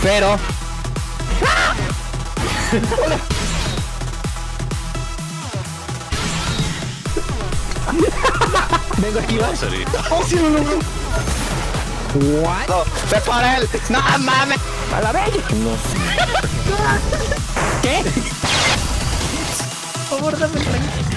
Pero... Vengo a esquivar. Oh, sí lo logró. What? No, ¡ve por él! ¡No mames! ¡A la vez! No. ¿Qué? Por favor, dame el tranquilo.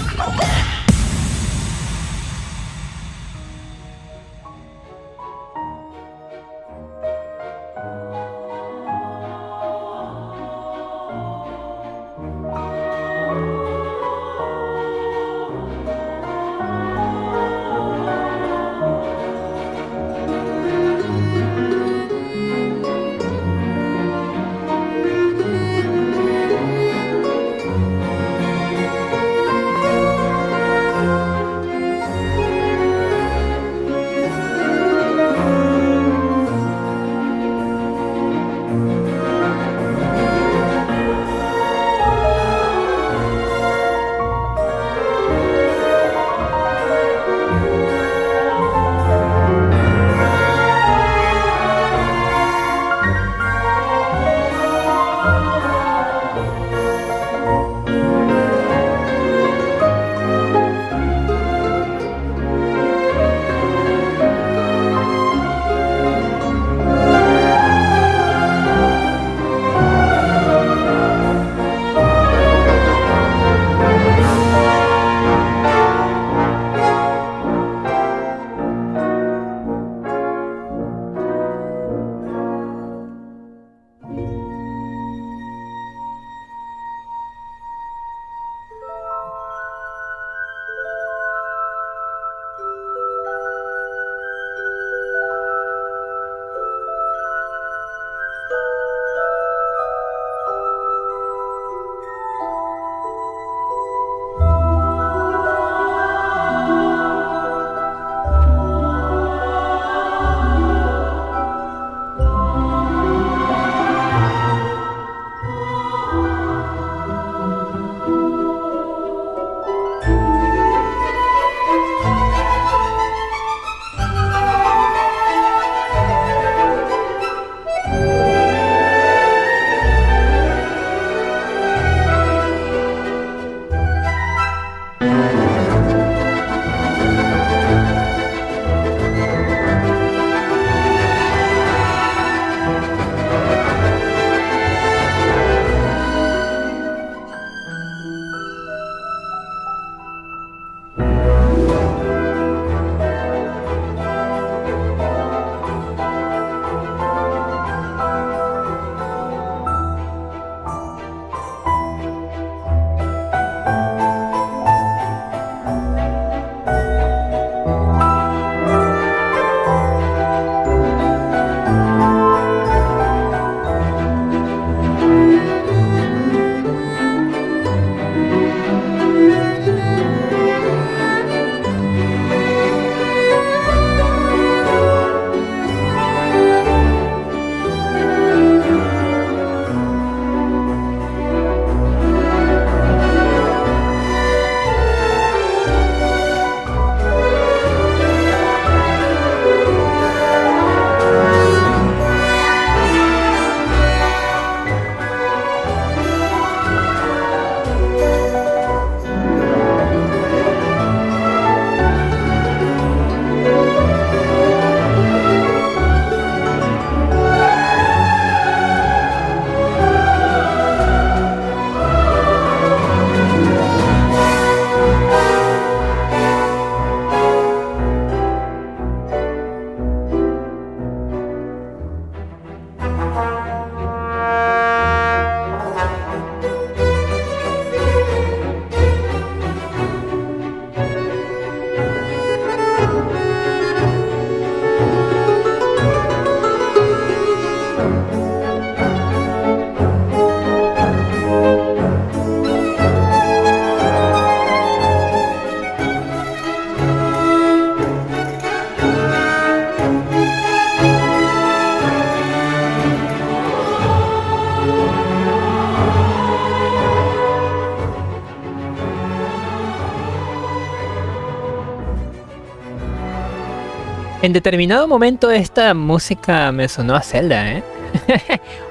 En determinado momento esta música me sonó a Zelda, ¿eh?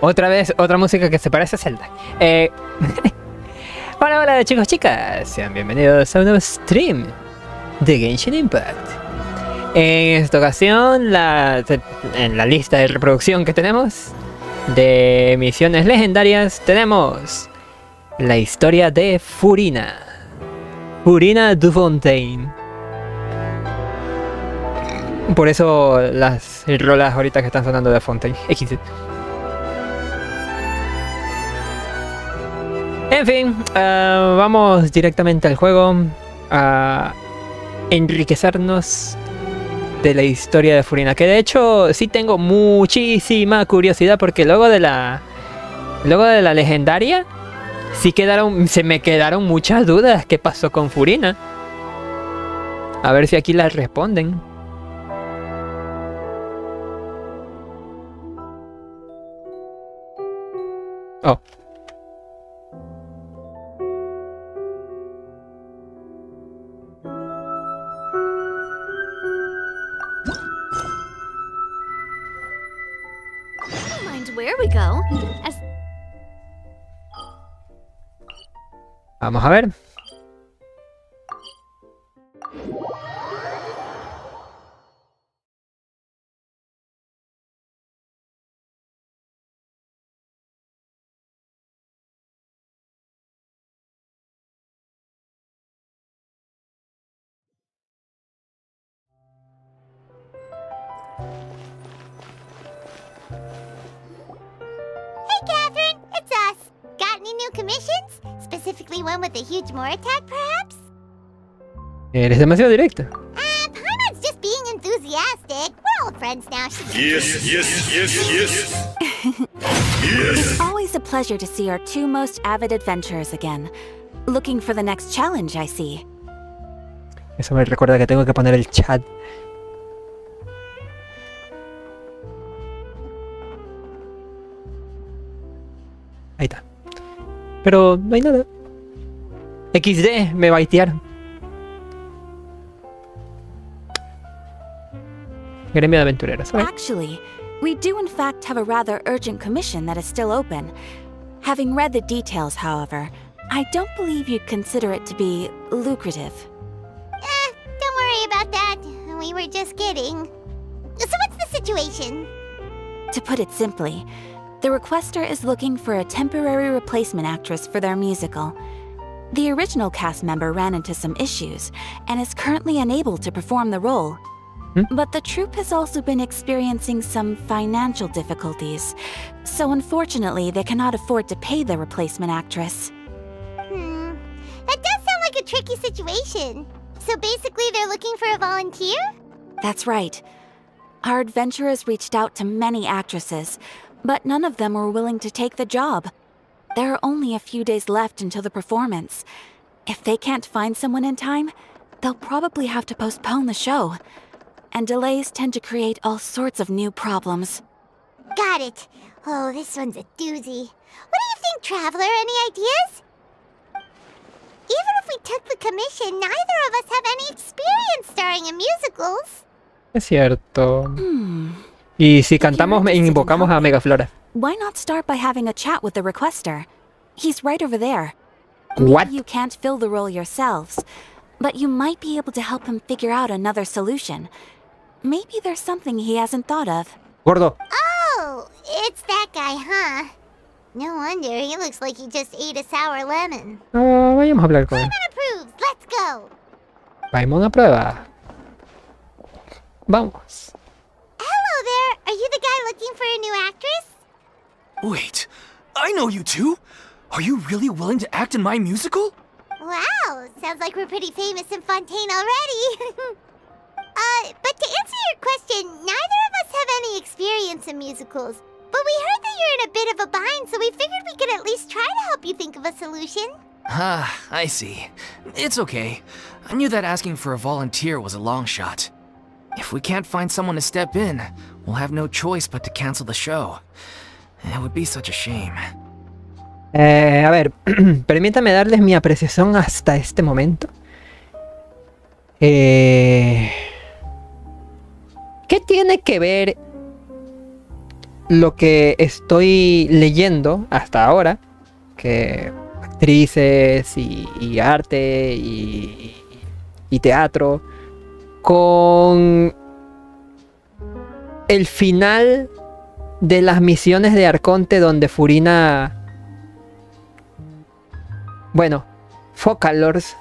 Otra vez, otra música que se parece a Zelda. Hola, hola chicos, chicas. Sean bienvenidos a un nuevo stream de Genshin Impact. En esta ocasión, en la lista de reproducción que tenemos de misiones legendarias, tenemos la historia de Furina. Furina Dufontaine. Por eso las rolas ahorita que están sonando de Fontaine. XD. En fin, vamos directamente al juego a enriquecernos de la historia de Furina, que de hecho sí tengo muchísima curiosidad porque luego de la legendaria se me quedaron muchas dudas. ¿Qué pasó con Furina? A ver si aquí las responden. Oh. Where we go. Vamos a ver. Commissions? Specifically one with a huge more attack, perhaps? Eres demasiado directa. Paimon's just being enthusiastic. We're old friends now. Yes. It's always a pleasure to see our two most avid adventurers again. Looking for the next challenge, I see. Eso me recuerda que tengo que poner el chat. Ahí está. Pero no hay nada. XD, me baitearon. Gremio de aventureros. Okay. Actually, we do in fact have a rather urgent commission that is still open. Having read the details, however, I don't believe you'd consider it to be lucrative. Don't worry about that. We were just kidding. So what's the situation? To put it simply, the requester is looking for a temporary replacement actress for their musical. The original cast member ran into some issues and is currently unable to perform the role. But the troupe has also been experiencing some financial difficulties, so unfortunately they cannot afford to pay the replacement actress. That does sound like a tricky situation. So basically they're looking for a volunteer? That's right. Our adventurers reached out to many actresses, but none of them were willing to take the job. There are only a few days left until the performance. If they can't find someone in time, they'll probably have to postpone the show. And delays tend to create all sorts of new problems. Got it. Oh, this one's a doozy. What do you think, Traveler? Any ideas? Even if we took the commission, neither of us have any experience starring in musicals. Es cierto. Y si cantamos, invocamos a Megaflora. Why not start by having a chat with the requester? He's right over there. What? Maybe you can't fill the role yourselves, but you might be able to help him figure out another solution. Maybe there's something he hasn't thought of. Gordo. Oh, it's that guy, huh? No wonder, he looks like he just ate a sour lemon. Vayamos a hablar con él. Paimon approves, let's go! Paimon aprueba. Vamos. Hello there, are you the guy looking for a new actress? Wait, I know you two! Are you really willing to act in my musical? Wow, sounds like we're pretty famous in Fontaine already. But to answer your question, neither of us have any experience in musicals. But we heard that you're in a bit of a bind, so we figured we could at least try to help you think of a solution. Ah, I see. It's okay. I knew that asking for a volunteer was a long shot. If we can't find someone to step in, we'll have no choice but to cancel the show. It would be such a shame. A ver, permítame darles mi apreciación hasta este momento. ¿Qué tiene que ver lo que estoy leyendo hasta ahora, que actrices y arte y teatro, con el final de las misiones de Arconte donde Furina, bueno, Focalors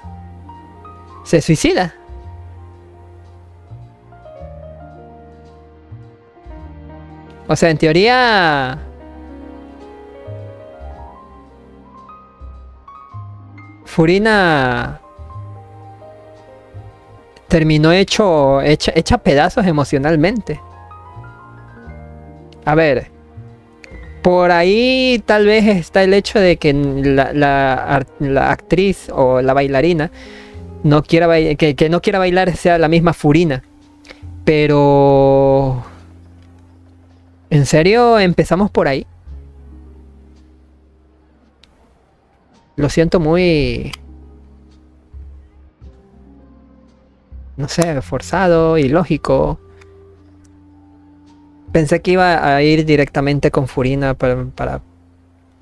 se suicida. O sea, en teoría Furina terminó hecha pedazos emocionalmente. A ver, por ahí tal vez está el hecho de que la actriz o la bailarina no quiera que no quiera bailar sea la misma Furina. Pero ¿en serio empezamos por ahí? Lo siento muy, no sé, forzado, ilógico. Pensé que iba a ir directamente con Furina para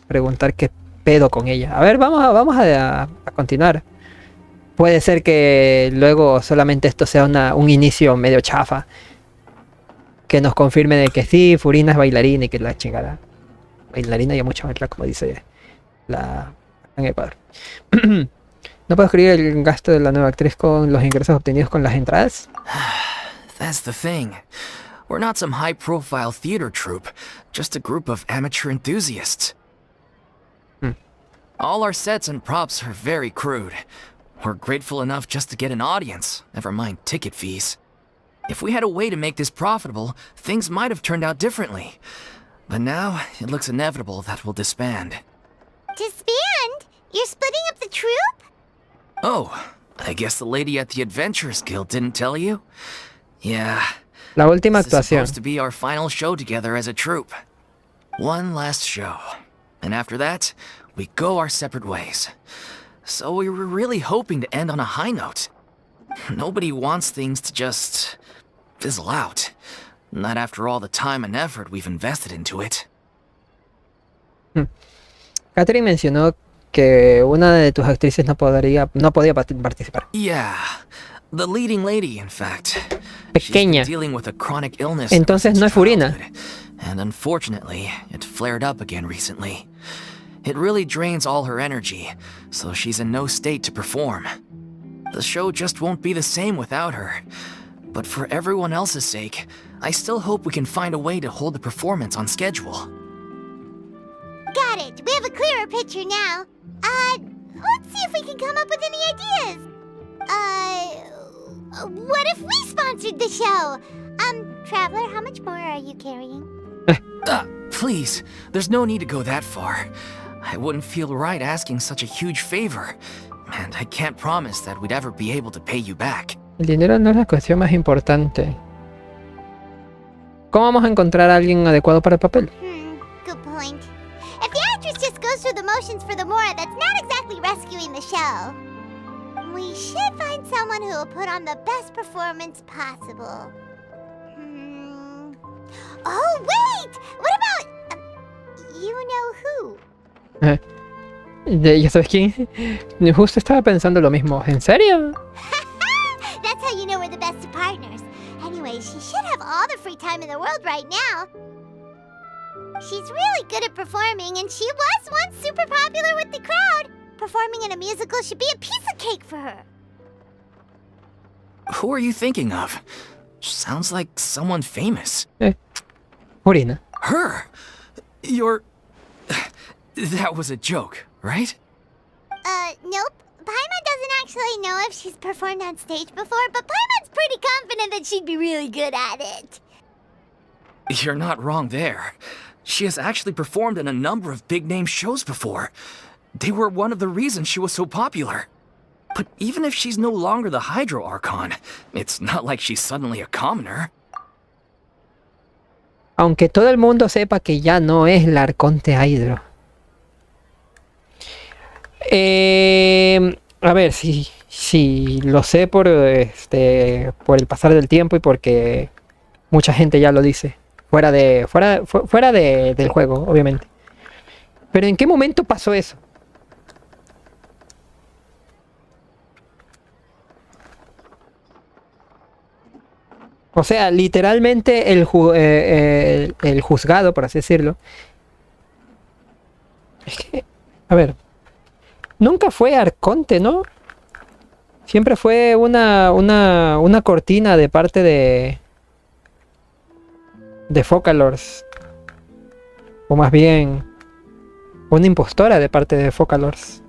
preguntar qué pedo con ella. A ver, vamos a continuar. Puede ser que luego solamente esto sea un inicio medio chafa, que nos confirme de que sí, Furina es bailarina y que la chingada. Bailarina y a mucha honra, como dice la en Ecuador. ¿No puedo escribir el gasto de la nueva actriz con los ingresos obtenidos con las entradas? That's the thing. We're not some high-profile theater troupe, just a group of amateur enthusiasts. All our sets and props are very crude. We're grateful enough just to get an audience, never mind ticket fees. If we had a way to make this profitable, things might have turned out differently. But now, it looks inevitable that we'll disband. Disband? You're splitting up the troupe? Oh, I guess the lady at the Adventurers Guild didn't tell you? Yeah. La última This is actuación. supposed to be our final show together as a troupe. One last show. And after that, we go our separate ways. So we were really hoping to end on a high note. Nobody wants things to just fizzle out. Not after all the time and effort we've invested into it. Catherine mencionó que una de tus actrices no podía participar. Yeah, the leading lady, in fact. Pequeña. She's been dealing with a chronic illness. Entonces no es Furina. And unfortunately, it flared up again recently. It really drains all her energy, so she's in no state to perform. The show just won't be the same without her. But for everyone else's sake, I still hope we can find a way to hold the performance on schedule. Got it. We have a clearer picture now. Let's see if we can come up with any ideas. What if we sponsored the show? Traveler, how much more are you carrying? Please, there's no need to go that far. I wouldn't feel right asking such a huge favor, and I can't promise that we'd ever be able to pay you back. El dinero no es la cuestión más importante. ¿Cómo vamos a encontrar a alguien adecuado para el papel? Good point. If the actress just goes through the motions for the Mora, that's not exactly rescuing the show. We should find someone who will put on the best performance possible. Oh, wait! What about... you know who? ¿Ya sabes quién? Justo estaba pensando lo mismo. ¿En serio? That's how you know we're the best of partners. Anyway, she should have all the free time in the world right now. She's really good at performing, and she was once super popular with the crowd. Performing in a musical should be a piece of cake for her. Who are you thinking of? Sounds like someone famous. Furina. Her? You're... That was a joke, right? Nope. Paimon doesn't actually know if she's performed on stage before, but Paimon's pretty confident that she'd be really good at it. You're not wrong there. She has actually performed in a number of big-name shows before. They were one of the reasons she was so popular. But even if she's no longer the Hydro Archon, it's not like she's suddenly a commoner. Aunque todo el mundo sepa que ya no es la Arconte Hydro. A ver, si lo sé por el pasar del tiempo y porque mucha gente ya lo dice. fuera del juego, obviamente. Pero ¿en qué momento pasó eso? O sea, literalmente el juzgado, por así decirlo. Es que, a ver, nunca fue arconte, ¿no? Siempre fue una cortina de parte de Focalors. O más bien, una impostora de parte de Focalors.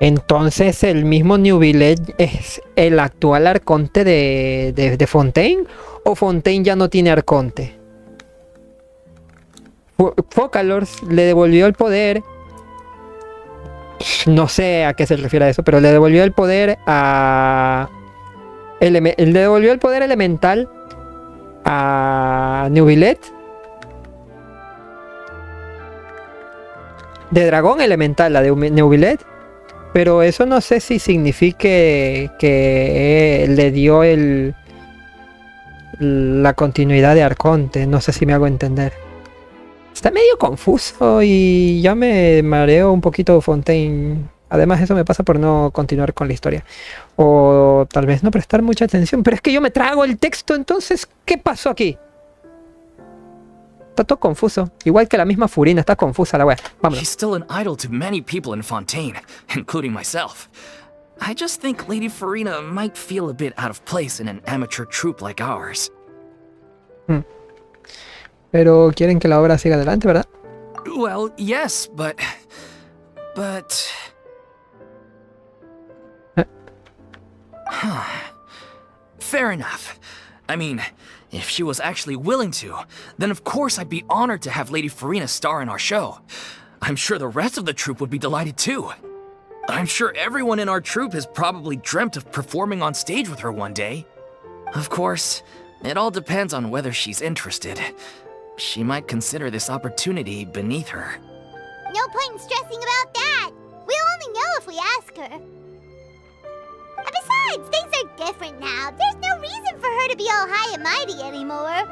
Entonces, ¿el mismo New Village es el actual arconte de Fontaine? ¿O Fontaine ya no tiene arconte? Focalors le devolvió el poder. No sé a qué se refiere a eso, pero le devolvió el poder a... le devolvió el poder elemental a New Village. De dragón elemental a New Village. Pero eso no sé si signifique que le dio la continuidad de arconte. No sé si me hago entender. Está medio confuso y ya me mareo un poquito Fontaine. Además eso me pasa por no continuar con la historia. O tal vez no prestar mucha atención. Pero es que yo me trago el texto, entonces ¿qué pasó aquí? Está todo confuso. Igual que la misma Furina, está confusa la wea. Vámonos. She's still an idol to many people in Fontaine, including myself. I just think Lady Furina might feel a bit out of place in an amateur troupe like ours. Pero quieren que la obra siga adelante, ¿verdad? Well, yes, but... Fair enough. I mean, if she was actually willing to, then of course I'd be honored to have Lady Furina star in our show. I'm sure the rest of the troupe would be delighted too. I'm sure everyone in our troupe has probably dreamt of performing on stage with her one day. Of course, it all depends on whether she's interested. She might consider this opportunity beneath her. No point in stressing about that. We'll only know if we ask her. And besides, things are different now. There's no reason for her to be all high and mighty anymore.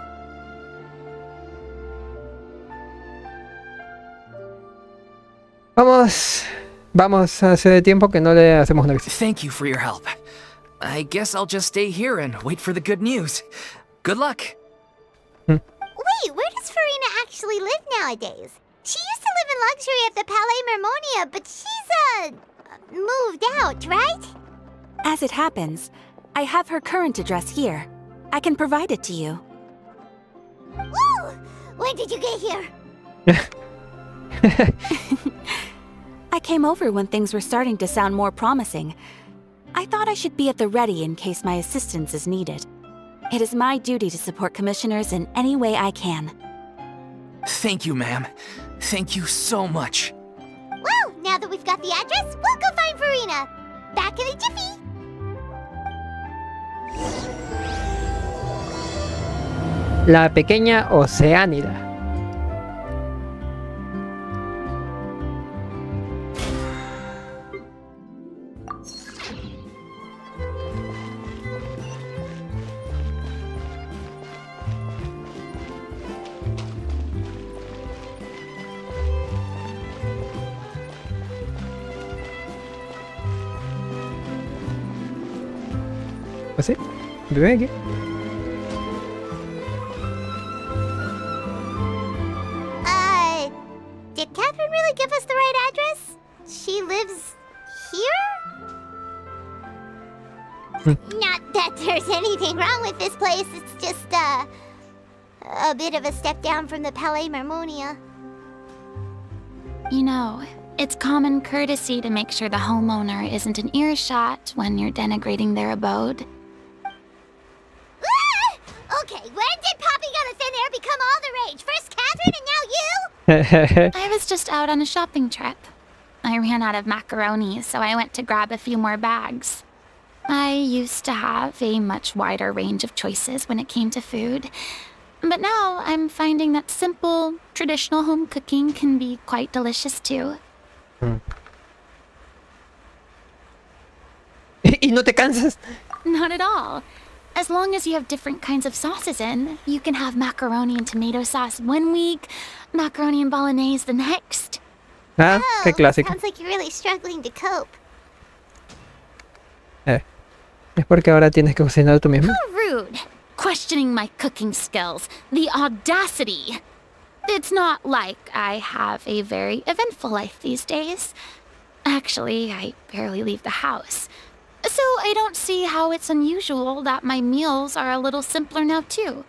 Vamos, hace tiempo que no le hacemos una visita. Thank you for your help. I guess I'll just stay here and wait for the good news. Good luck. Wait, where does Furina actually live nowadays? She used to live in luxury at the Palais Mermonia, but she's, moved out, right? As it happens, I have her current address here. I can provide it to you. Woo! When did you get here? I came over when things were starting to sound more promising. I thought I should be at the ready in case my assistance is needed. It is my duty to support commissioners in any way I can. Thank you, ma'am. Thank you so much. Well, now that we've got the address, we'll go find Furina. Back in a jiffy. La pequeña Oceánida. Pues sí, vive aquí. Did Catherine really give us the right address? She lives here? Not that there's anything wrong with this place, it's just, a bit of a step down from the Palais Mermonia. You know, it's common courtesy to make sure the homeowner isn't an earshot when you're denigrating their abode. Okay, when did Poppy Got a Thin Air become all the rage? First Catherine and now you? I was just out on a shopping trip. I ran out of macaroni, so I went to grab a few more bags. I used to have a much wider range of choices when it came to food, but now I'm finding that simple, traditional home cooking can be quite delicious too. ¿Y no te cansas? Not at all. As long as you have different kinds of sauces in, you can have macaroni and tomato sauce one week, macaroni and bolognese the next. Ah, qué Oh, clásico. sounds like you're really struggling to cope. Es porque ahora tienes que cocinar tú mismo. How rude. Questioning my cooking skills. The audacity. It's not like I have a very eventful life these days. Actually, I barely leave the house. So I don't see how it's unusual that my meals are a little simpler now too.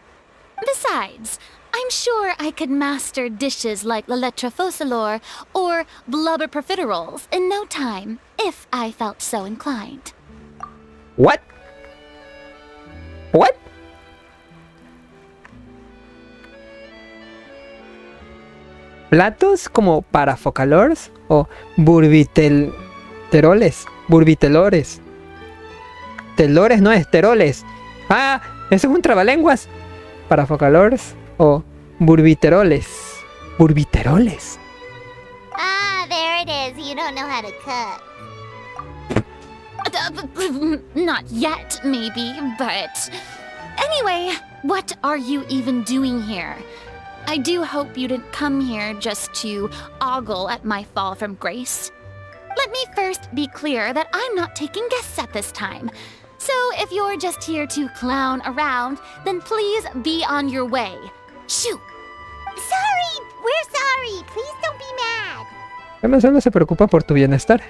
Besides, I'm sure I could master dishes like la lettre focilor or blubber profiteroles in no time, if I felt so inclined. What? What? ¿Platos como para focalors o burbiteroles? Burbitelores. Telores no es teroles. Ah, eso es un trabalenguas. Para focalors o burbiteroles. Burbiteroles. Ah, there it is. You don't know how to cook. Not yet, maybe, but... Anyway, what are you even doing here? I do hope you didn't come here just to ogle at my fall from grace. Let me first be clear that I'm not taking guests at this time. So if you're just here to clown around, then please be on your way. Shoo! Sorry! We're sorry! Please don't be mad! Emma solo se preocupa por tu bienestar.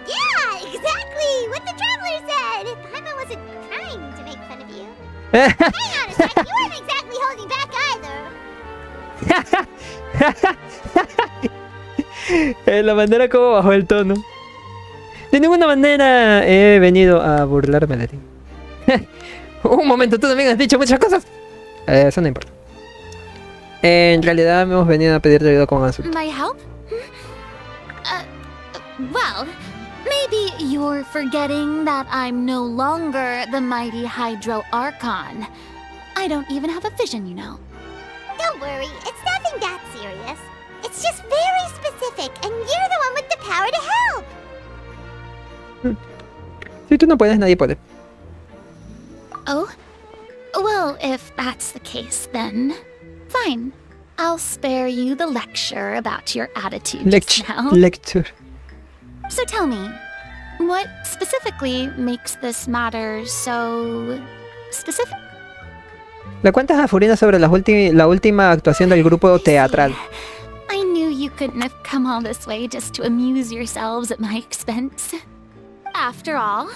Yeah, exactly! What the traveler said! Paimon wasn't trying to make fun of you. Hang on a sec, you weren't exactly holding back either. La manera como bajó el tono. De ninguna manera he venido a burlarme de ti. Un momento, tú también has dicho muchas cosas. Eso no importa. En realidad hemos venido a pedirte ayuda con asunto. My help? Well, maybe you're forgetting that I'm no longer the mighty Hydro Archon. I don't even have a vision, you know. Don't worry, it's nothing that serious. It's just very specific, and you're the one with the power to help! Si tú no puedes, nadie puede. Oh? Well, if that's the case, then fine. I'll spare you the lecture about your attitude just now. Lecture. So tell me, what specifically makes this matter so specific? Le cuentas a Furina sobre la última actuación del grupo teatral. I knew you couldn't have come all this way just to amuse yourselves at my expense. After all,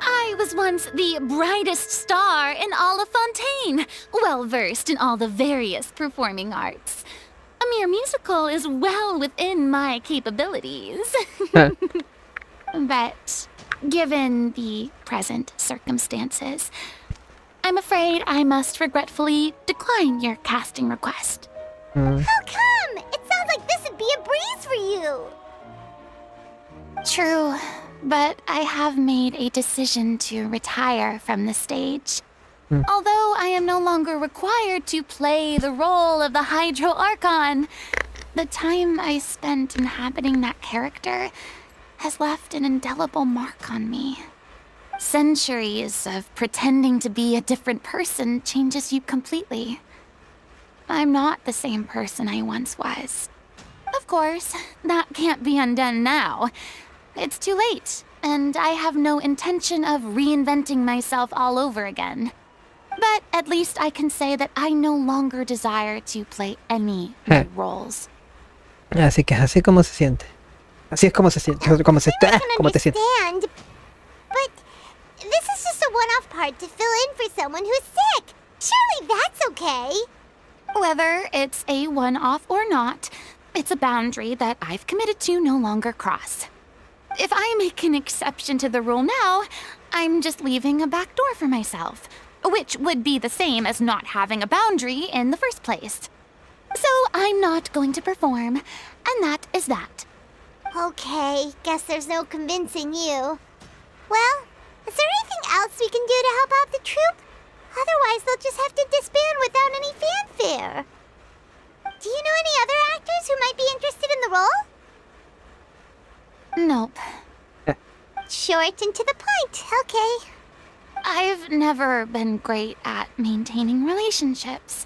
I was once the brightest star in all of Fontaine, well-versed in all the various performing arts. A mere musical is well within my capabilities. But given the present circumstances, I'm afraid I must regretfully decline your casting request. How come? It sounds like this would be a breeze for you! True, but I have made a decision to retire from the stage. Although I am no longer required to play the role of the Hydro Archon, the time I spent inhabiting that character has left an indelible mark on me. Centuries of pretending to be a different person changes you completely. I'm not the same person I once was. Of course, that can't be undone now. It's too late, and I have no intention of reinventing myself all over again. But at least I can say that I no longer desire to play any new roles. Así que es así como se siente. Así es como se siente. Como te sientes. Understand, but this is just a one-off part to fill in for someone who's sick. Surely that's okay. Whether it's a one-off or not, it's a boundary that I've committed to no longer cross. If I make an exception to the rule now, I'm just leaving a back door for myself, which would be the same as not having a boundary in the first place. So I'm not going to perform, and that is that. Okay, guess there's no convincing you. Well, is there anything else we can do to help out the troupe? Otherwise, they'll just have to disband without any fanfare. Do you know any other actors who might be interested in the role? Nope. Short and to the point, okay. I've never been great at maintaining relationships.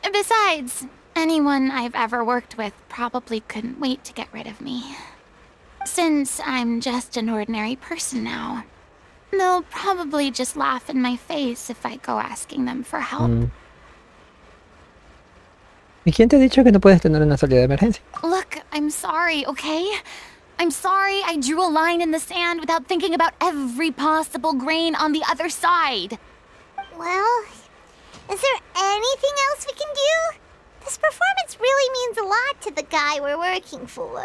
Besides, anyone I've ever worked with probably couldn't wait to get rid of me. Since I'm just an ordinary person now, they'll probably just laugh in my face if I go asking them for help. ¿Y quién te ha dicho que no puedes tener una salida de emergencia? Look, I'm sorry, okay? I'm sorry I drew a line in the sand without thinking about every possible grain on the other side. Well, is there anything else we can do? This performance really means a lot to the guy we're working for.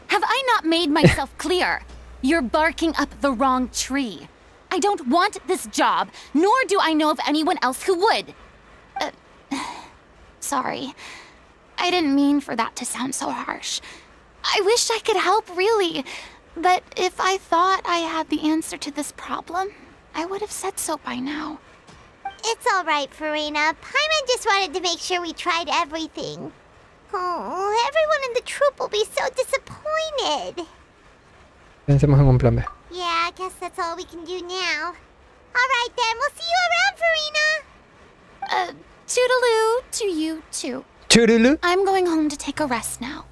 Have I not made myself clear? You're barking up the wrong tree. I don't want this job, nor do I know of anyone else who would. Sorry. I didn't mean for that to sound so harsh. I wish I could help, really. But if I thought I had the answer to this problem, I would have said so by now. It's all right, Furina. Paimon just wanted to make sure we tried everything. Oh, everyone in the troupe will be so disappointed. Pensemos en un plan B. Yeah, I guess that's all we can do now. All right, then. We'll see you around, Furina. Toodaloo to you, too. Churulu. I'm going home to take a rest now.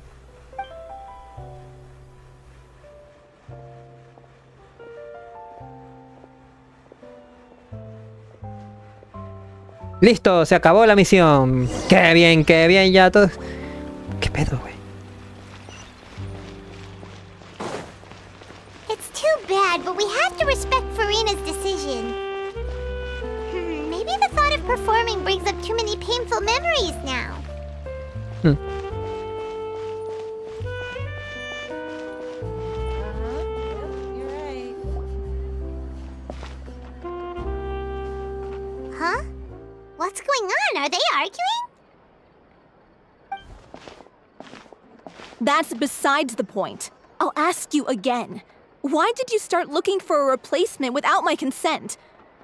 Listo, se acabó la misión. Qué bien, ya todos. ¿Qué pedo, güey? It's too bad, but we have to respect Furina's decision. Maybe the thought of performing brings up too many painful memories now. You're right. Huh? What's going on? Are they arguing? That's besides the point. I'll ask you again. Why did you start looking for a replacement without my consent?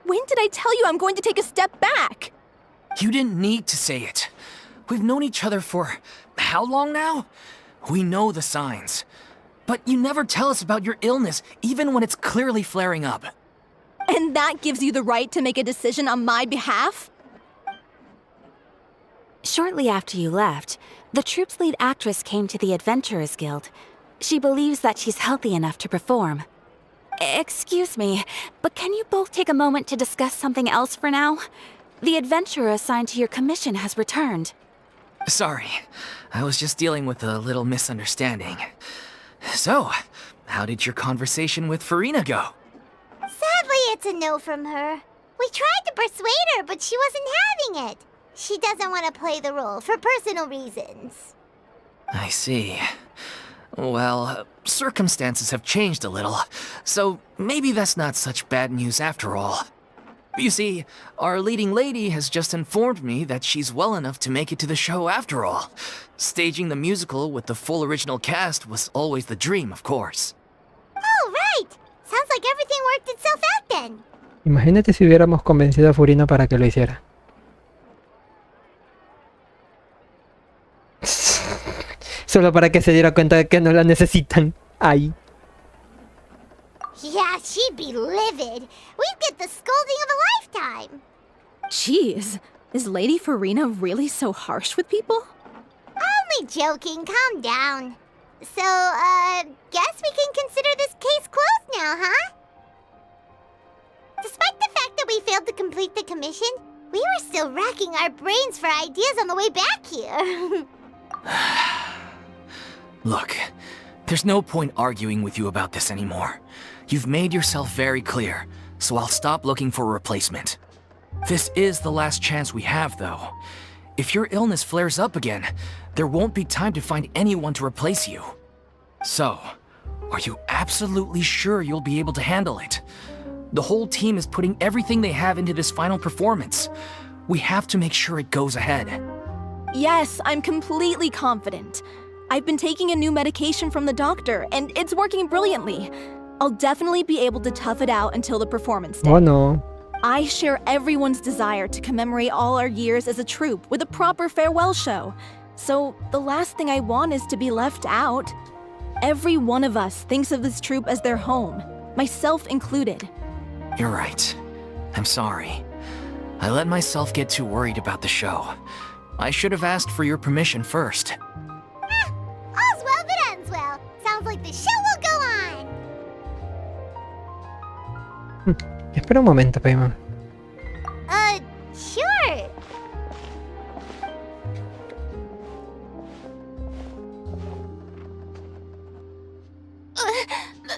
When did I tell you I'm going to take a step back? You didn't need to say it. We've known each other for how long now? We know the signs. But you never tell us about your illness, even when it's clearly flaring up. And that gives you the right to make a decision on my behalf? Shortly after you left, the troupe's lead actress came to the Adventurers Guild. She believes that she's healthy enough to perform. Excuse me, but can you both take a moment to discuss something else for now? The adventurer assigned to your commission has returned. Sorry, I was just dealing with a little misunderstanding. So, how did your conversation with Furina go? Sadly, it's a no from her. We tried to persuade her, but she wasn't having it. She doesn't want to play the role for personal reasons. I see. Well, circumstances have changed a little, so maybe that's not such bad news after all. You see, our leading lady has just informed me that she's well enough to make it to the show after all. Staging the musical with the full original cast was always the dream, of course. Oh, right! Sounds like everything worked itself out then. Imagínate si hubiéramos convencido a Furina para que lo hiciera. Solo para que se diera cuenta de que no la necesitan ahí. Yeah, she'd be livid. We'd get the scolding of a lifetime. Jeez, is Lady Furina really so harsh with people? Only joking, calm down. So, guess we can consider this case closed now, huh? Despite the fact that we failed to complete the commission, we were still racking our brains for ideas on the way back here. Look, there's no point arguing with you about this anymore. You've made yourself very clear, so I'll stop looking for a replacement. This is the last chance we have, though. If your illness flares up again, there won't be time to find anyone to replace you. So, are you absolutely sure you'll be able to handle it? The whole team is putting everything they have into this final performance. We have to make sure it goes ahead. Yes, I'm completely confident. I've been taking a new medication from the doctor, and it's working brilliantly. I'll definitely be able to tough it out until the performance day. Oh no. I share everyone's desire to commemorate all our years as a troupe with a proper farewell show. So the last thing I want is to be left out. Every one of us thinks of this troupe as their home, myself included. You're right. I'm sorry. I let myself get too worried about the show. I should have asked for your permission first. All's well that ends well. Sounds like the show will go on. Espera un momento, Paimon. Sure.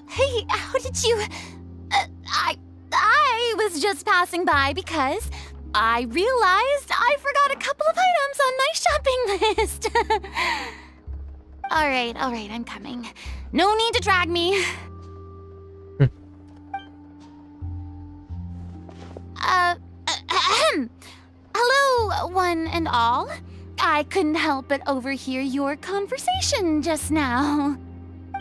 Hey, how did you... I was just passing by because I realized I forgot a couple of items on my shopping list. All right, I'm coming. No need to drag me. Hello, one and all. I couldn't help but overhear your conversation just now.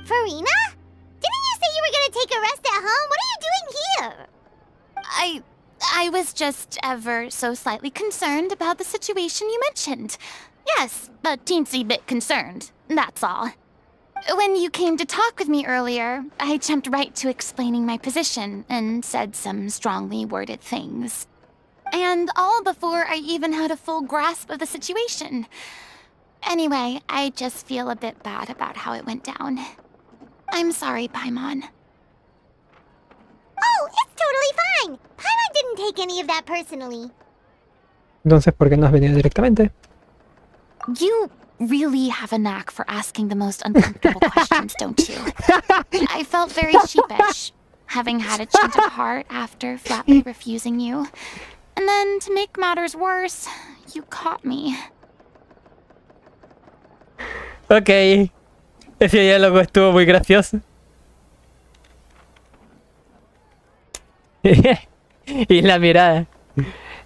Furina? Didn't you say you were gonna take a rest at home? What are you doing here? I was just ever so slightly concerned about the situation you mentioned. Yes, a teensy bit concerned, that's all. When you came to talk with me earlier, I jumped right to explaining my position and said some strongly worded things. And all before I even had a full grasp of the situation. Anyway, I just feel a bit bad about how it went down. I'm sorry, Paimon. Oh, it's totally fine. Paimon didn't take any of that personally. Entonces, ¿por qué no has venido directamente? You really have a knack for asking the most uncomfortable questions, don't you? I felt very sheepish, having had a change of heart after flatly refusing you. And then, to make matters worse, you caught me. Ok. Ese diálogo estuvo muy gracioso. Y la mirada.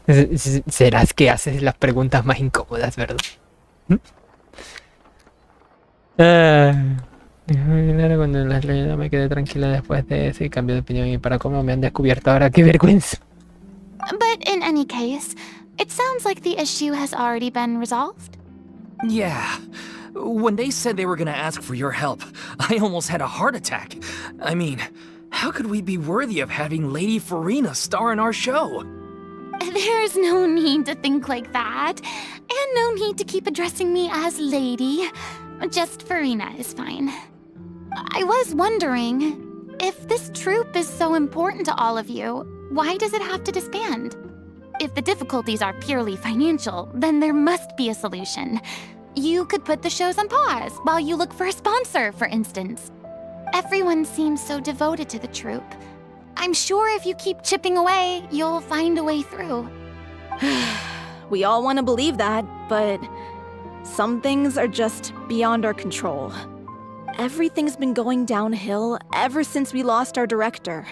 Serás que haces las preguntas más incómodas, ¿verdad? Claro, cuando las leí me quedé tranquila después de ese cambio de opinión y para cómo me han descubierto ahora, qué vergüenza. But in any case, it sounds like the issue has already been resolved. Yeah. When they said they were gonna ask for your help, I almost had a heart attack. I mean, how could we be worthy of having Lady Furina star in our show? There's no need to think like that. And no need to keep addressing me as lady. Just Furina is fine. I was wondering, if this troupe is so important to all of you, why does it have to disband? If the difficulties are purely financial, then there must be a solution. You could put the shows on pause while you look for a sponsor, for instance. Everyone seems so devoted to the troupe. I'm sure if you keep chipping away, you'll find a way through. We all want to believe that, but some things are just beyond our control. Everything's been going downhill ever since we lost our director.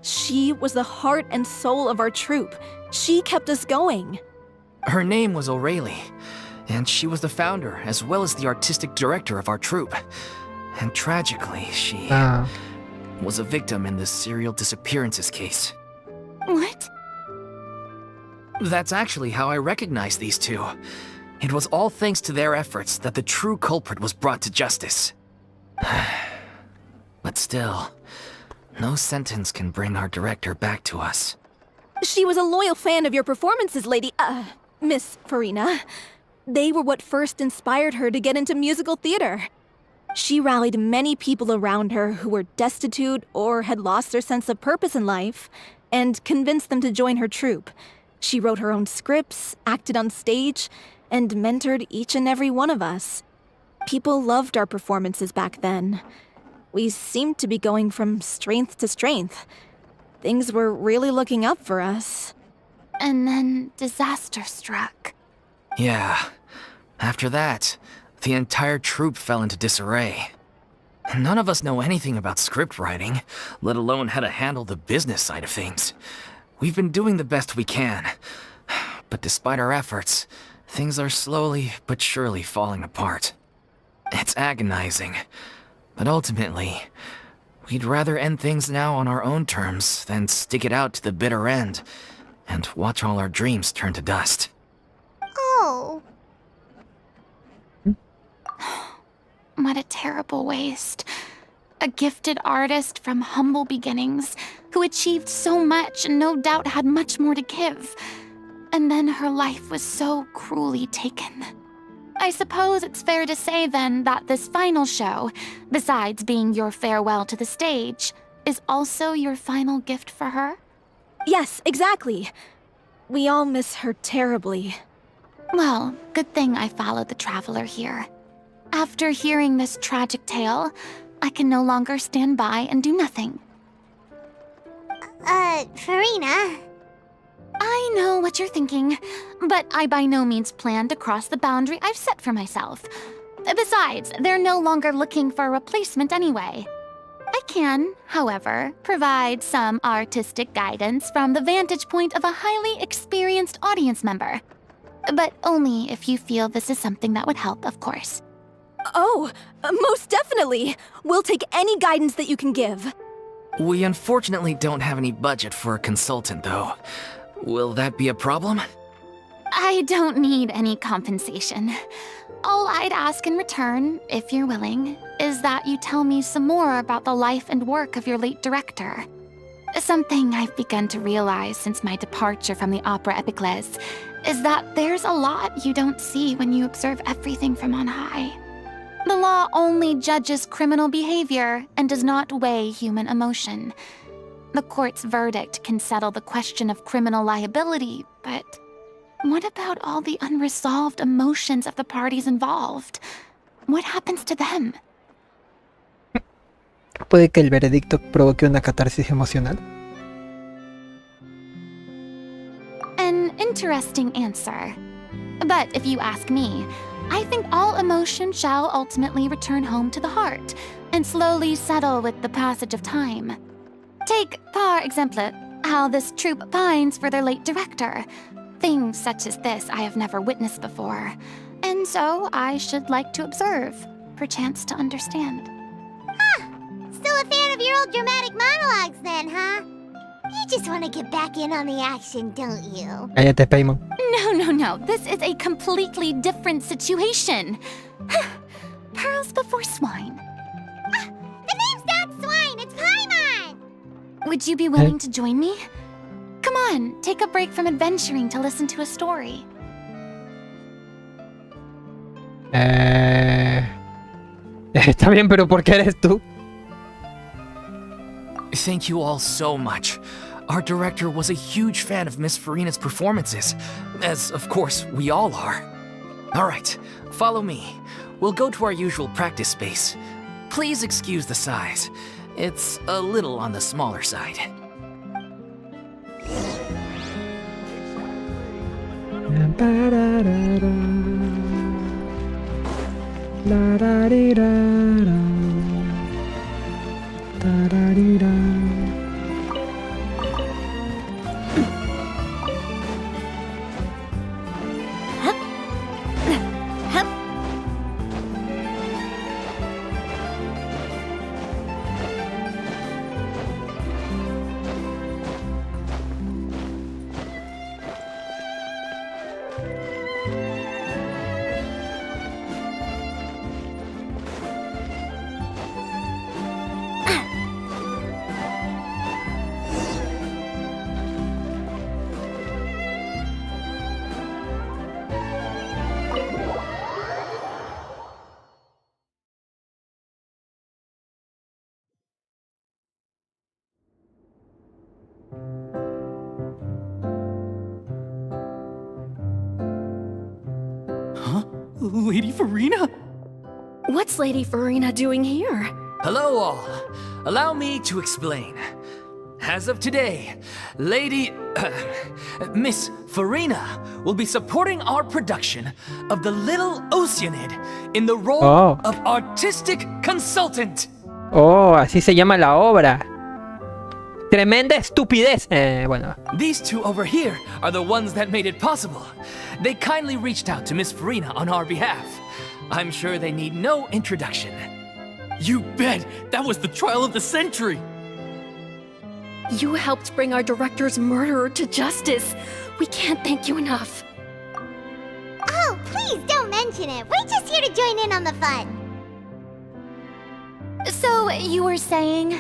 She was the heart and soul of our troupe. She kept us going. Her name was O'Reilly, and she was the founder as well as the artistic director of our troupe. And tragically, she was a victim in this serial disappearances case. What? That's actually how I recognized these two. It was all thanks to their efforts that the true culprit was brought to justice. But still, no sentence can bring our director back to us. She was a loyal fan of your performances, Miss Furina. They were what first inspired her to get into musical theater. She rallied many people around her who were destitute or had lost their sense of purpose in life, and convinced them to join her troupe. She wrote her own scripts, acted on stage, and mentored each and every one of us. People loved our performances back then. We seemed to be going from strength to strength. Things were really looking up for us. And then disaster struck. Yeah. After that, the entire troupe fell into disarray. None of us know anything about script writing, let alone how to handle the business side of things. We've been doing the best we can. But despite our efforts, things are slowly but surely falling apart. It's agonizing. But ultimately, we'd rather end things now on our own terms than stick it out to the bitter end and watch all our dreams turn to dust. Oh. What a terrible waste. A gifted artist from humble beginnings who achieved so much and no doubt had much more to give. And then her life was so cruelly taken. I suppose it's fair to say then that this final show, besides being your farewell to the stage, is also your final gift for her? Yes, exactly. We all miss her terribly. Well, good thing I followed the traveler here. After hearing this tragic tale, I can no longer stand by and do nothing. Furina. I know what you're thinking, but I by no means plan to cross the boundary I've set for myself. Besides, they're no longer looking for a replacement anyway. I can, however, provide some artistic guidance from the vantage point of a highly experienced audience member. But only if you feel this is something that would help, of course. Oh, most definitely! We'll take any guidance that you can give. We unfortunately don't have any budget for a consultant, though. Will that be a problem? I don't need any compensation. All I'd ask in return, if you're willing, is that you tell me some more about the life and work of your late director. Something I've begun to realize since my departure from the opera Epicles is that there's a lot you don't see when you observe everything from on high. The law only judges criminal behavior and does not weigh human emotion. The court's verdict can settle the question of criminal liability, but what about all the unresolved emotions of the parties involved? What happens to them? Puede que el veredicto provoque una catarsis emocional. An interesting answer. But if you ask me, I think all emotion shall ultimately return home to the heart and slowly settle with the passage of time. Take, par exemple, how this troupe pines for their late director. Things such as this I have never witnessed before, and so I should like to observe, perchance to understand. Still a fan of your old dramatic monologues then, huh? You just want to get back in on the action, don't you? Cállate, Paimon. No. This is a completely different situation. Pearls before swine. The name's not Swine, it's Paimon! Would you be willing to join me? Come on, take a break from adventuring to listen to a story. Está bien, pero ¿por qué eres tú? Thank you all so much. Our director was a huge fan of Miss Furina's performances, as of course we all are. Alright, follow me. We'll go to our usual practice space. Please excuse the size. It's a little on the smaller side. Lady Furina? What's Lady Furina doing here? Hello all. Allow me to explain. As of today, Miss Furina will be supporting our production of The Little Oceanid in the role of artistic consultant. Oh, así se llama la obra. Tremenda estupidez. Bueno. These two over here are the ones that made it possible. They kindly reached out to Miss Furina on our behalf. I'm sure they need no introduction. You bet! That was the trial of the century! You helped bring our director's murderer to justice. We can't thank you enough. Oh, please don't mention it. We're just here to join in on the fun. So, you were saying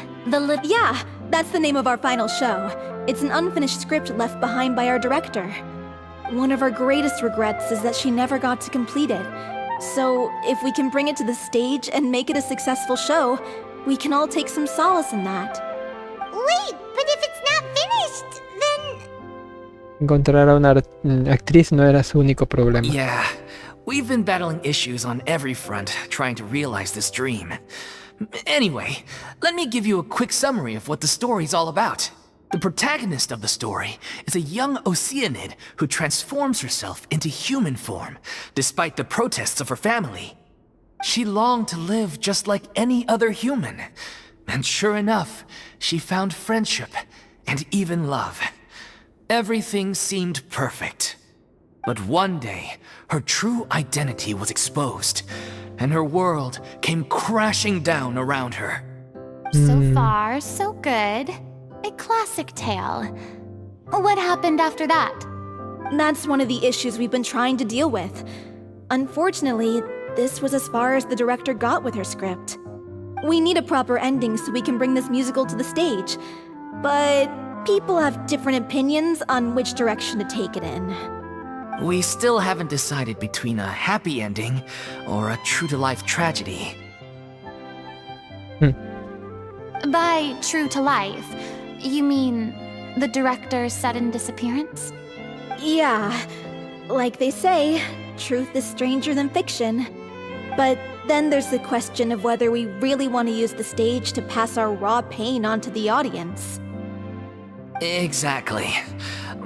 Yeah, that's the name of our final show. It's an unfinished script left behind by our director. One of our greatest regrets is that she never got to complete it. So, if we can bring it to the stage and make it a successful show, we can all take some solace in that. Wait, but if it's not finished, then... Encontrar a una actriz no era su único problema. Yeah, we've been battling issues on every front trying to realize this dream. Anyway, let me give you a quick summary of what the story's all about. The protagonist of the story is a young Oceanid who transforms herself into human form, despite the protests of her family. She longed to live just like any other human. And sure enough, she found friendship and even love. Everything seemed perfect. But one day, her true identity was exposed, and her world came crashing down around her. So far, so good. A classic tale. What happened after that? That's one of the issues we've been trying to deal with. Unfortunately, this was as far as the director got with her script. We need a proper ending so we can bring this musical to the stage. But people have different opinions on which direction to take it in. We still haven't decided between a happy ending or a true-to-life tragedy. By true to life, you mean the director's sudden disappearance? Yeah, like they say, truth is stranger than fiction. But then there's the question of whether we really want to use the stage to pass our raw pain onto the audience. Exactly.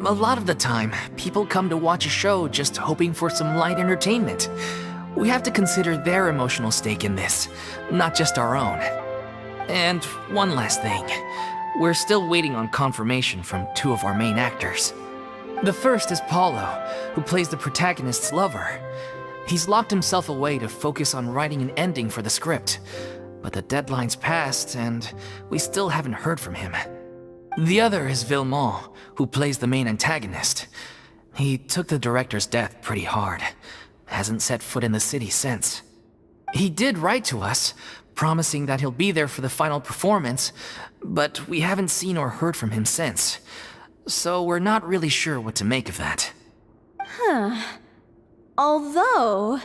A lot of the time, people come to watch a show just hoping for some light entertainment. We have to consider their emotional stake in this, not just our own. And one last thing. We're still waiting on confirmation from two of our main actors. The first is Paulo, who plays the protagonist's lover. He's locked himself away to focus on writing an ending for the script. But the deadline's passed, and we still haven't heard from him. The other is Villemont, who plays the main antagonist. He took the director's death pretty hard. Hasn't set foot in the city since. He did write to us, promising that he'll be there for the final performance, but we haven't seen or heard from him since. So we're not really sure what to make of that. Although,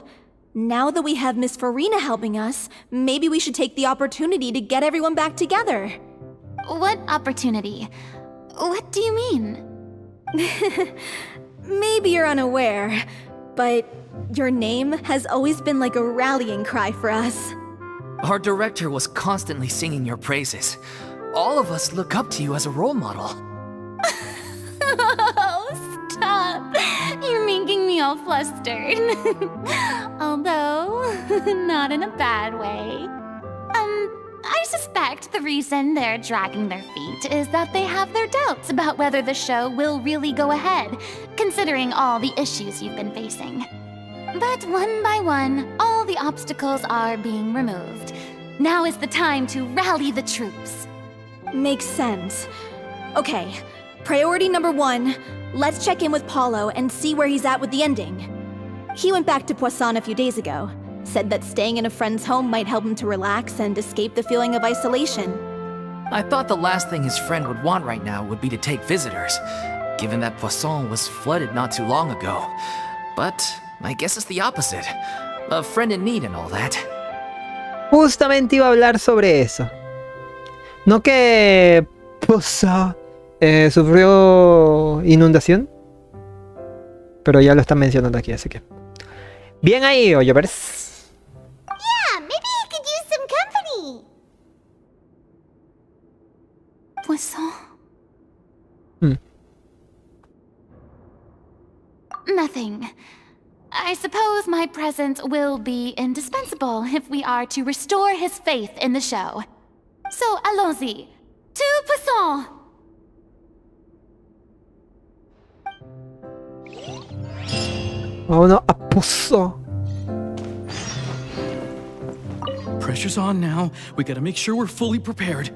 now that we have Miss Furina helping us, maybe we should take the opportunity to get everyone back together. What opportunity? What do you mean? Maybe you're unaware, but your name has always been like a rallying cry for us. Our director was constantly singing your praises. All of us look up to you as a role model. Oh, stop! You're making me all flustered. Although, not in a bad way. I suspect the reason they're dragging their feet is that they have their doubts about whether the show will really go ahead, considering all the issues you've been facing. But one by one, all the obstacles are being removed. Now is the time to rally the troops. Makes sense. Okay, priority number 1, let's check in with Paulo and see where he's at with the ending. He went back to Poisson a few days ago. Said that staying in a friend's home might help him to relax and escape the feeling of isolation. I thought the last thing his friend would want right now would be to take visitors, given that Poisson was flooded not too long ago. But I guess it's the opposite. A friend in need and all that. Justamente iba a hablar sobre eso. ¿No que Poisson sufrió inundación? Pero ya lo están mencionando aquí, así que... Bien ahí, Oyovers. Yeah, maybe he could use some company. Poisson? Nothing. I suppose my presence will be indispensable if we are to restore his faith in the show. So, allons-y. To Poisson! Vámonos a Poisson. Pressure's on now. We gotta make sure we're fully prepared.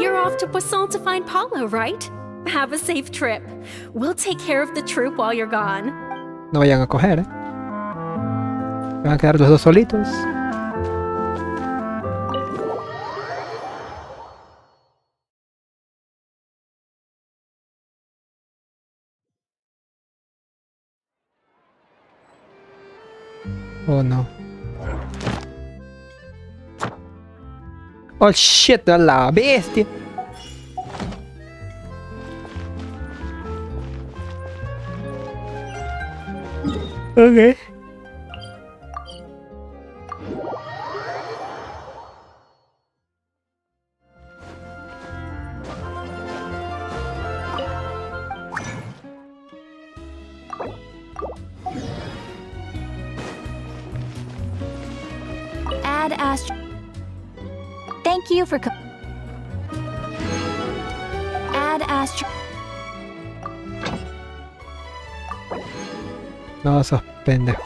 You're off to Poisson to find Paulo, right? Have a safe trip. We'll take care of the troop while you're gone. No vayan a coger, Van a quedar los dos solitos. Oh no. Oh shit, a la bestia. Okay. Add Astro. Thank you for. Add Astro. No, sos pendejo.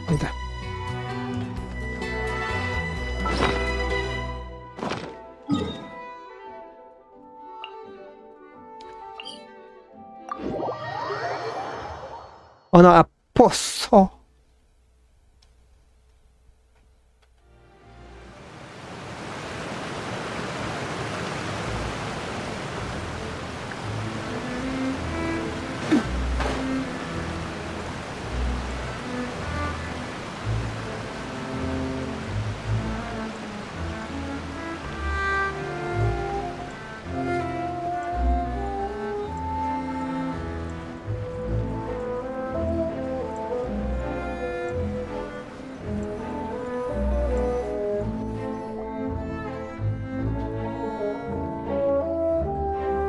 Ahí está. Oh no, a pozo.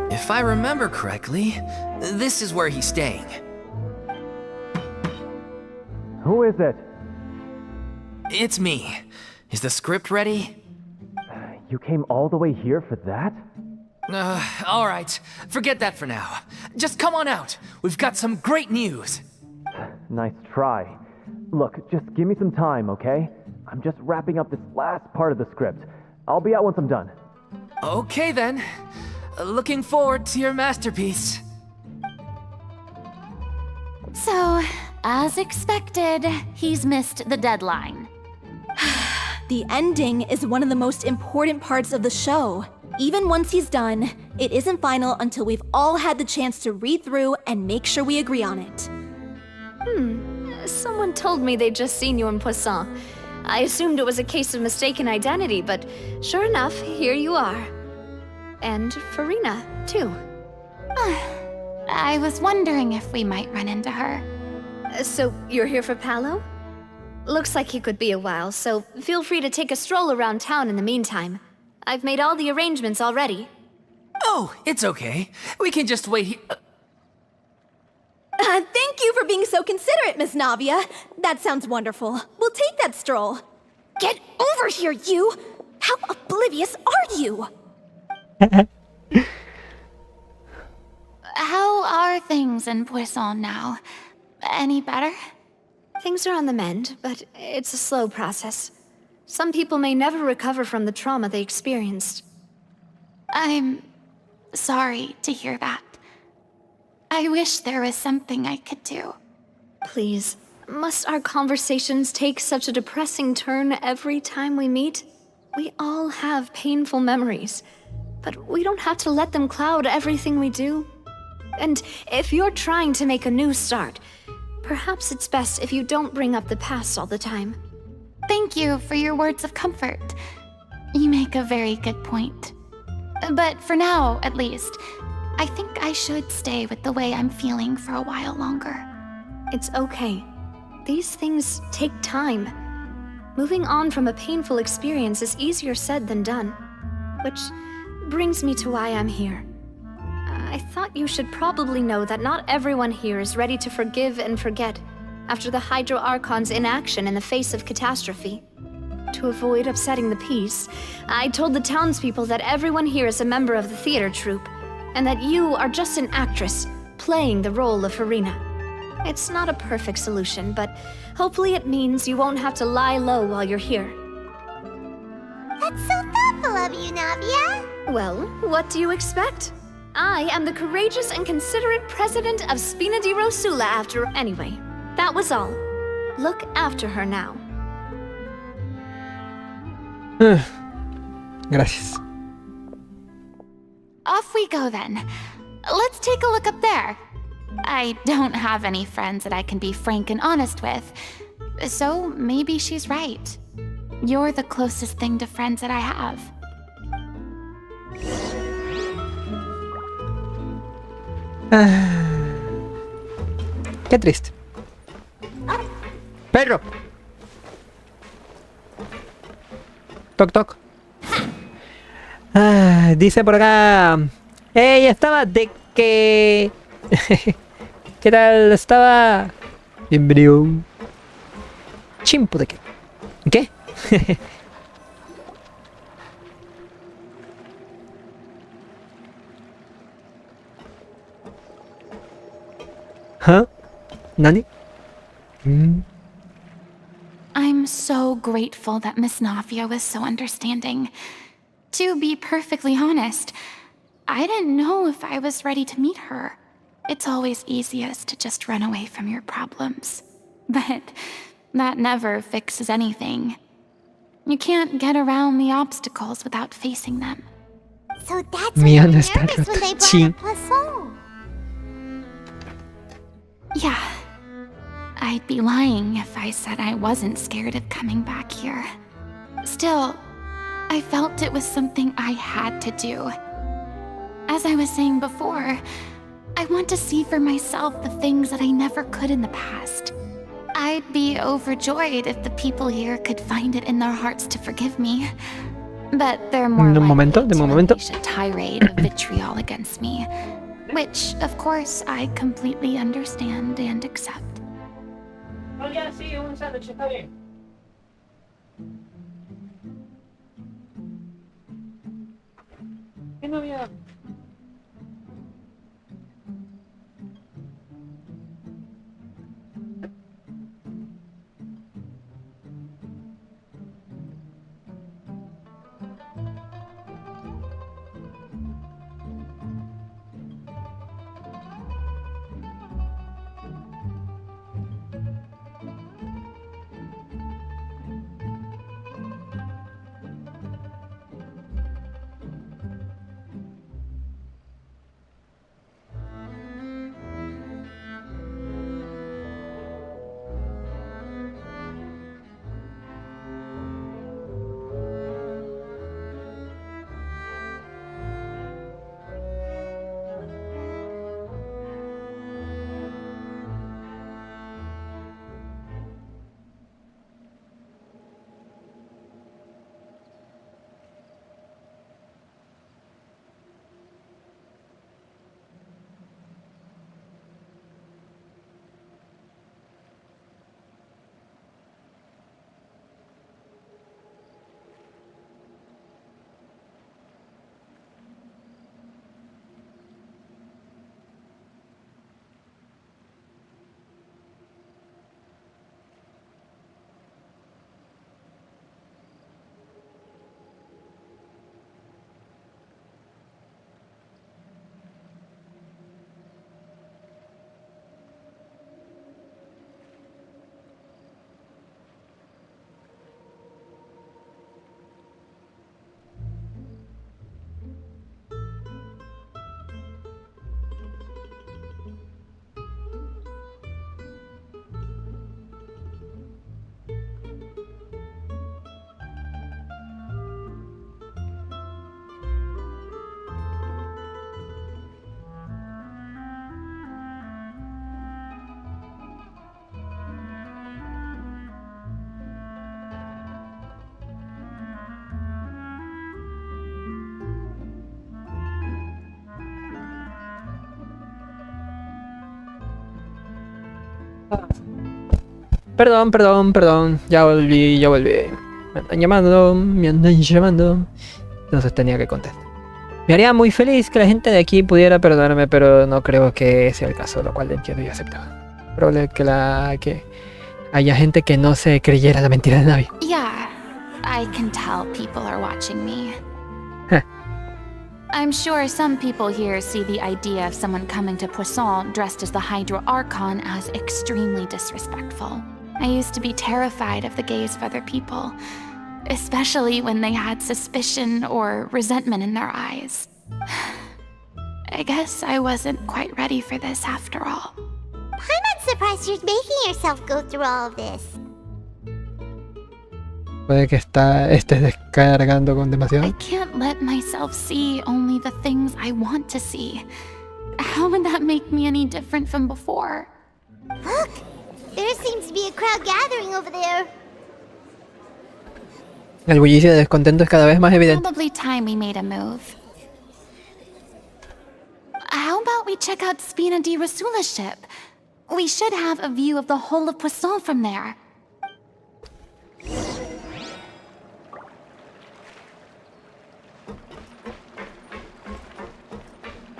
If I remember correctly, this is where he's staying. Who is it? It's me. Is the script ready? You came all the way here for that? Alright. Forget that for now. Just come on out. We've got some great news. Nice try. Look, just give me some time, okay? I'm just wrapping up this last part of the script. I'll be out once I'm done. Okay then. Looking forward to your masterpiece. So, as expected, he's missed the deadline. The ending is one of the most important parts of the show. Even once he's done, it isn't final until we've all had the chance to read through and make sure we agree on it. Someone told me they'd just seen you in Poisson. I assumed it was a case of mistaken identity, but sure enough, here you are. And Furina, too. I was wondering if we might run into her. So, you're here for Paolo? Looks like he could be a while, so feel free to take a stroll around town in the meantime. I've made all the arrangements already. Oh, it's okay. We can just wait here. Thank you for being so considerate, Miss Navia. That sounds wonderful. We'll take that stroll. Get over here, you! How oblivious are you? How are things in Poisson now? Any better? Things are on the mend, but it's a slow process. Some people may never recover from the trauma they experienced. I'm sorry to hear that. I wish there was something I could do. Please, must our conversations take such a depressing turn every time we meet? We all have painful memories, but we don't have to let them cloud everything we do. And if you're trying to make a new start, perhaps it's best if you don't bring up the past all the time. Thank you for your words of comfort. You make a very good point. But for now, at least, I think I should stay with the way I'm feeling for a while longer. It's okay. These things take time. Moving on from a painful experience is easier said than done. Which brings me to why I'm here. I thought you should probably know that not everyone here is ready to forgive and forget after the Hydro Archon's inaction in the face of catastrophe. To avoid upsetting the peace, I told the townspeople that everyone here is a member of the theater troupe, and that you are just an actress playing the role of Furina. It's not a perfect solution, but hopefully it means you won't have to lie low while you're here. That's so thoughtful of you, Navia. Well, what do you expect? I am the courageous and considerate president of Spina di Rosula after... Anyway, that was all. Look after her now. Gracias. Off we go then. Let's take a look up there. I don't have any friends that I can be frank and honest with, so maybe she's right. You're the closest thing to friends that I have. Qué triste. Perro. Toc toc. Dice por acá. Estaba de que. ¿Qué tal? Estaba. Bienvenido. Chimpo de qué. ¿Qué? ¿Huh? ¿Nani? I'm so grateful that Miss Nafia was so understanding. To be perfectly honest, I didn't know if I was ready to meet her. It's always easiest to just run away from your problems. But that never fixes anything. You can't get around the obstacles without facing them. So that's why you were nervous when they brought Sí. up Poisson. Yeah. I'd be lying if I said I wasn't scared of coming back here. Still, I felt it was something I had to do. As I was saying before, I want to see for myself the things that I never could in the past. I'd be overjoyed if the people here could find it in their hearts to forgive me. But they're more likely to unleash a tirade of vitriol against me. Which, of course, I completely understand and accept. Oh, ya, sí, un sándwich, está bien. ¿Qué no había? Perdón. Ya volví. Me andan llamando. Entonces tenía que contestar. Me haría muy feliz que la gente de aquí pudiera perdonarme, pero no creo que sea el caso, lo cual entiendo y acepto. Probable que haya gente que no se creyera la mentira de nadie. Yeah, I can tell people are watching me. I'm sure some people here see the idea of someone coming to Poisson dressed as the Hydro Archon as extremely disrespectful. I used to be terrified of the gaze of other people, especially when they had suspicion or resentment in their eyes. I guess I wasn't quite ready for this after all. I'm not surprised you're making yourself go through all of this. Puede que estés descargando con demasiado. I can't let myself see only the things I want to see. How would that make me any different from before? Look! There seems to be a crowd gathering over there. El bullicio de descontento es cada vez más evidente. Probably time we made a move. How about we check out Spina di Rasula's ship? We should have a view of the whole of Poisson from there.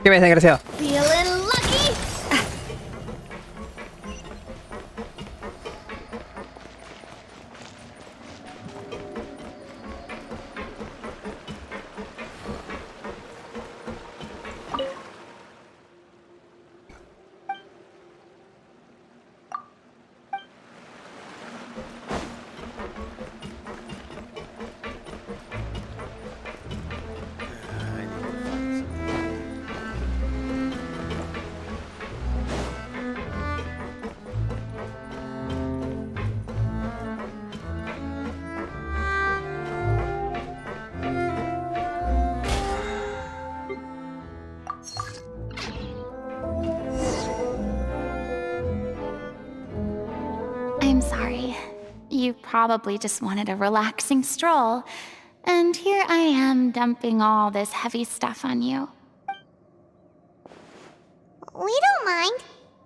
¿Qué ves, desgraciado? Feeling lucky? I'm sorry. You probably just wanted a relaxing stroll, and here I am dumping all this heavy stuff on you. We don't mind.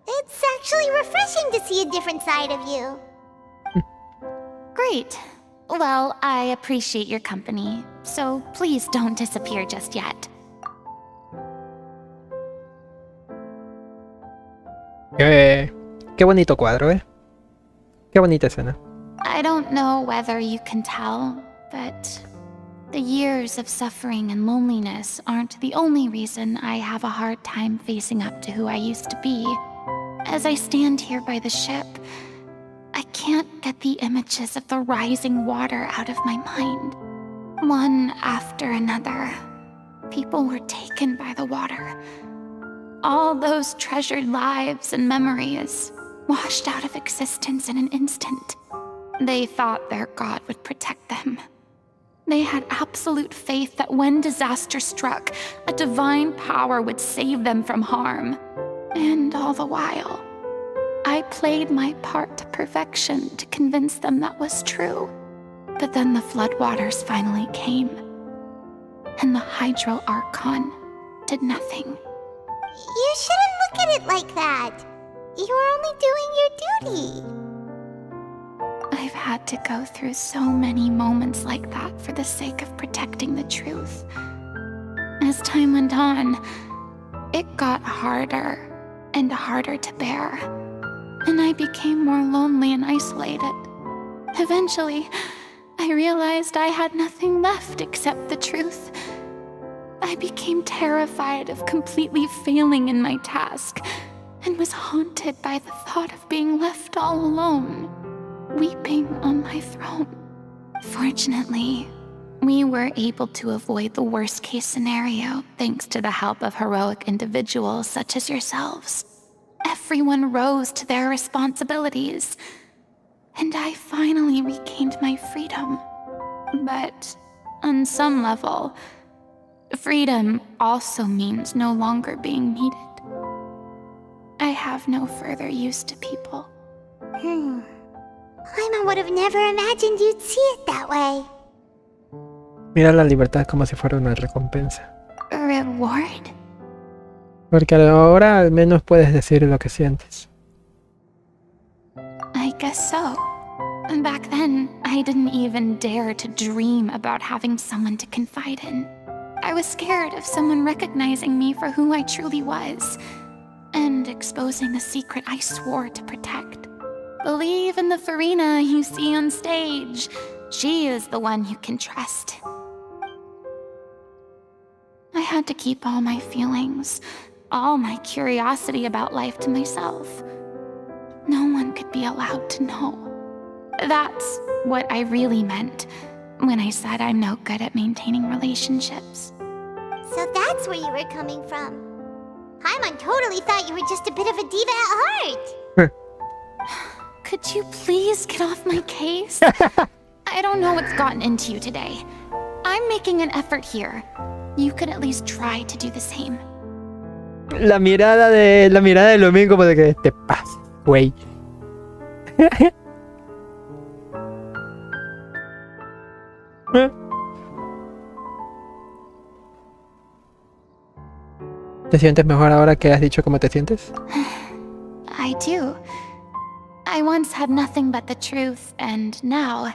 It's actually refreshing to see a different side of you. Great. Well, I appreciate your company, so please don't disappear just yet. Qué bonito cuadro, ¿eh? Qué bonita escena. I don't know whether you can tell, but the years of suffering and loneliness aren't the only reason I have a hard time facing up to who I used to be. As I stand here by the ship, I can't get the images of the rising water out of my mind. One after another, people were taken by the water. All those treasured lives and memories washed out of existence in an instant. They thought their god would protect them. They had absolute faith that when disaster struck, a divine power would save them from harm. And all the while, I played my part to perfection to convince them that was true. But then the floodwaters finally came, and the Hydro Archon did nothing. You shouldn't look at it like that. You're only doing your duty. I've had to go through so many moments like that for the sake of protecting the truth. As time went on, it got harder and harder to bear, and I became more lonely and isolated. Eventually, I realized I had nothing left except the truth. I became terrified of completely failing in my task, and was haunted by the thought of being left all alone, weeping on my throne. Fortunately, we were able to avoid the worst-case scenario thanks to the help of heroic individuals such as yourselves. Everyone rose to their responsibilities, and I finally regained my freedom. But on some level, freedom also means no longer being needed. I have no further use to people. I would have never imagined you'd see it that way. Mira la libertad como si fuera una recompensa. Reward? Porque ahora al menos puedes decir lo que sientes. I guess so. Back then, I didn't even dare to dream about having someone to confide in. I was scared of someone recognizing me for who I truly was, and exposing the secret I swore to protect. Believe in the Furina you see on stage. She is the one you can trust. I had to keep all my feelings, all my curiosity about life to myself. No one could be allowed to know. That's what I really meant when I said I'm no good at maintaining relationships. So that's where you were coming from. Paimon totally thought you were just a bit of a diva at heart. Could you please get off my case? I don't know what's gotten into you today. I'm making an effort here. You could at least try to do the same. La mirada de Lumin como de que te pasa, güey. ¿Te sientes mejor ahora que has dicho cómo te sientes? I do. I once had nothing but the truth, and now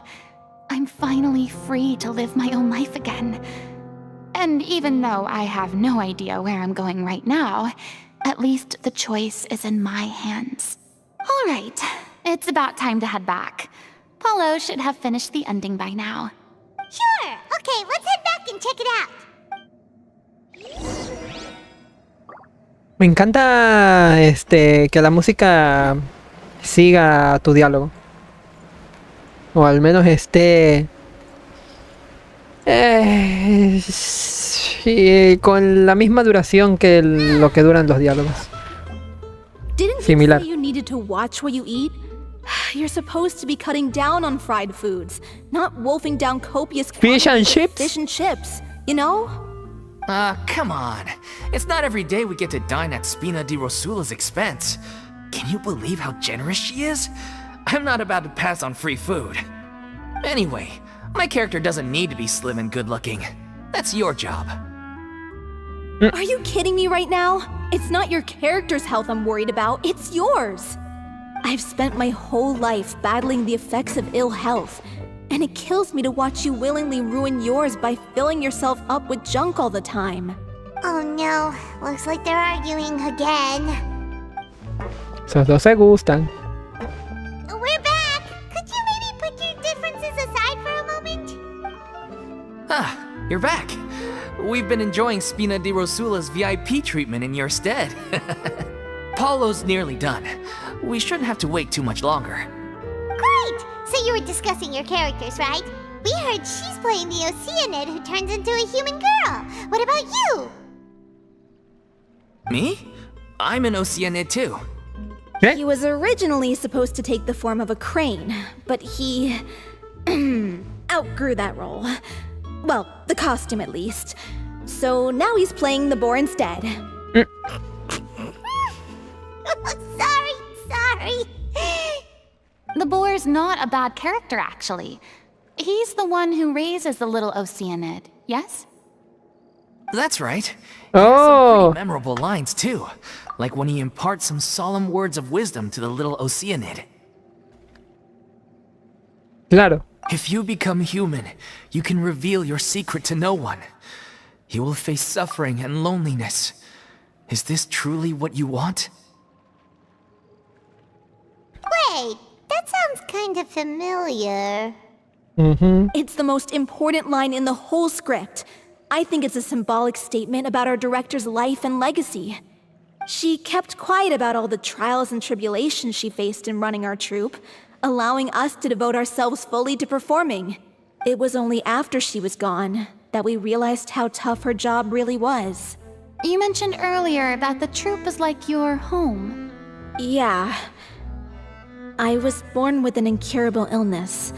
I'm finally free to live my own life again. And even though I have no idea where I'm going right now, at least the choice is in my hands. All right, it's about time to head back. Paulo should have finished the ending by now. Sure. Okay, let's head back and check it out. Me encanta que la música siga tu diálogo. O al menos con la misma duración que lo que duran los diálogos. Didn't Similar. you say you needed to watch what you eat? You're supposed to be cutting down on fried foods, not wolfing down copious Fish and quantities of chips? fish and chips, you know? Come on. It's not every day we get to dine at Spina di Rosula's expense. Can you believe how generous she is? I'm not about to pass on free food. Anyway, my character doesn't need to be slim and good-looking. That's your job. Are you kidding me right now? It's not your character's health I'm worried about, it's yours. I've spent my whole life battling the effects of ill health, and it kills me to watch you willingly ruin yours by filling yourself up with junk all the time. Oh no, looks like they're arguing again. Esos dos se gustan. We're back! Could you maybe put your differences aside for a moment? You're back. We've been enjoying Spina di Rosula's VIP treatment in your stead. Paulo's nearly done. We shouldn't have to wait too much longer. Great! So you were discussing your characters, right? We heard she's playing the Oceanid who turns into a human girl. What about you? Me? I'm an Oceanid too. He was originally supposed to take the form of a crane, but he outgrew that role. Well, the costume at least. So now he's playing the boar instead. Sorry. The boar's not a bad character, actually. He's the one who raises the little Oceanid, yes? That's right. He has some Oh, pretty memorable lines too, like when he imparts some solemn words of wisdom to the little Oceanid. claro. If you become human, you can reveal your secret to no one. You will face suffering and loneliness. Is this truly what you want? Wait, that sounds kind of familiar. It's the most important line in the whole script. I think it's a symbolic statement about our director's life and legacy. She kept quiet about all the trials and tribulations she faced in running our troupe, allowing us to devote ourselves fully to performing. It was only after she was gone that we realized how tough her job really was. You mentioned earlier that the troupe is like your home. Yeah. I was born with an incurable illness,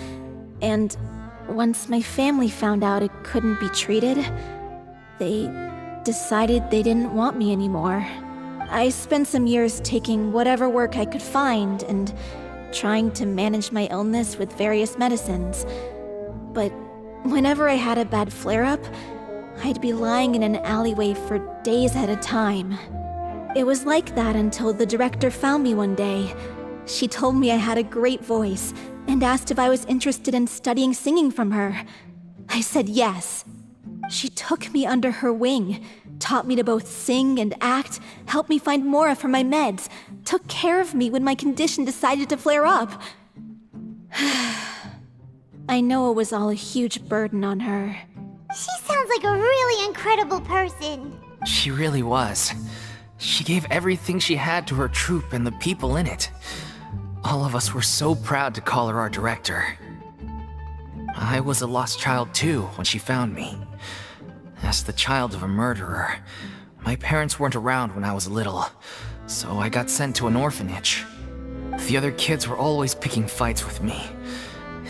and once my family found out it couldn't be treated, they decided they didn't want me anymore. I spent some years taking whatever work I could find and trying to manage my illness with various medicines. But whenever I had a bad flare-up, I'd be lying in an alleyway for days at a time. It was like that until the director found me one day. She told me I had a great voice and asked if I was interested in studying singing from her. I said yes. She took me under her wing, taught me to both sing and act, helped me find Mora for my meds, took care of me when my condition decided to flare up. I know it was all a huge burden on her. She sounds like a really incredible person. She really was. She gave everything she had to her troupe and the people in it. All of us were so proud to call her our director. I was a lost child too when she found me. As the child of a murderer, my parents weren't around when I was little, so I got sent to an orphanage. The other kids were always picking fights with me.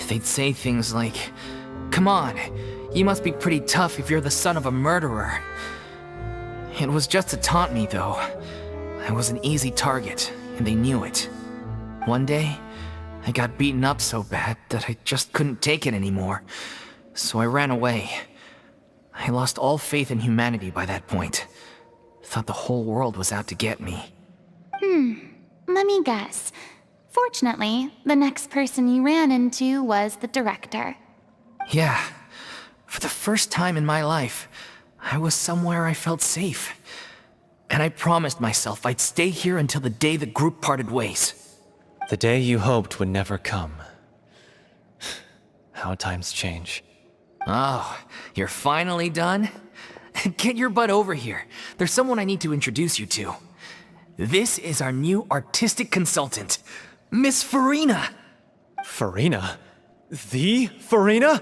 They'd say things like, "Come on, you must be pretty tough if you're the son of a murderer." It was just to taunt me, though. I was an easy target, and they knew it. One day, I got beaten up so bad that I just couldn't take it anymore, so I ran away. I lost all faith in humanity by that point. Thought the whole world was out to get me. Let me guess. Fortunately, the next person you ran into was the director. Yeah. For the first time in my life, I was somewhere I felt safe. And I promised myself I'd stay here until the day the group parted ways. The day you hoped would never come. How times change. Oh, you're finally done? Get your butt over here. There's someone I need to introduce you to. This is our new artistic consultant, Miss Furina. Furina? The Furina?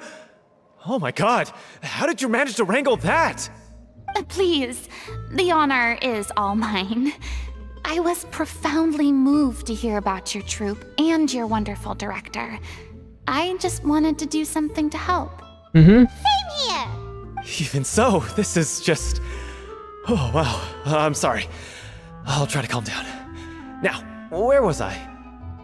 Oh my god, how did you manage to wrangle that? Please, the honor is all mine. I was profoundly moved to hear about your troupe and your wonderful director. I just wanted to do something to help. Same here. Even so, this is just... Oh, wow. I'm sorry. I'll try to calm down. Now, where was I?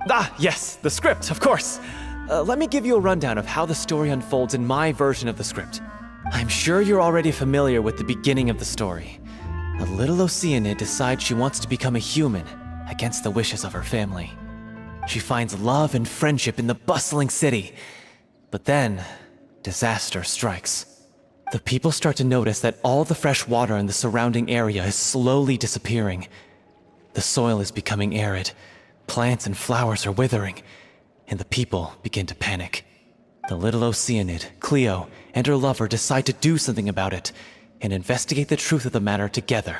Ah, yes, the script, of course. Let me give you a rundown of how the story unfolds in my version of the script. I'm sure you're already familiar with the beginning of the story. A little Oceanid decides she wants to become a human, against the wishes of her family. She finds love and friendship in the bustling city. But then, disaster strikes. The people start to notice that all the fresh water in the surrounding area is slowly disappearing. The soil is becoming arid, plants and flowers are withering, and the people begin to panic. The little Oceanid, Cleo, and her lover decide to do something about it, and investigate the truth of the matter together.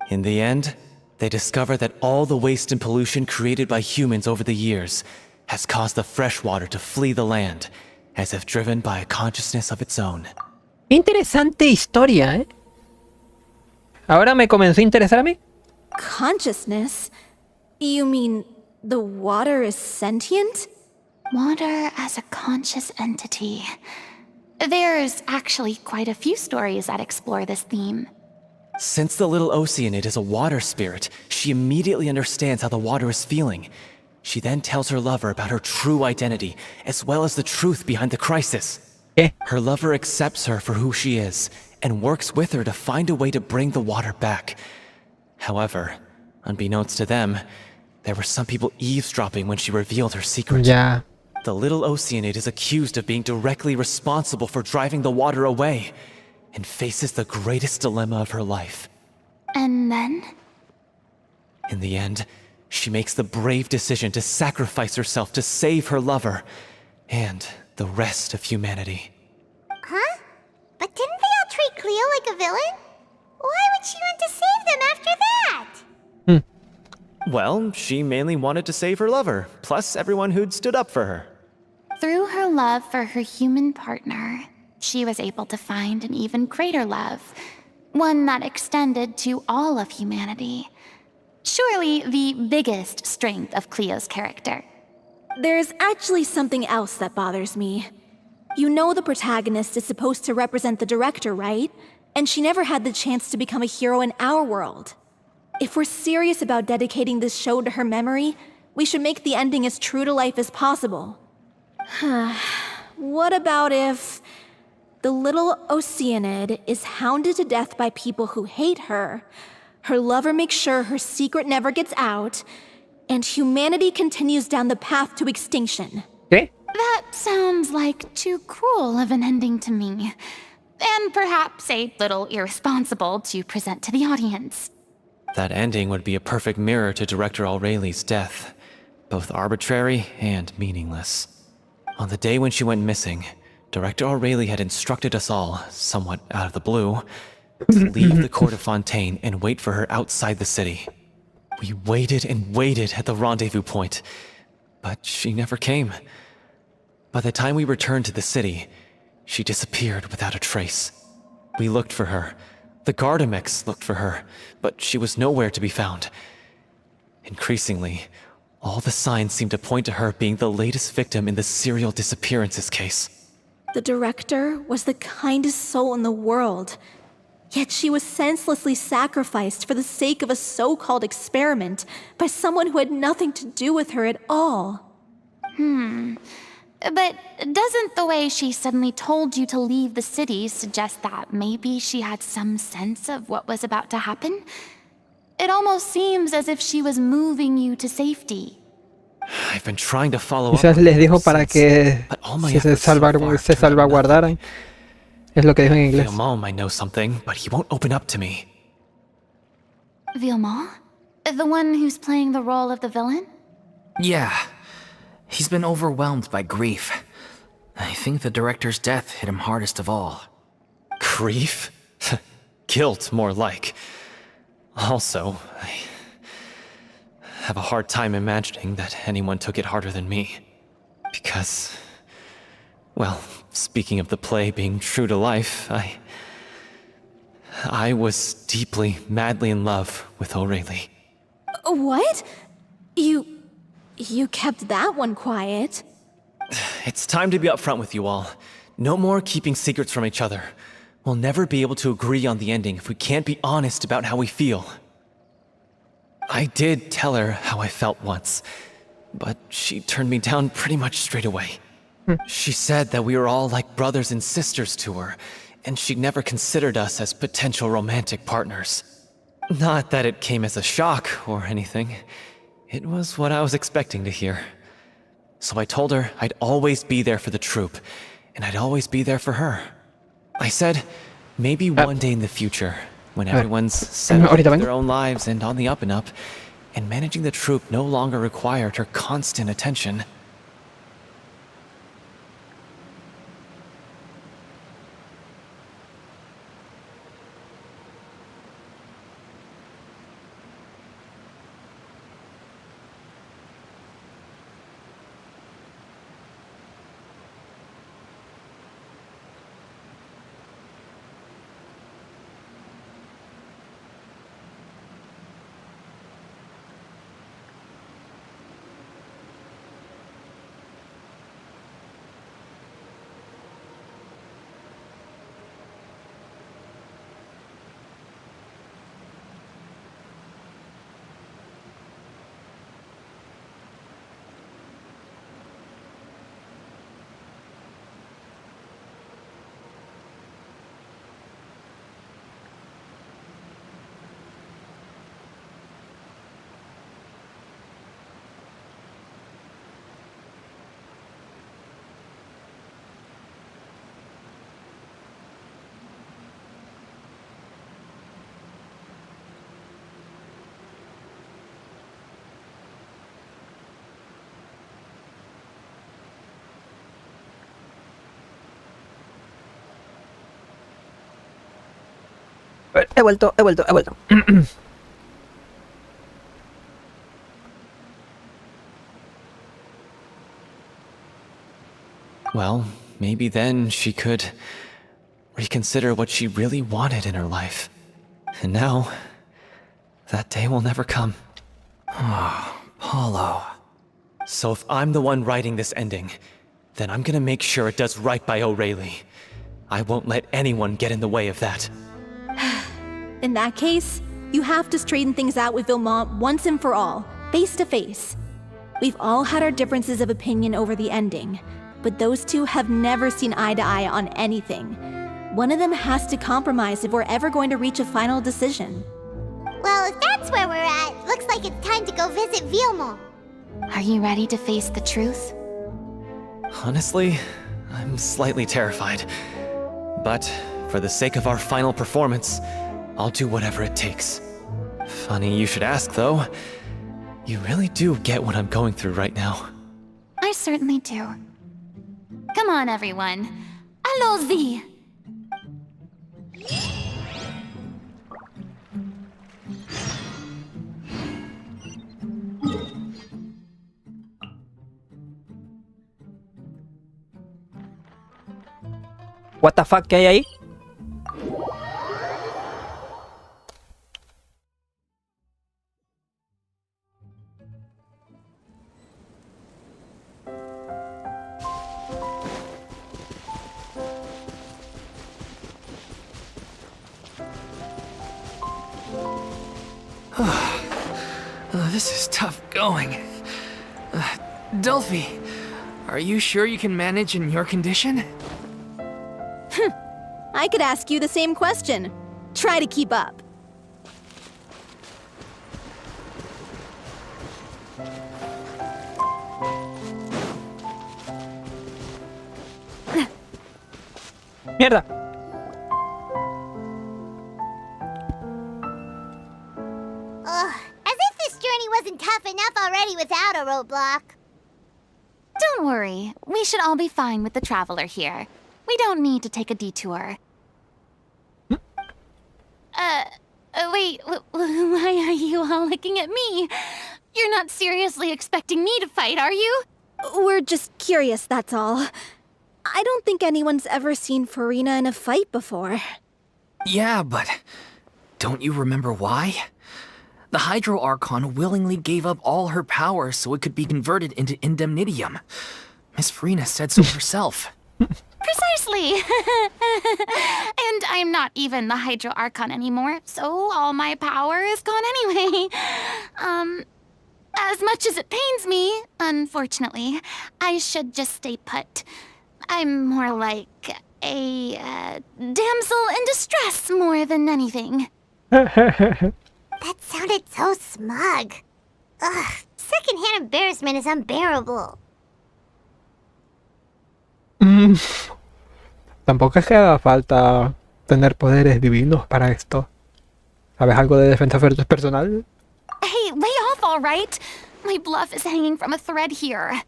In the end, they discover that all the waste and pollution created by humans over the years has caused the fresh water to flee the land, as if driven by a consciousness of its own. Interesante historia, ¿eh? Ahora me comenzó a interesar a mí. Consciousness? You mean the water is sentient? Water as a conscious entity. There's actually quite a few stories that explore this theme. Since the little Oceanid is a water spirit, she immediately understands how the water is feeling. She then tells her lover about her true identity, as well as the truth behind the crisis. Her lover accepts her for who she is, and works with her to find a way to bring the water back. However, unbeknownst to them, there were some people eavesdropping when she revealed her secret. Ya. The little Oceanid is accused of being directly responsible for driving the water away, and faces the greatest dilemma of her life. And then? In the end, she makes the brave decision to sacrifice herself to save her lover, and the rest of humanity. Huh? But didn't they all treat Cleo like a villain? Why would she want to save them after that? Well, she mainly wanted to save her lover, plus everyone who'd stood up for her. Through her love for her human partner, she was able to find an even greater love, one that extended to all of humanity. Surely the biggest strength of Cleo's character. There's actually something else that bothers me. You know the protagonist is supposed to represent the director, right? And she never had the chance to become a hero in our world. If we're serious about dedicating this show to her memory, we should make the ending as true to life as possible. What about if the little Oceanid is hounded to death by people who hate her, her lover makes sure her secret never gets out, and humanity continues down the path to extinction? ¿Qué? That sounds like too cruel of an ending to me. And perhaps a little irresponsible to present to the audience. That ending would be a perfect mirror to Director Aureli's death, both arbitrary and meaningless. On the day when she went missing, Director O'Reilly had instructed us all, somewhat out of the blue, to leave the court of Fontaine and wait for her outside the city. We waited and waited at the rendezvous point, but she never came. By the time we returned to the city, she disappeared without a trace. We looked for her. The Gardamex looked for her, but she was nowhere to be found. Increasingly, all the signs seemed to point to her being the latest victim in the serial disappearances case. The director was the kindest soul in the world. Yet she was senselessly sacrificed for the sake of a so-called experiment by someone who had nothing to do with her at all. But doesn't the way she suddenly told you to leave the city suggest that maybe she had some sense of what was about to happen? It almost seems as if she was moving you to safety. I've been trying to follow up. Quizás les dijo para que se salvaguardaran. Es lo que dijo en inglés. Villemont might know something, but he won't open up to me. Villemont? The one who's playing the role of the villain? Yeah. He's been overwhelmed by grief. I think the director's death hit him hardest of all. Grief? Guilt, more like. Also, I have a hard time imagining that anyone took it harder than me. Because, well, speaking of the play being true to life, I was deeply, madly in love with O'Reilly. What? You kept that one quiet. It's time to be upfront with you all. No more keeping secrets from each other. We'll never be able to agree on the ending if we can't be honest about how we feel. I did tell her how I felt once, but she turned me down pretty much straight away. She said that we were all like brothers and sisters to her, and she never considered us as potential romantic partners. Not that it came as a shock or anything. It was what I was expecting to hear. So I told her I'd always be there for the troupe, and I'd always be there for her. I said, maybe one day in the future, when everyone's settled in their own lives and on the up and up, and managing the troupe no longer required her constant attention. He vuelto. Well, maybe then she could reconsider what she really wanted in her life. And now, that day will never come. Paulo. So if I'm the one writing this ending, then I'm gonna make sure it does right by O'Reilly. I won't let anyone get in the way of that. In that case, you have to straighten things out with Villemont once and for all, face to face. We've all had our differences of opinion over the ending, but those two have never seen eye to eye on anything. One of them has to compromise if we're ever going to reach a final decision. Well, if that's where we're at, looks like it's time to go visit Villemont. Are you ready to face the truth? Honestly, I'm slightly terrified. But for the sake of our final performance, I'll do whatever it takes. Funny you should ask, though. You really do get what I'm going through right now. I certainly do. Come on, everyone. Allons-y! What the fuck, ¿qué hay ahí? This is tough going. Delphi, are you sure you can manage in your condition? I could ask you the same question. Try to keep up. Mierda. Ugh, as if this journey wasn't tough enough already without a roadblock. Don't worry. We should all be fine with the traveler here. We don't need to take a detour. Wait, why are you all looking at me? You're not seriously expecting me to fight, are you? We're just curious, that's all. I don't think anyone's ever seen Furina in a fight before. Yeah, but don't you remember why? The Hydro Archon willingly gave up all her power so it could be converted into indemnitium. Miss Furina said so herself. Precisely! And I'm not even the Hydro Archon anymore, so all my power is gone anyway. As much as it pains me, unfortunately, I should just stay put. I'm more like a damsel in distress more than anything. That sounded so smug. Ugh, secondhand embarrassment is unbearable. Tampoco es que haga falta tener poderes divinos para esto. ¿Sabes algo de defensa personal? Hey, lay off, all right? My bluff is hanging from a thread here.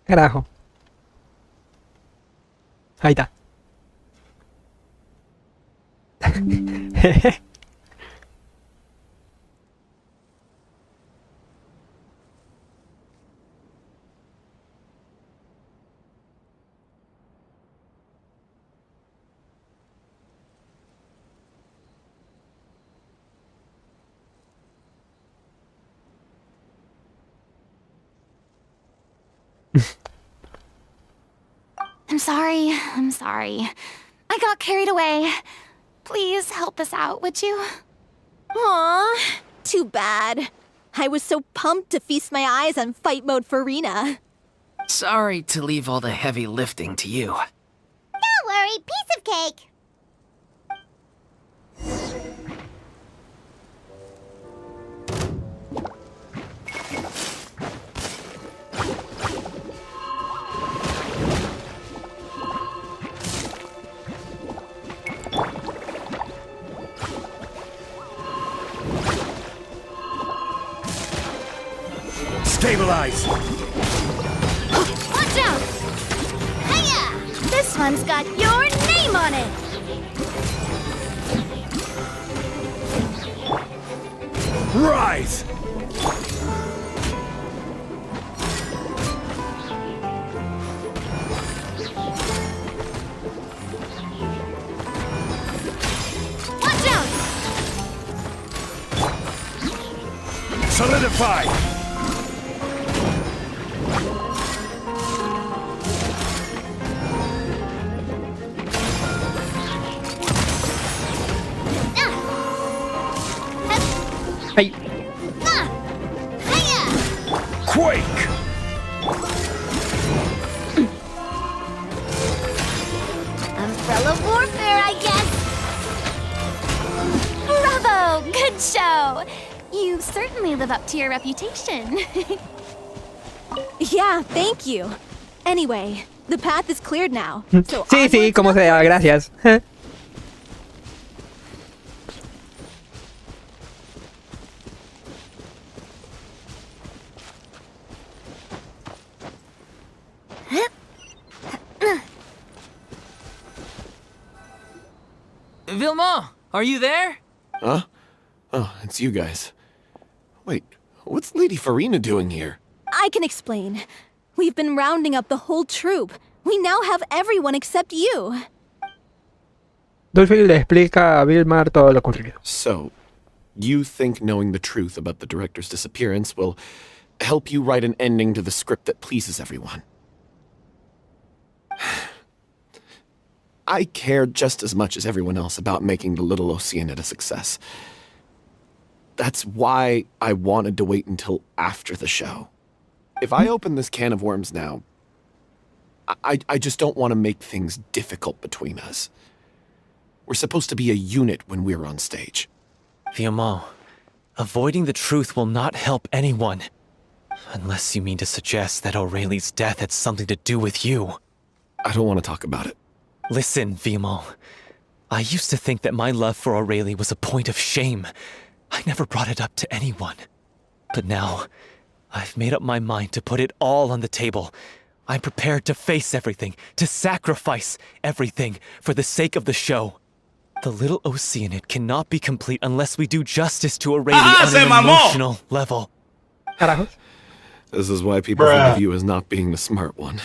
Carajo. Ahí está. I'm sorry. I got carried away. Please help us out, would you? Aw, too bad. I was so pumped to feast my eyes on fight mode Furina. Sorry to leave all the heavy lifting to you. Don't worry, piece of cake. Stabilize! Watch out! Hiya! This one's got your name on it! Rise! Watch out! Solidify! Hey. Quake! Umbrella warfare, I guess! Bravo! Good show! You certainly live up to your reputation. Yeah, thank you. Anyway, The path is cleared now. So Sí, sí, como sea, gracias. Vilma, are you there? Huh? Oh, it's you guys. Wait, what's Lady Furina doing here? I can explain. We've been rounding up the whole troop. We now have everyone except you. Dolphin le explica a Vilmar todo lo ocurrido. So, you think knowing the truth about the director's disappearance will help you write an ending to the script that pleases everyone? I care just as much as everyone else about making the Little Oceanid a success. That's why I wanted to wait until after the show. If I open this can of worms now, I just don't want to make things difficult between us. We're supposed to be a unit when we're on stage. Vilma, avoiding the truth will not help anyone. Unless you mean to suggest that Aurelie's death had something to do with you. I don't want to talk about it. Listen, Vilma. I used to think that my love for Aurelie was a point of shame. I never brought it up to anyone. But now, I've made up my mind to put it all on the table. I'm prepared to face everything, to sacrifice everything for the sake of the show. The Little Oceanid cannot be complete unless we do justice to Aurelie on an emotional level. Carajos. This is why people think of you as not being the smart one.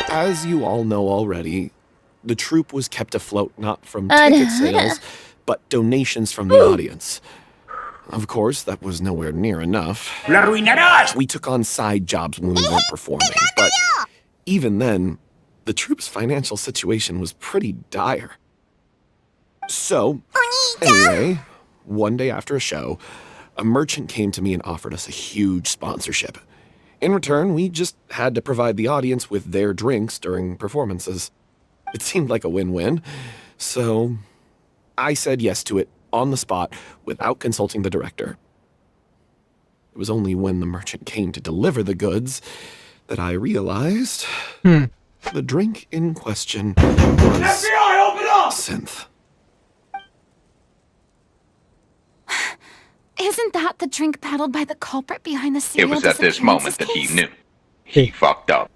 As you all know already, the troupe was kept afloat not from ticket sales, but donations from the audience. Of course, that was nowhere near enough. We took on side jobs when we weren't performing, but even then, the troupe's financial situation was pretty dire. So, anyway, one day after a show, a merchant came to me and offered us a huge sponsorship. In return, we just had to provide the audience with their drinks during performances. It seemed like a win-win, so I said yes to it on the spot without consulting the director. It was only when the merchant came to deliver the goods that I realized the drink in question was FBI, open up! Synth. Isn't that the drink peddled by the culprit behind the serial It was at this moment that he knew. He fucked up.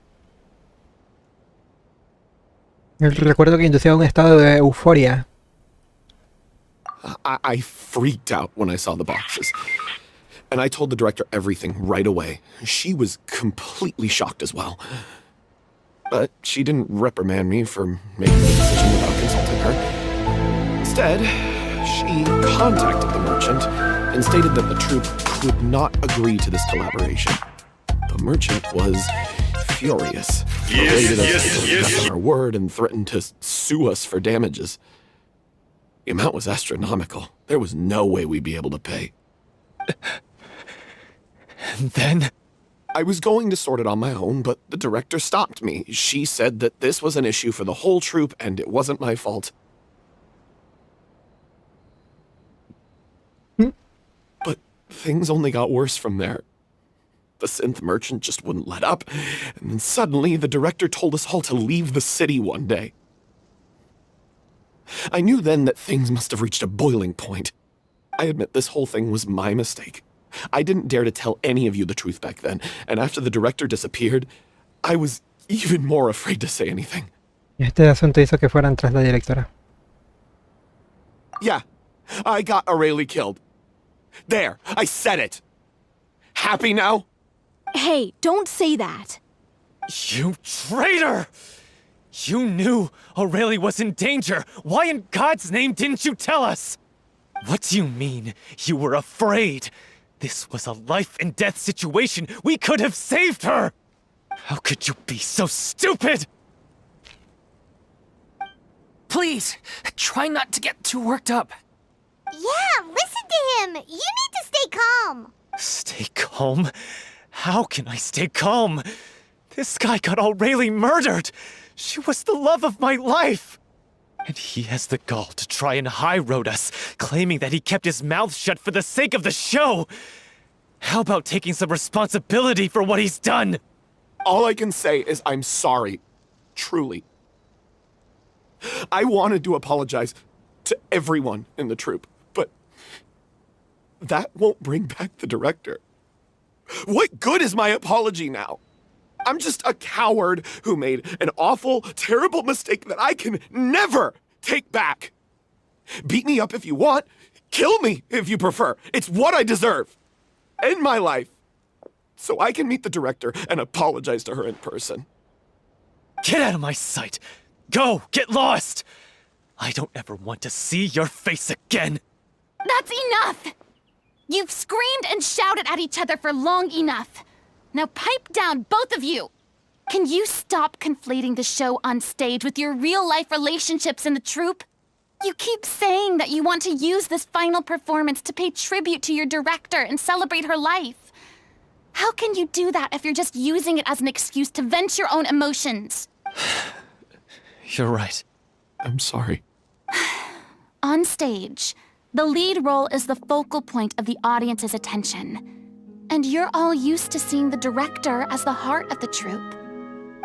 Recuerdo que inducía a un estado de euforia. I freaked out when I saw the boxes. And I told the director everything right away. She was completely shocked as well. But she didn't reprimand me for making the decision without consulting her. Instead, she contacted the merchant and stated that the troupe could not agree to this collaboration. The merchant was furious. Berated us on our word and threatened to sue us for damages. The amount was astronomical. There was no way we'd be able to pay. And then? I was going to sort it on my own, but the director stopped me. She said that this was an issue for the whole troupe and it wasn't my fault. But things only got worse from there. The synth merchant just wouldn't let up, and then suddenly the director told us all to leave the city one day. I knew then that things must have reached a boiling point. I admit this whole thing was my mistake. I didn't dare to tell any of you the truth back then, and after the director disappeared, I was even more afraid to say anything. Este asunto hizo que fueran tras la directora. Yeah, I got Aurelie killed. There, I said it. Happy now? Hey, don't say that. You traitor! You knew Aurelie was in danger. Why in God's name didn't you tell us? What do you mean, you were afraid? This was a life and death situation. We could have saved her! How could you be so stupid? Please, try not to get too worked up. Yeah, listen to him. You need to stay calm. Stay calm? How can I stay calm? This guy got Aurelie murdered! She was the love of my life! And he has the gall to try and high-road us, claiming that he kept his mouth shut for the sake of the show! How about taking some responsibility for what he's done? All I can say is I'm sorry. truly. I wanted to apologize to everyone in the troupe, but that won't bring back the director. What good is my apology now? I'm just a coward who made an awful, terrible mistake that I can never take back. Beat me up if you want. Kill me if you prefer. It's what I deserve. End my life. So I can meet the director and apologize to her in person. Get out of my sight! Go! Get lost! I don't ever want to see your face again! That's enough! You've screamed and shouted at each other for long enough. Now pipe down, both of you! Can you stop conflating the show on stage with your real-life relationships in the troupe? You keep saying that you want to use this final performance to pay tribute to your director and celebrate her life. How can you do that if you're just using it as an excuse to vent your own emotions? You're right. I'm sorry. On stage, the lead role is the focal point of the audience's attention. And you're all used to seeing the director as the heart of the troupe.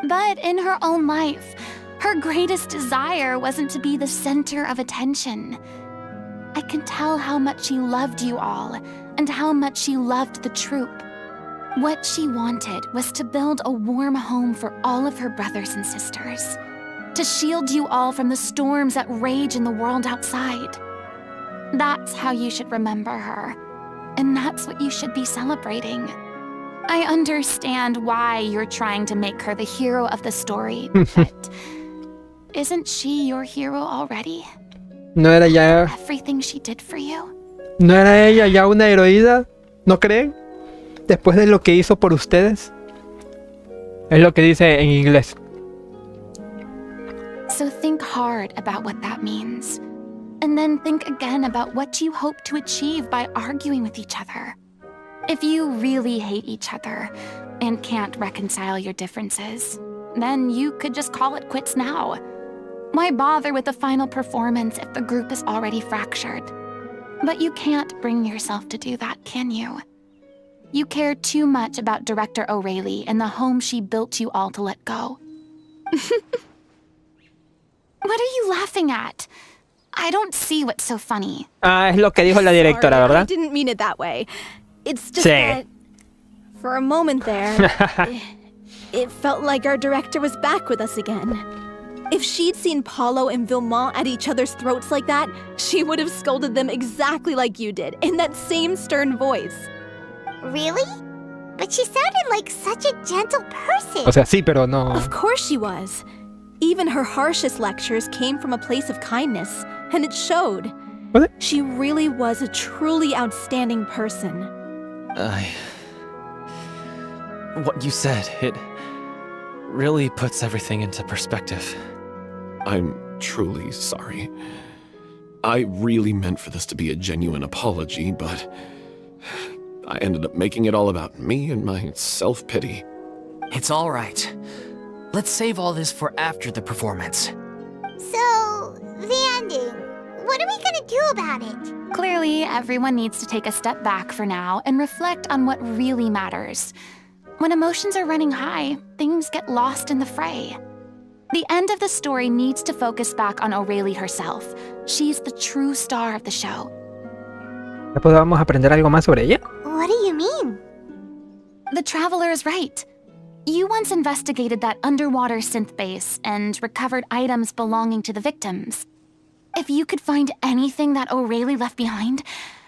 But in her own life, her greatest desire wasn't to be the center of attention. I can tell how much she loved you all, and how much she loved the troupe. What she wanted was to build a warm home for all of her brothers and sisters. To shield you all from the storms that rage in the world outside. That's how you should remember her. And that's what you should be celebrating. I understand why you're trying to make her the hero of the story, but isn't she your hero already? ¿No era ya... Everything she did for you? ¿No era ella ya una heroína? ¿No creen? Después de lo que hizo por ustedes. Es lo que dice en inglés. So think hard about what that means. And then think again about what you hope to achieve by arguing with each other. If you really hate each other and can't reconcile your differences, then you could just call it quits now. Why bother with the final performance if the group is already fractured? But you can't bring yourself to do that, can you? You care too much about Director O'Reilly and the home she built you all to let go. What are you laughing at? I don't see what's so funny. Es lo que dijo la directora, Sorry, ¿verdad? I didn't mean it that way. It's just Sí. that for a moment there, it felt like our director was back with us again. If she'd seen Paulo and Vilmont at each other's throats like that, she would have scolded them exactly like you did, in that same stern voice. Really? But she sounded like such a gentle person. O sea, sí, pero no... Of course she was. Even her harshest lectures came from a place of kindness, and it showed. What? She really was a truly outstanding person. What you said, it really puts everything into perspective. I'm truly sorry. I really meant for this to be a genuine apology, but I ended up making it all about me and my self-pity. It's all right. Let's save all this for after the performance. So, the ending. What are we gonna do about it? Clearly, everyone needs to take a step back for now and reflect on what really matters. When emotions are running high, things get lost in the fray. The end of the story needs to focus back on O'Reilly herself. She's the true star of the show. ¿Ya podamos aprender algo más sobre ella? What do you mean? The Traveler is right. You once investigated that underwater synth base and recovered items belonging to the victims. If you could find anything that O'Reilly left behind,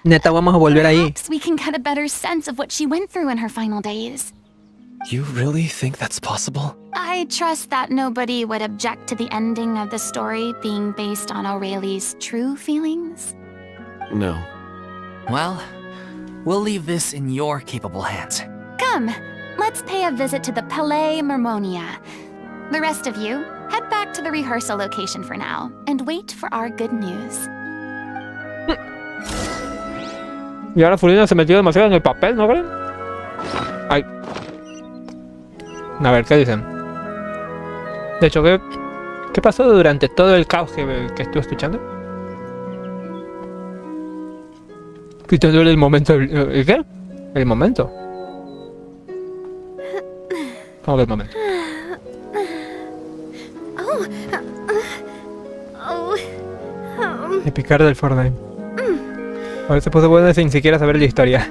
Neta, vamos a volver ahí. perhaps we can get a better sense of what she went through in her final days. You really think that's possible? I trust that nobody would object to the ending of the story being based on O'Reilly's true feelings. No. Well, we'll leave this in your capable hands. Come, let's pay a visit to the Palais Mermonia. The rest of you, head back to the rehearsal location for now, and wait for our good news. Y ahora Furina se metió demasiado en el papel, ¿no creen? Ay. A ver, ¿qué dicen? De hecho, ¿qué pasó durante todo el caos que estuve escuchando? Quitando el momento... ¿El qué? El momento. ¿Cómo que el momento? El picar del Fortnite. A ver, se puso bueno sin siquiera saber la historia.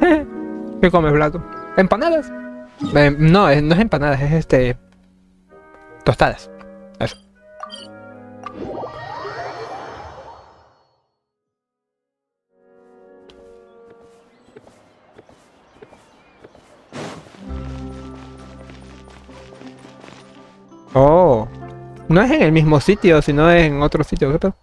¿Qué comes, Blaco? ¿Empanadas? No, no es empanadas, es tostadas. Eso. Oh, no es en el mismo sitio, sino en otro sitio. ¿Qué pedo?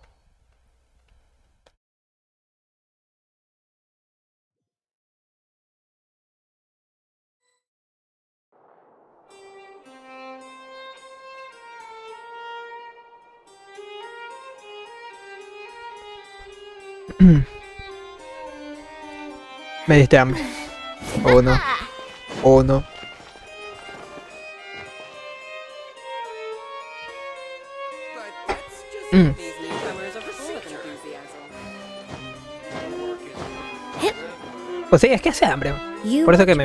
Me diste hambre. Oh no. Oh no. Pues sí, es que hace hambre. Por eso que me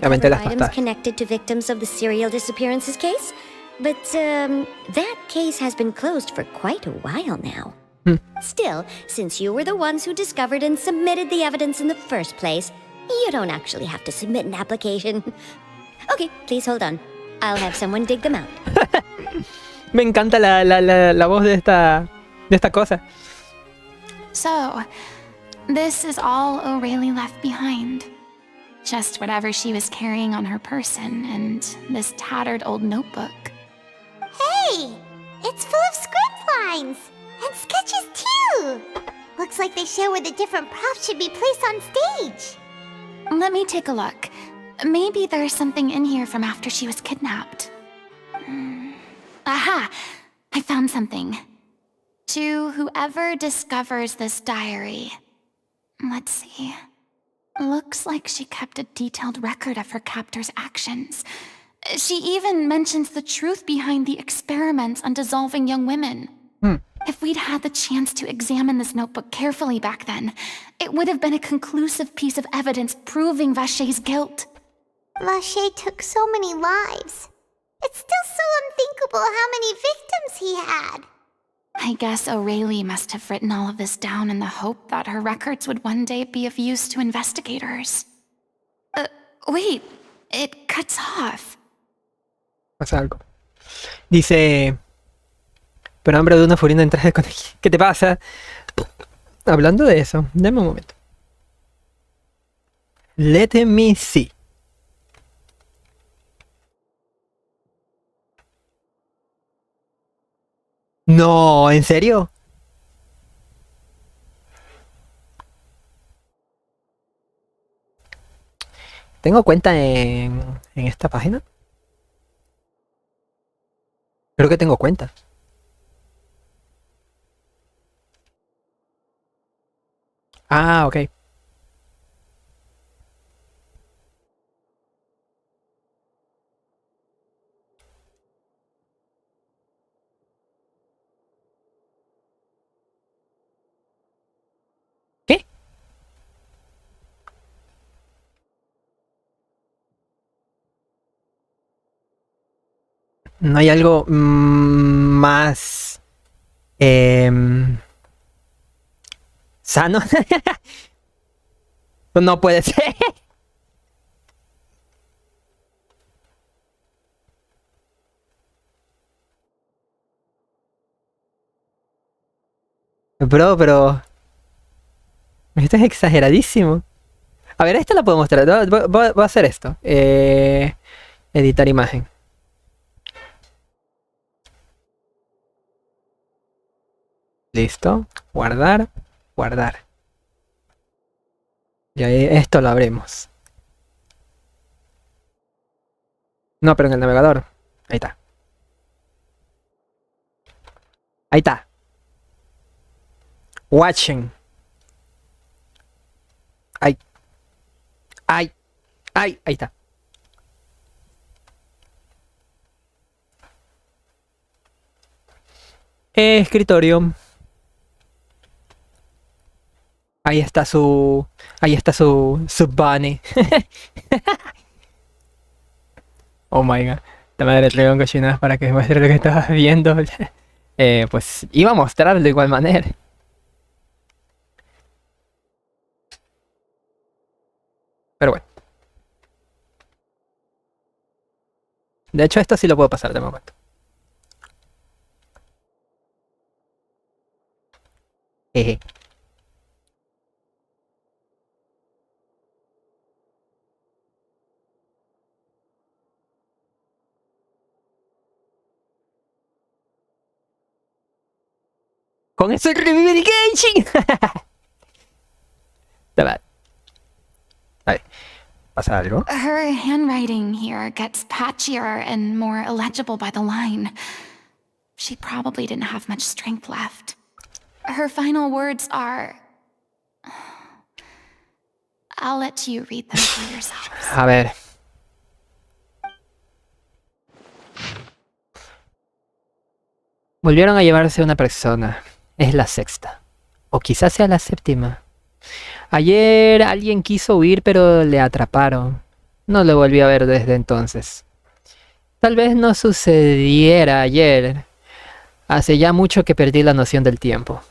aventé las pastadas. Connected to victims of the serial disappearances case, but that case has been closed for quite a while now. Still, since you were the ones who discovered and submitted the evidence in the first place, you don't actually have to submit an application. Okay, please hold on. I'll have someone dig them out. Me encanta la voz de esta cosa. So, this is all O'Reilly left behind. Just whatever she was carrying on her person and this tattered old notebook. Hey! It's full of script lines! And sketches too! Looks like they show where the different props should be placed on stage. Let me take a look. Maybe there's something in here from after she was kidnapped. Aha! I found something. To whoever discovers this diary. Let's see. Looks like she kept a detailed record of her captor's actions. She even mentions the truth behind the experiments on dissolving young women. If we'd had the chance to examine this notebook carefully back then, it would have been a conclusive piece of evidence proving Vacher's guilt. Vacher took so many lives. It's still so unthinkable how many victims he had. I guess O'Reilly must have written all of this down in the hope that her records would one day be of use to investigators. Wait, it cuts off. Pasa algo. Dice... Pero hambre de una furina en traje de conejillo. ¿Qué te pasa? Hablando de eso, dame un momento. Let me see. No, ¿en serio? ¿Tengo cuenta en esta página? Creo que tengo cuenta. Ah, ok. ¿Qué? ¿No hay algo más sano? No puede ser. Bro, pero... Esto es exageradísimo. A ver, esta la puedo mostrar. Voy a hacer esto. Editar imagen. Listo. Guardar. Guardar. Y ahí esto lo abrimos. No, pero en el navegador. Ahí está. Ahí está. Watching. Ahí. Ahí. Ahí. Ahí está. Escritorio. Ahí está su bunny. Oh my god. La madre le con cochinadas para que muestre lo que estabas viendo. Pues iba a mostrarlo de igual manera. Pero bueno. De hecho, esto sí lo puedo pasar de momento. Jeje. Con eso revivir Genshin. Vale. Vale. ¿Pasa algo? Her handwriting here gets patchier and more illegible by the line. She probably didn't have much strength left. Her final words are... I'll let you read them for yourselves. A ver. Volvieron a llevarse a una persona. Es la sexta. O quizás sea la séptima. Ayer alguien quiso huir pero le atraparon. No lo volví a ver desde entonces. Tal vez no sucediera ayer. Hace ya mucho que perdí la noción del tiempo.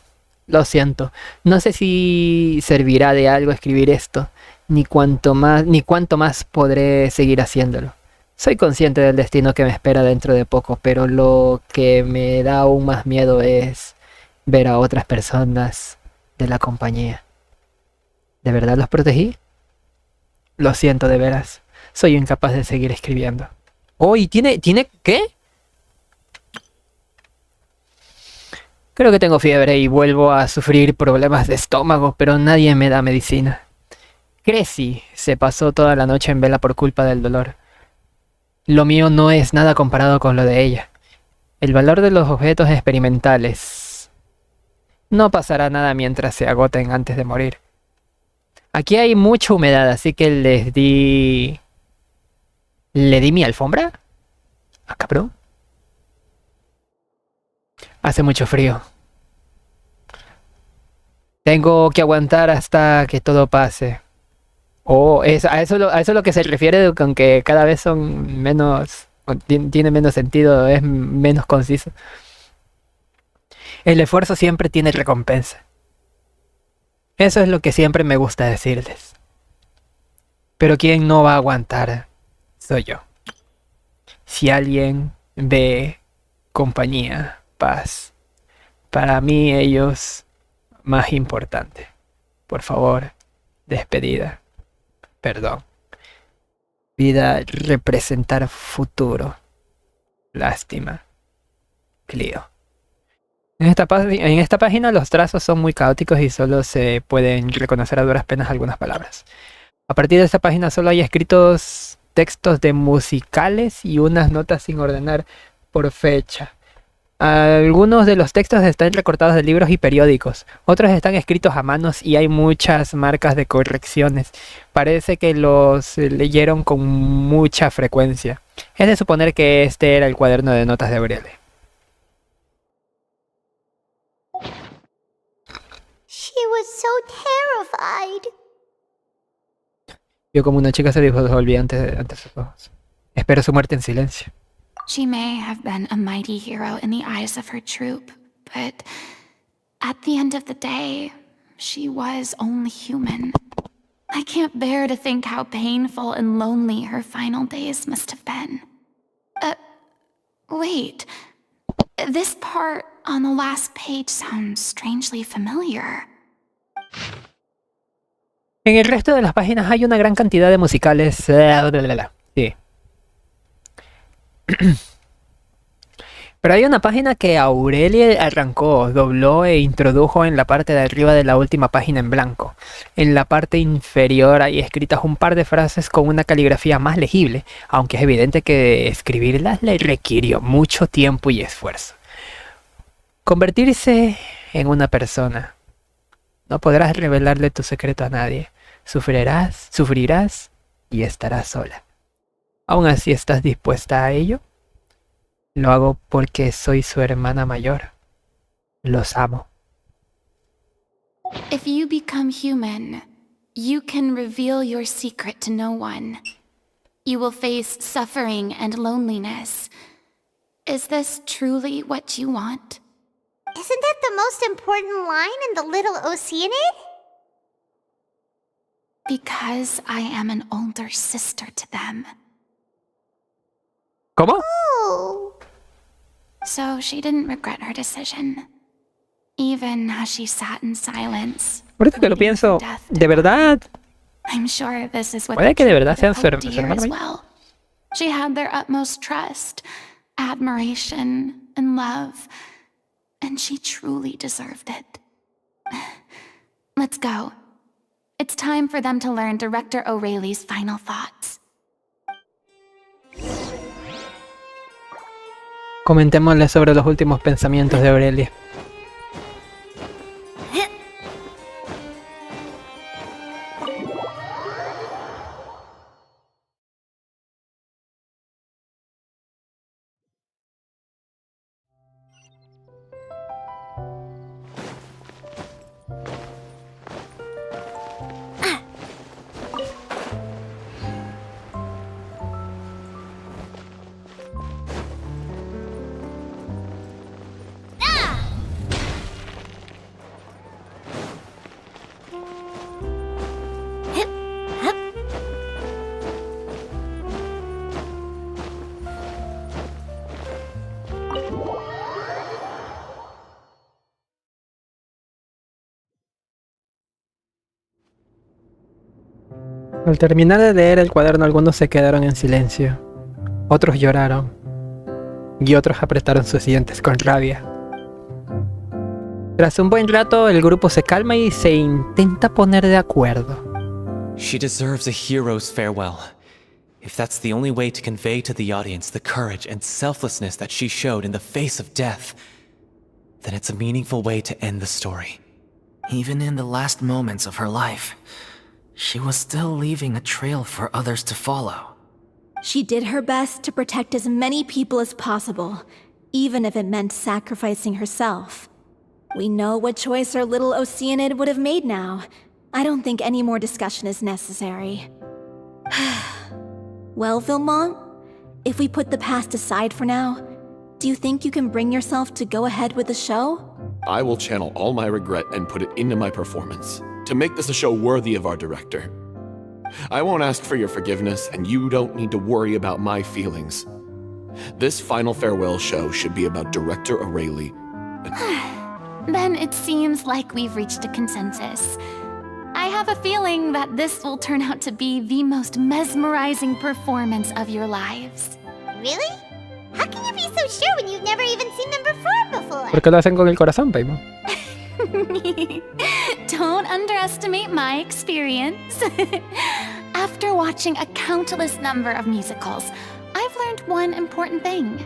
Lo siento. No sé si servirá de algo escribir esto. Ni cuánto más podré seguir haciéndolo. Soy consciente del destino que me espera dentro de poco, pero lo que me da aún más miedo es ver a otras personas de la compañía. ¿De verdad los protegí? Lo siento de veras. Soy incapaz de seguir escribiendo. Oh, ¿y tiene qué? Creo que tengo fiebre y vuelvo a sufrir problemas de estómago, pero nadie me da medicina. Crees se pasó toda la noche en vela por culpa del dolor. Lo mío no es nada comparado con lo de ella. El valor de los objetos experimentales. No pasará nada mientras se agoten antes de morir. Aquí hay mucha humedad, así que ¿le di mi alfombra? Ah, cabrón. Hace mucho frío. Tengo que aguantar hasta que todo pase. Oh, a eso es lo que se refiere con que cada vez son menos... Tiene menos sentido, es menos conciso. El esfuerzo siempre tiene recompensa. Eso es lo que siempre me gusta decirles. Pero quien no va a aguantar soy yo. Si alguien ve compañía, paz, para mí ellos más importante. Por favor, despedida, perdón. Vida representar futuro. Lástima. Clio. En esta página los trazos son muy caóticos y solo se pueden reconocer a duras penas algunas palabras. A partir de esta página solo hay escritos textos de musicales y unas notas sin ordenar por fecha. Algunos de los textos están recortados de libros y periódicos. Otros están escritos a manos y hay muchas marcas de correcciones. Parece que los leyeron con mucha frecuencia. Es de suponer que este era el cuaderno de notas de Aurelie. She was so terrified. Vio como una chica se disolvía ante sus ojos. Espero su muerte en silencio. She may have been a mighty hero in the eyes of her troop, but at the end of the day, she was only human. I can't bear to think how painful and lonely her final days must have been. Wait. This part on the last page sounds strangely familiar. En el resto de las páginas hay una gran cantidad de musicales. Sí. Pero hay una página que Aurelie arrancó, dobló e introdujo en la parte de arriba de la última página en blanco. En la parte inferior hay escritas un par de frases con una caligrafía más legible, aunque es evidente que escribirlas le requirió mucho tiempo y esfuerzo. Convertirse en una persona. No podrás revelarle tu secreto a nadie. Sufrirás y estarás sola. ¿Aún así estás dispuesta a ello? Lo hago porque soy su hermana mayor. Los amo. If you become human, you can reveal your secret to no one. You will face suffering and loneliness. Is this truly what you want? Isn't that the most important line in the Little Oceanid? Because I am an older sister to them. ¿Cómo? Oh. So she didn't regret her decision. Even as she sat in silence. Ahorita que lo pienso, de verdad, I'm sure this is what puede que de verdad sean hoped su to hear hermano. as well. She had their utmost trust, admiration, and love, and she truly deserved it. Let's go. It's time for them to learn Director O'Reilly's final thoughts. Comentémosle sobre los últimos pensamientos de Aurelia. Al terminar de leer el cuaderno, algunos se quedaron en silencio, otros lloraron y otros apretaron sus dientes con rabia. Tras un buen rato, el grupo se calma y se intenta poner de acuerdo. She deserves a hero's farewell. If that's the only way to convey to the audience the courage and selflessness that she showed in the face of death, then it's a meaningful way to end the story. Even in the last moments of her life, she was still leaving a trail for others to follow. She did her best to protect as many people as possible, even if it meant sacrificing herself. We know what choice our little Oceanid would have made now. I don't think any more discussion is necessary. Well, Vilmont, if we put the past aside for now, do you think you can bring yourself to go ahead with the show? I will channel all my regret and put it into my performance, to make this a show worthy of our director. I won't ask for your forgiveness, and you don't need to worry about my feelings. This final farewell show should be about Director O'Reilly. Then it seems like we've reached a consensus. I have a feeling that this will turn out to be the most mesmerizing performance of your lives. Really? How can you be so sure when you've never even seen them perform before? ¿Por qué lo hacen con el corazón, Paimon? Don't underestimate my experience. After watching a countless number of musicals, I've learned one important thing.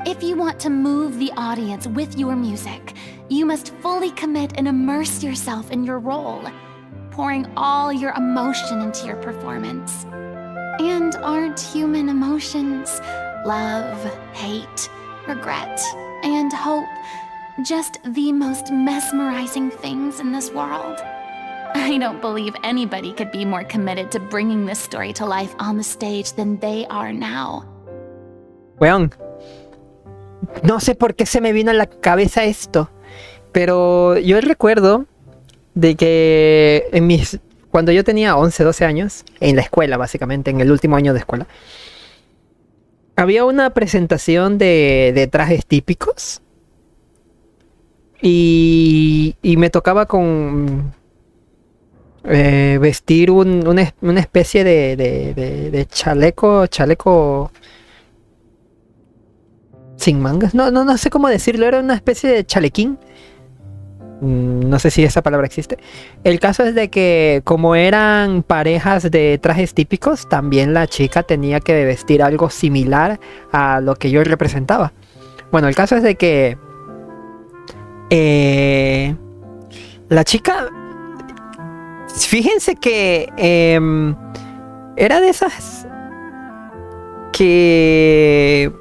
If you want to move the audience with your music, you must fully commit and immerse yourself in your role, pouring all your emotion into your performance. And aren't human emotions, love, hate, regret, and hope, just the most mesmerizing things in this world? I don't believe anybody could be more committed to bringing this story to life on the stage than they are now. Weón, no sé por qué se me vino a la cabeza esto, pero yo recuerdo de que cuando yo tenía 11, 12 años, en la escuela básicamente, en el último año de escuela, había una presentación de trajes típicos y me tocaba con vestir una especie de chaleco sin mangas, no sé cómo decirlo, era una especie de chalequín. No sé si esa palabra existe. El caso es de que como eran parejas de trajes típicos, también la chica tenía que vestir algo similar a lo que yo representaba. Bueno, el caso es de que la chica, fíjense que era de esas que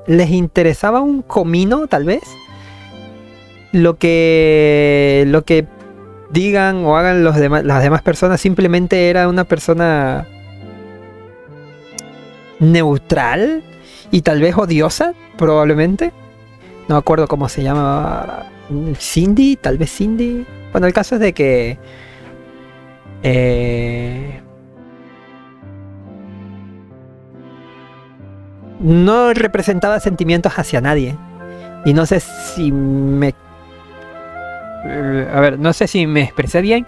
les interesaba un comino, tal vez. Lo que digan o hagan las demás personas, simplemente era una persona neutral y tal vez odiosa, probablemente. No me acuerdo cómo se llama. Cindy, tal vez Cindy. Bueno, el caso es de que no representaba sentimientos hacia nadie. Y no sé si me... no sé si me expresé bien,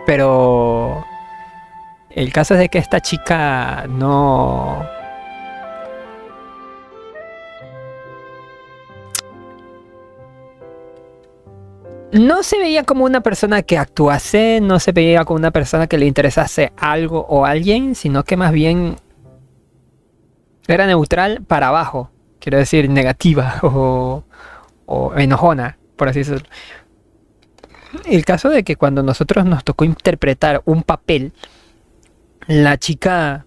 pero el caso es de que esta chica no se veía como una persona que actuase, no se veía como una persona que le interesase algo o alguien, sino que más bien era neutral para abajo, quiero decir negativa o enojona, por así decirlo. El caso de que cuando nosotros nos tocó interpretar un papel, la chica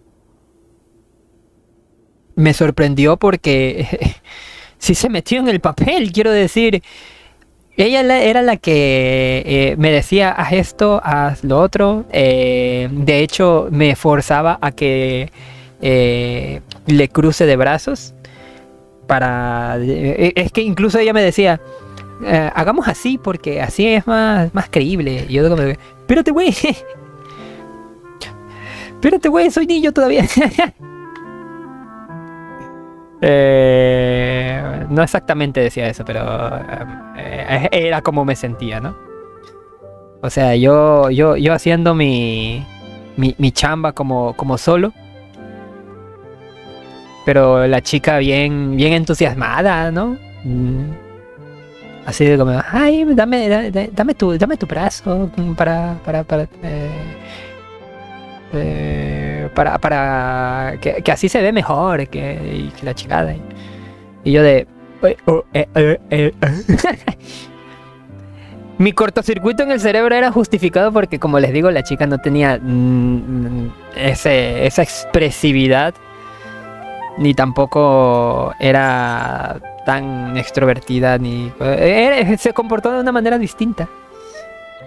me sorprendió porque sí se metió en el papel, quiero decir. Ella era la que me decía, haz esto, haz lo otro. De hecho, me forzaba a que le cruce de brazos. Es que incluso ella me decía, hagamos así porque así es más creíble. Y yo como, espérate, güey. Espérate, güey, soy niño todavía. No exactamente decía eso, pero era como me sentía, ¿no? O sea, yo haciendo mi chamba como solo, pero la chica bien entusiasmada, ¿no? Así de como, ay, dame tu brazo para que así se ve mejor que la chingada. Y yo de... Mi cortocircuito en el cerebro era justificado porque, como les digo, la chica no tenía esa expresividad, ni tampoco era tan extrovertida, ni se comportó de una manera distinta.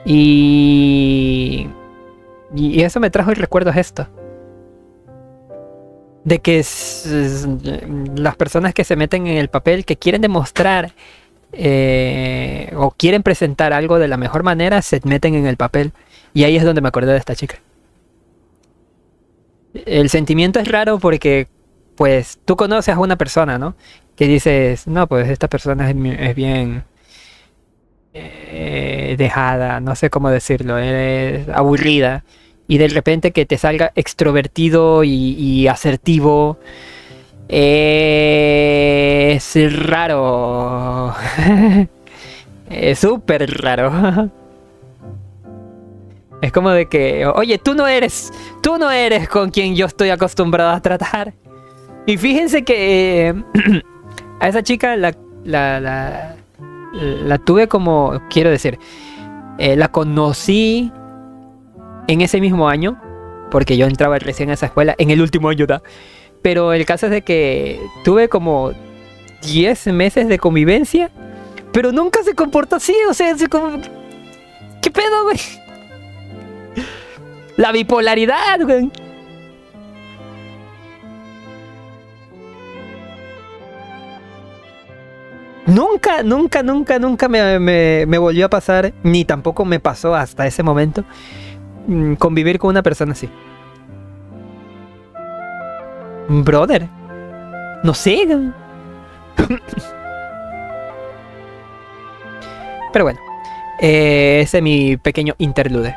Y eso me trajo el recuerdo esto. De que las personas que se meten en el papel, que quieren demostrar o quieren presentar algo de la mejor manera, se meten en el papel. Y ahí es donde me acordé de esta chica. El sentimiento es raro porque, pues, tú conoces a una persona, ¿no? Que dices, no, pues esta persona es bien dejada, no sé cómo decirlo, es aburrida. Y de repente que te salga extrovertido y asertivo, es raro. Es súper raro. Es como de que, oye, tú no eres con quien yo estoy acostumbrado a tratar. Y fíjense que a esa chica la tuve como, quiero decir, la conocí en ese mismo año, porque yo entraba recién a esa escuela, en el último año, ¿da? Pero el caso es de que tuve como 10 meses de convivencia, pero nunca se comportó así, o sea, así como... ¿Qué pedo, güey? La bipolaridad, güey. Nunca me volvió a pasar, ni tampoco me pasó hasta ese momento, convivir con una persona así. Brother, no sé. Pero bueno, ese es mi pequeño interlude.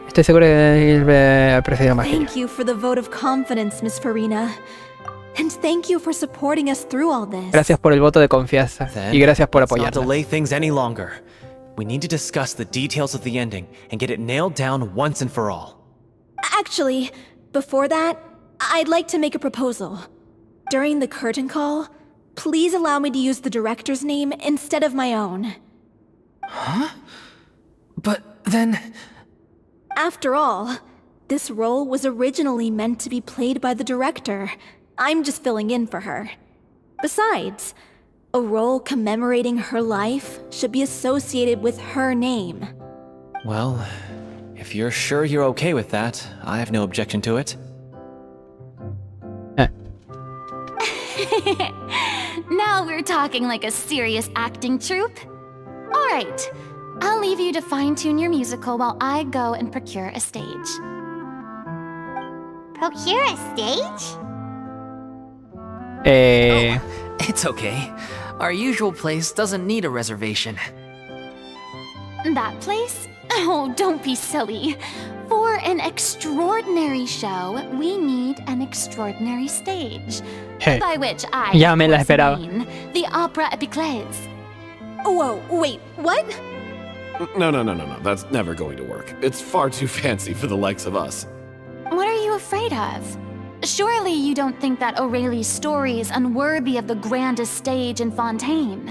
Estoy seguro de prefiero más. Thank you for the vote of confidence, Miss Furina. And thank you for supporting us through all this. Gracias por el voto de confianza y gracias por apoyarnos. Let's not delay things any longer. We need to discuss the details of the ending and get it nailed down once and for all. Actually, before that, I'd like to make a proposal. During the curtain call, please allow me to use the director's name instead of my own. Huh? But then... After all, this role was originally meant to be played by the director. I'm just filling in for her. Besides, a role commemorating her life should be associated with her name. Well, if you're sure you're okay with that, I have no objection to it. Now we're talking like a serious acting troupe. All right, I'll leave you to fine-tune your musical while I go and procure a stage. Procure a stage? It's okay. Our usual place doesn't need a reservation. That place? Oh, don't be silly. For an extraordinary show, we need an extraordinary stage. By which I Ya me la of course, esperaba. mean the opera epiclese. Whoa, wait, what? No. That's never going to work. It's far too fancy for the likes of us. What are you afraid of? Surely you don't think that Aurelie's story is unworthy of the grandest stage in Fontaine.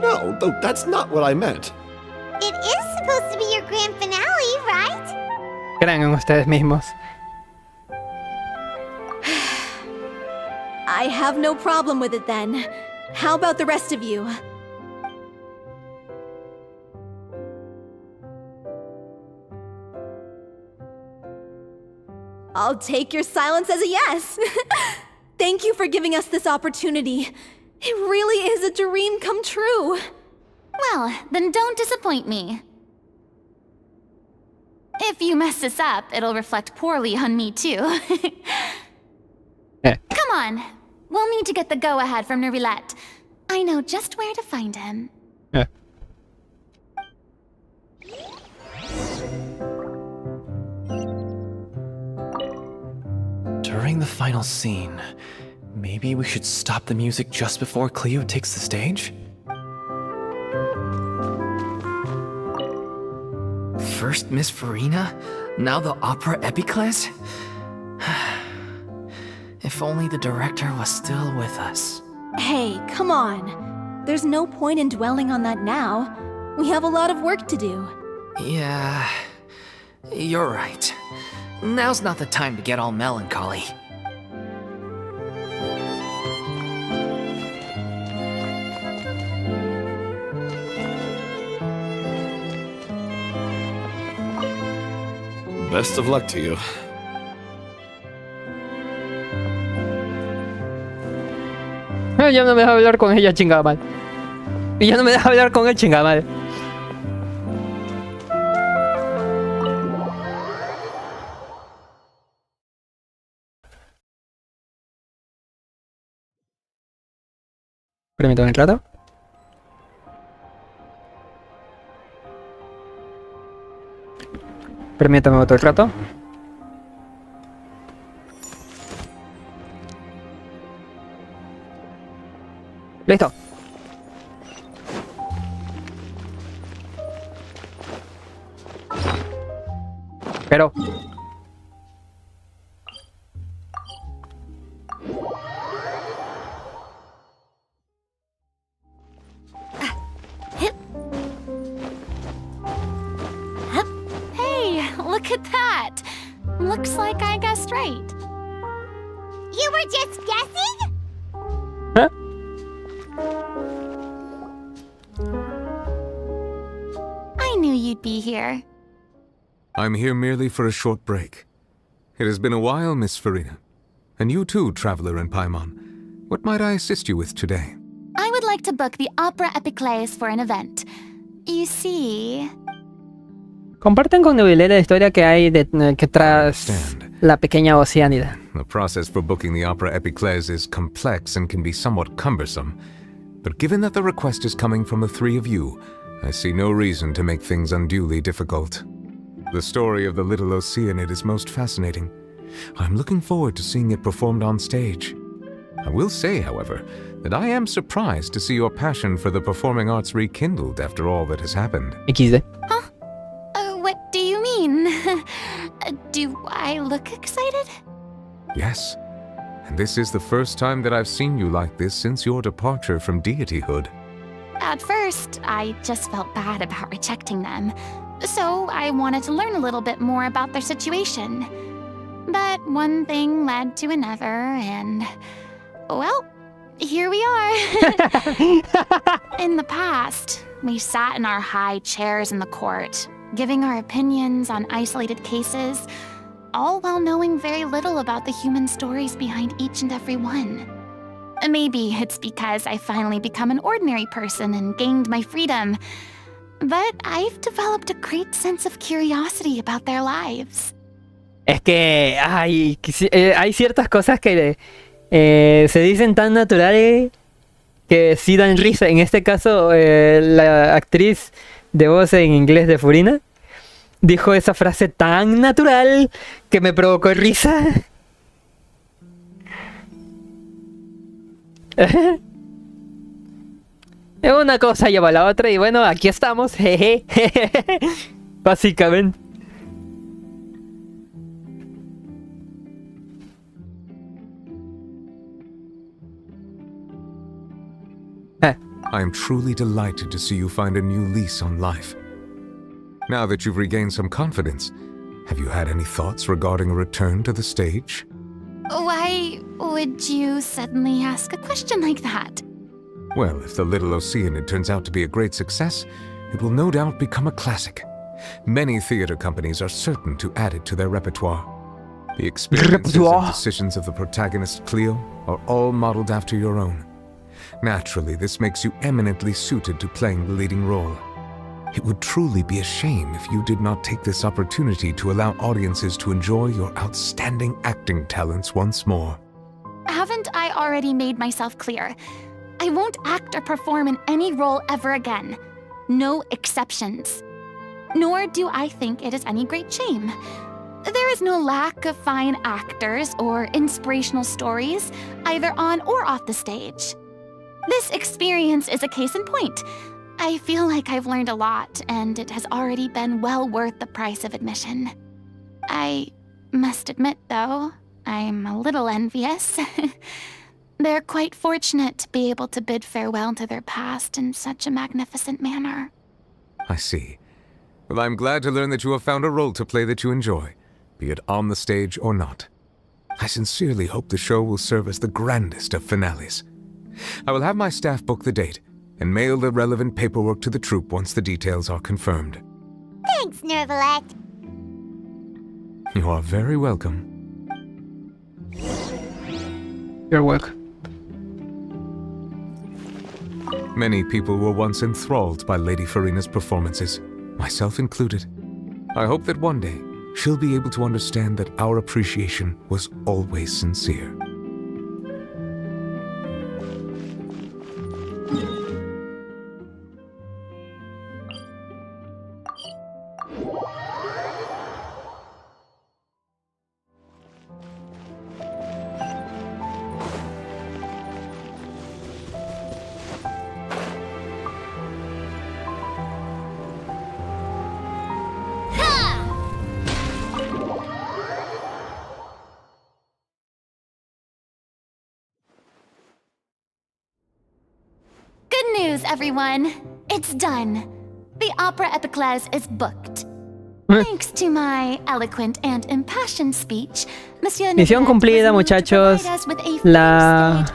No, that's not what I meant. It is supposed to be your grand finale, right? Crean en ustedes mismos. I have no problem with it then. How about the rest of you? I'll take your silence as a yes. Thank you for giving us this opportunity. It really is a dream come true. Well, then don't disappoint me. If you mess this up, it'll reflect poorly on me too. Come on. We'll need to get the go-ahead from Nervilette. I know just where to find him. During the final scene, maybe we should stop the music just before Cleo takes the stage? First Miss Furina, now the opera epiclese? If only the director was still with us. Hey, come on. There's no point in dwelling on that now. We have a lot of work to do. Yeah, you're right. Now's not the time to get all melancholy. Best of luck to you. Ya no me deja hablar con ella, chingada madre. Y ya no me deja hablar con él, chingada madre. Permítame un rato. Permítame otro rato. Listo. Pero Hey, look at that. Looks like I guessed right. You were just guessing? ¿eh? I knew you'd be here. I'm here merely for a short break. It has been a while, Miss Furina. And you too, traveler in Paimon. What might I assist you with today? I would like to book the Opera Epiclese for an event. You see... Comparten con Nebulé la historia que hay que tras la pequeña Oceánida. The process for booking the opera epiclese is complex and can be somewhat cumbersome. But given that the request is coming from the three of you, I see no reason to make things unduly difficult. The story of the little Oceanid is most fascinating. I'm looking forward to seeing it performed on stage. I will say, however, that I am surprised to see your passion for the performing arts rekindled after all that has happened. XD. Huh? What do you mean? Do I look excited? Yes. And this is the first time that I've seen you like this since your departure from deityhood. At first, I just felt bad about rejecting them. So I wanted to learn a little bit more about their situation. But one thing led to another, and... well, here we are. In the past, we sat in our high chairs in the court, giving our opinions on isolated cases. all while knowing very little about the human stories behind each and every one. Maybe it's because I finally become an ordinary person and gained my freedom, but I've developed a great sense of curiosity about their lives. Es que hay ciertas cosas que se dicen tan naturales que sí dan risa. En este caso, la actriz de voz en inglés de Furina dijo esa frase tan natural que me provocó risa. Una cosa lleva a la otra y bueno, aquí estamos, jeje. Básicamente. I am truly delighted to see you find a new lease on life. Now that you've regained some confidence, have you had any thoughts regarding a return to the stage? Why would you suddenly ask a question like that? Well, if The Little Oceanid turns out to be a great success, it will no doubt become a classic. Many theater companies are certain to add it to their repertoire. The experiences and decisions of the protagonist Cleo are all modeled after your own. Naturally, this makes you eminently suited to playing the leading role. It would truly be a shame if you did not take this opportunity to allow audiences to enjoy your outstanding acting talents once more. Haven't I already made myself clear? I won't act or perform in any role ever again. No exceptions. Nor do I think it is any great shame. There is no lack of fine actors or inspirational stories, either on or off the stage. This experience is a case in point. I feel like I've learned a lot, and it has already been well worth the price of admission. I must admit, though, I'm a little envious. They're quite fortunate to be able to bid farewell to their past in such a magnificent manner. I see. Well, I'm glad to learn that you have found a role to play that you enjoy, be it on the stage or not. I sincerely hope the show will serve as the grandest of finales. I will have my staff book the date and mail the relevant paperwork to the troupe once the details are confirmed. Thanks, Nervalette. You are very welcome. You're welcome. Many people were once enthralled by Lady Furina's performances, myself included. I hope that one day she'll be able to understand that our appreciation was always sincere. News, everyone. It's done. The opera Epiclese is booked. Thanks to my eloquent and impassioned speech, Monsieur Misión cumplida, muchachos.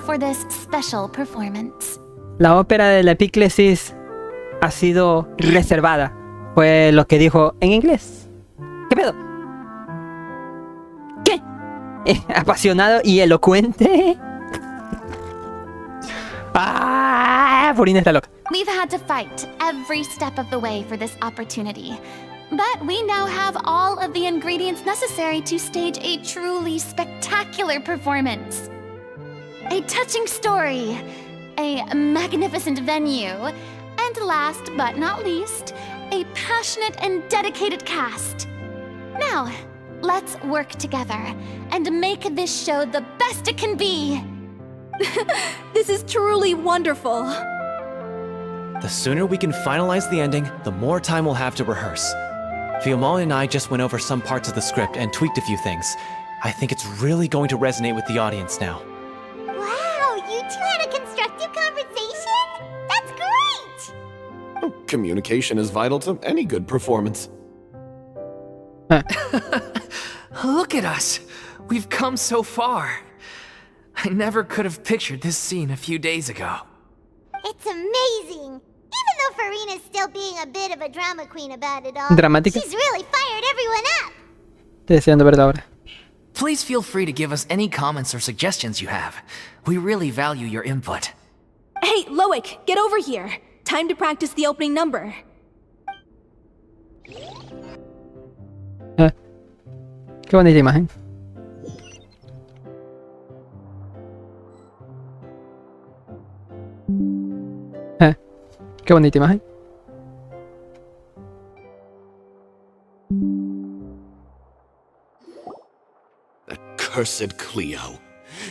For this special performance. La ópera de la Epiclesis ha sido reservada. Fue lo que dijo en inglés. ¿Qué pedo? ¿Qué? Apasionado y elocuente. Ah, Furina está loca. We've had to fight every step of the way for this opportunity. But we now have all of the ingredients necessary to stage a truly spectacular performance. A touching story, a magnificent venue, and last but not least, a passionate and dedicated cast. Now, let's work together and make this show the best it can be. This is truly wonderful. The sooner we can finalize the ending, the more time we'll have to rehearse. Fiamma and I just went over some parts of the script and tweaked a few things. I think it's really going to resonate with the audience now. Wow, you two had a constructive conversation? That's great! Communication is vital to any good performance. Look at us. We've come so far. I never could have pictured this scene a few days ago. It's amazing. Even though Furina's still being a bit of a drama queen about it all, Dramática. she's really fired everyone up. Estoy deseando verla ahora. Please feel free to give us any comments or suggestions you have. We really value your input. Hey, Loic, get over here. Time to practice the opening number. Qué bonita imagen. Qué bonita imagen. Cursed Cleo.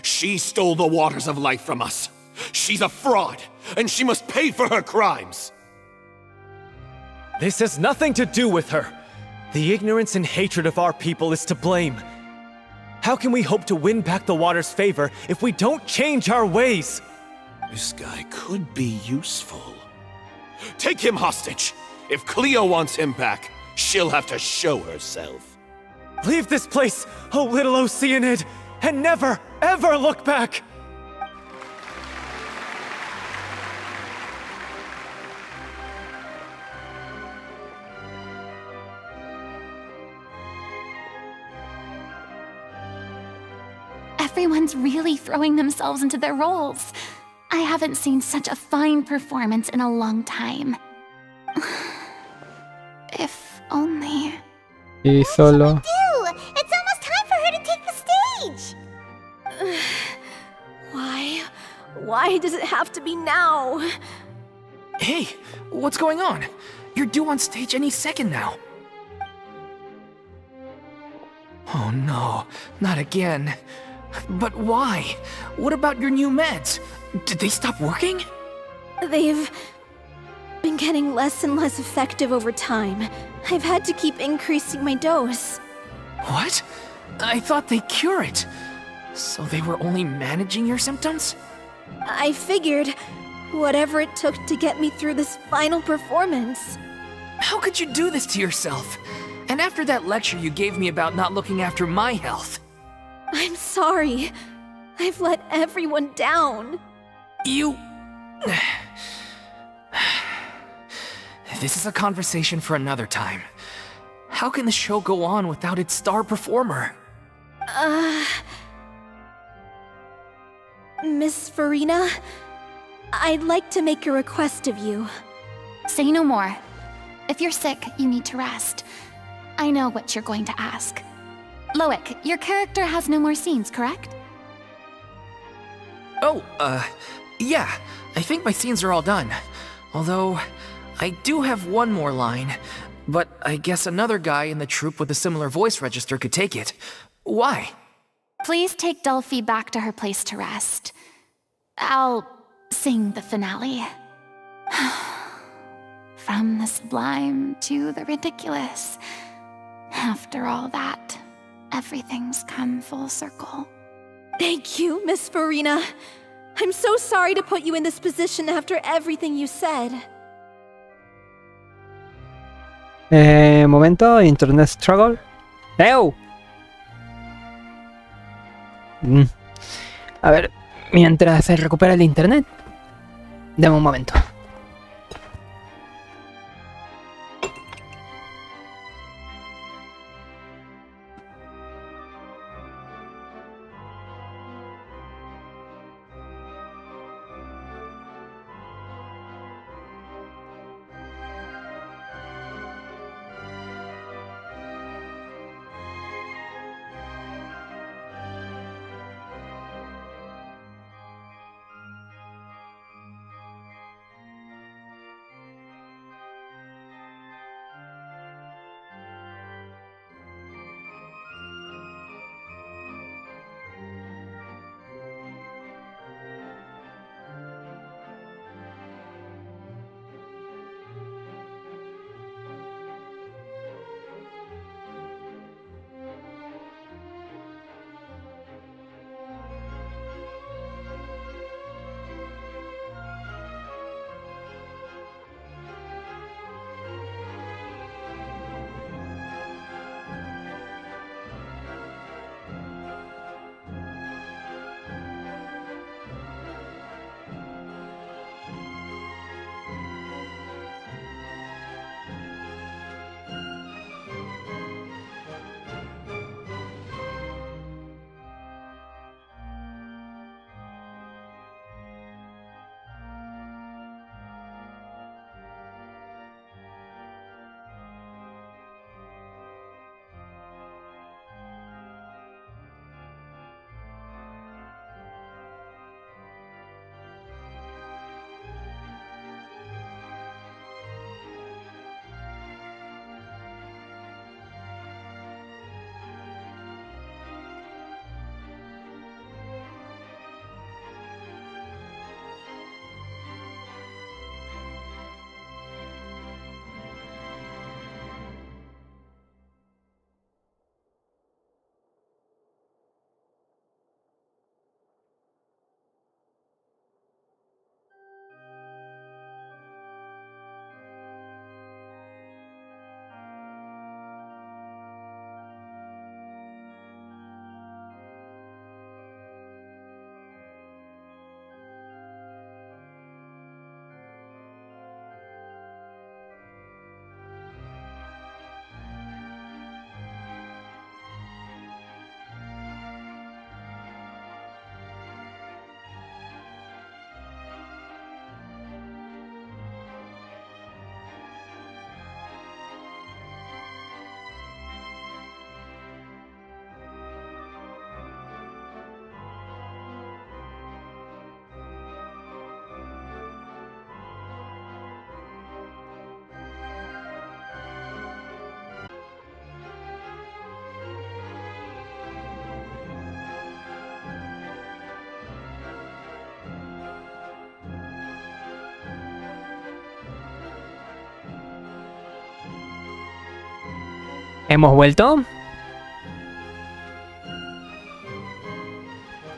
She stole the waters of life from us. She's a fraud, and she must pay for her crimes. This has nothing to do with her. The ignorance and hatred of our people is to blame. How can we hope to win back the water's favor if we don't change our ways? This guy could be useful. Take him hostage. If Cleo wants him back, she'll have to show herself. Leave this place, oh little Oceanid, and never, ever look back! Everyone's really throwing themselves into their roles. I haven't seen such a fine performance in a long time. If only... Y solo... Do! It's almost time for her to take the stage! Why? Why does it have to be now? Hey, what's going on? You're due on stage any second now. Oh no, not again. But why? What about your new meds? Did they stop working? They've been getting less and less effective over time. I've had to keep increasing my dose. What? I thought they cure it. So they were only managing your symptoms? I figured whatever it took to get me through this final performance. How could you do this to yourself? And after that lecture you gave me about not looking after my health. I'm sorry. I've let everyone down. You... This is a conversation for another time. How can the show go on without its star performer? Miss Furina, I'd like to make a request of you. Say no more. If you're sick, you need to rest. I know what you're going to ask. Loic, your character has no more scenes, correct? Oh, yeah. I think my scenes are all done. Although, I do have one more line. But I guess another guy in the troupe with a similar voice register could take it. Why? Please take Delphi back to her place to rest. I'll sing the finale. From the sublime to the ridiculous. After all that, everything's come full circle. Thank you, Miss Furina. I'm so sorry to put you in this position after everything you said. Momento, internet struggle. ¡Ew! A ver, mientras se recupera el internet. Dame un momento. Hemos vuelto.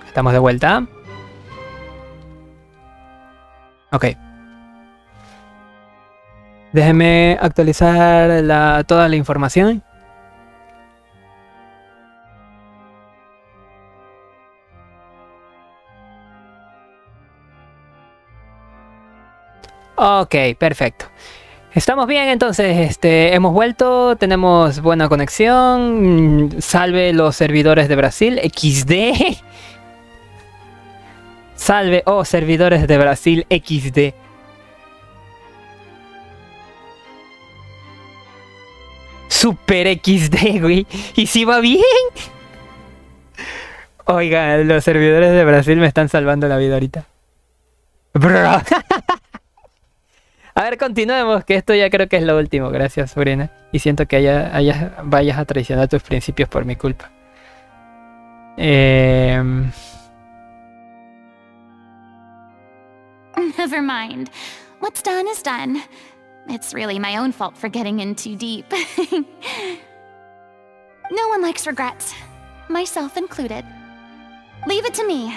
Estamos de vuelta. Ok. Déjeme actualizar toda la información. Ok, perfecto. Estamos bien, entonces, hemos vuelto, tenemos buena conexión. Salve los servidores de Brasil, XD. Salve, servidores de Brasil, XD. Super XD, güey. ¿Y si va bien? Oiga, los servidores de Brasil me están salvando la vida ahorita. Bro. A ver, continuemos, que esto ya creo que es lo último. Gracias, Furina. Y siento que vayas a traicionar tus principios por mi culpa. Never mind. What's done is done. It's really my own fault for getting in too deep. No one likes regrets, myself included. Leave it to me.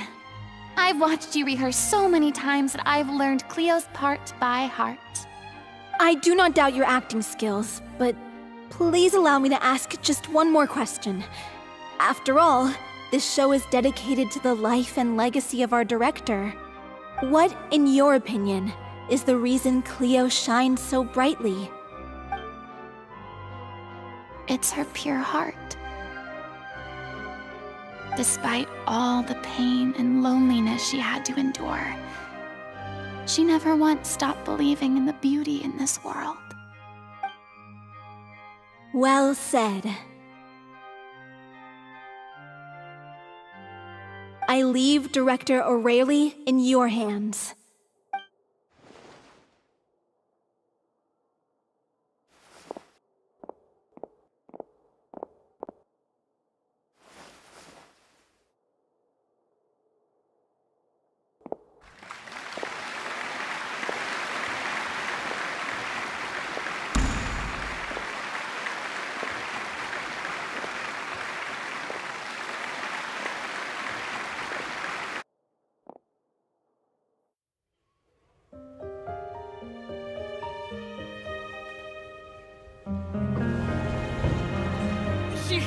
I've watched you rehearse so many times that I've learned Cleo's part by heart. I do not doubt your acting skills, but please allow me to ask just one more question. After all, this show is dedicated to the life and legacy of our director. What, in your opinion, is the reason Cleo shines so brightly? It's her pure heart. Despite all the pain and loneliness she had to endure, she never once stopped believing in the beauty in this world. Well said. I leave Director O'Reilly in your hands.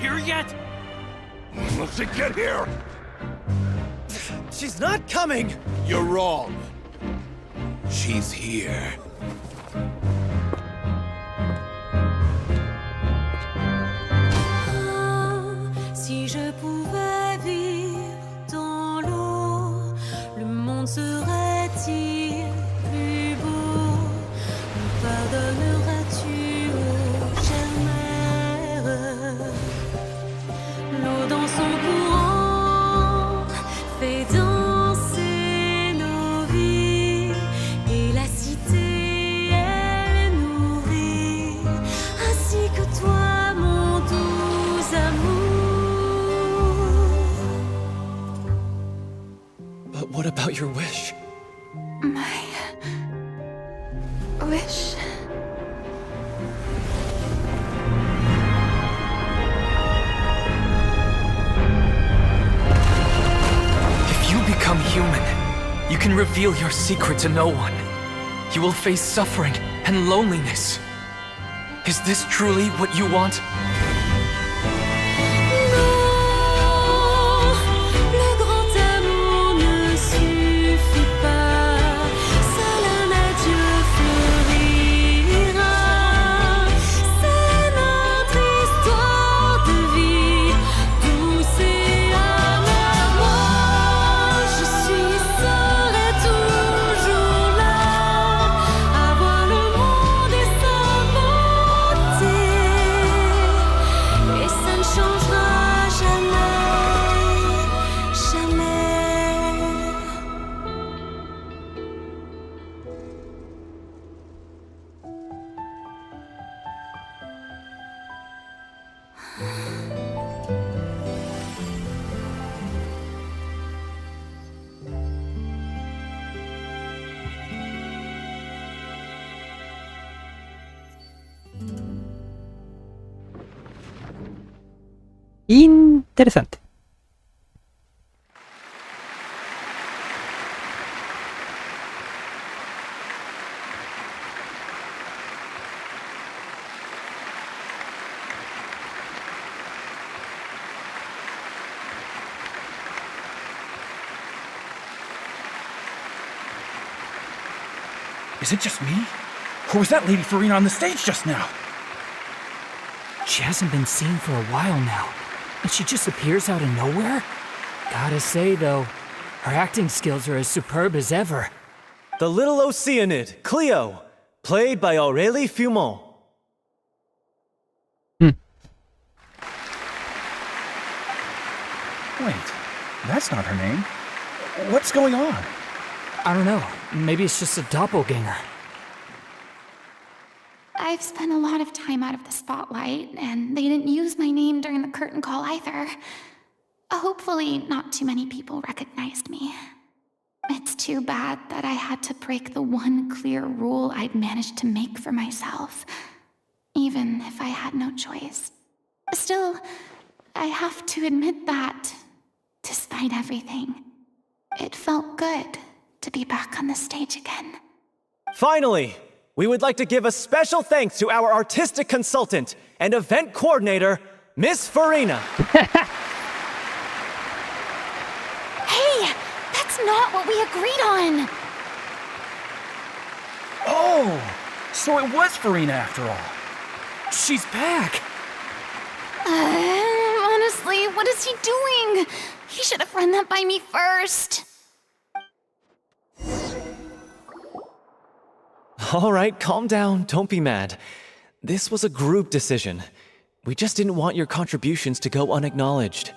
Here yet? Will she get here? She's not coming! You're wrong. She's here. Si je pouvais vivre dans l'eau, le monde serait-il plus beau? Me pardonneras-tu, ô chère mère? L'eau dans son courant fait danser nos vies, et la cité elle nourrit, ainsi que toi mon doux amour. But what about your wish? My wish. If you become human, you can reveal your secret to no one. You will face suffering and loneliness. Is this truly what you want? Le grand amour ne suffit pas, seul un adieu fleurira. C'est notre histoire de vie, douce et amère. Moi, je serai toujours là, à voir le monde et sa beauté. Interesante. Is it just me? Or was that Lady Furina on the stage just now? She hasn't been seen for a while now, and she just appears out of nowhere? Gotta say, though, her acting skills are as superb as ever. The little Oceanid, Cleo, played by Aurélie Fumont. Wait, that's not her name. What's going on? I don't know, maybe it's just a doppelganger. I've spent a lot of time out of the spotlight, and they didn't use my name during the curtain call either. Hopefully, not too many people recognized me. It's too bad that I had to break the one clear rule I'd managed to make for myself, even if I had no choice. Still, I have to admit that, despite everything, it felt good to be back on the stage again. Finally, we would like to give a special thanks to our artistic consultant and event coordinator, Miss Furina. Hey, that's not what we agreed on! Oh, so it was Furina after all. She's back. Honestly, what is he doing? He should have run that by me first. All right, calm down, don't be mad. This was a group decision. We just didn't want your contributions to go unacknowledged.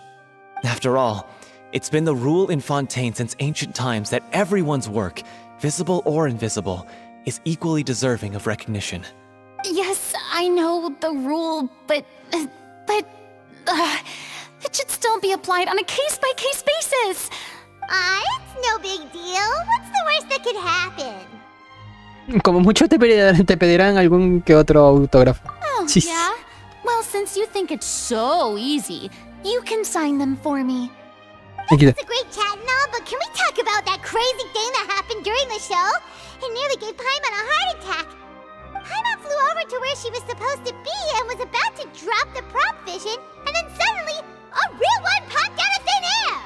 After all, it's been the rule in Fontaine since ancient times that everyone's work, visible or invisible, is equally deserving of recognition. Yes, I know the rule, but it should still be applied on a case-by-case basis. It's no big deal. What's the worst that could happen? Como mucho te pedirán algún que otro autógrafo. Oh, Sí. yeah? Well, since you think it's so easy, you can sign them for me. Aquí está. It's a great chat and all, but can we talk about that crazy thing that happened during the show? It nearly gave Paimon a heart attack. Paimon flew over to where she was supposed to be and was about to drop the prop vision, and then suddenly, a real one popped out of thin air!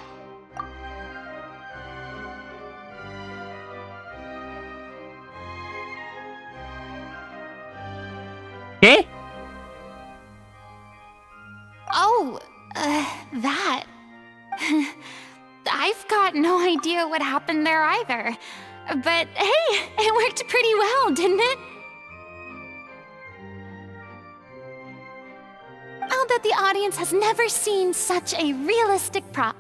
¿Qué? Oh, that. I've got no idea what happened there either. But hey, it worked pretty well, didn't it? I'll bet the audience has never seen such a realistic prop.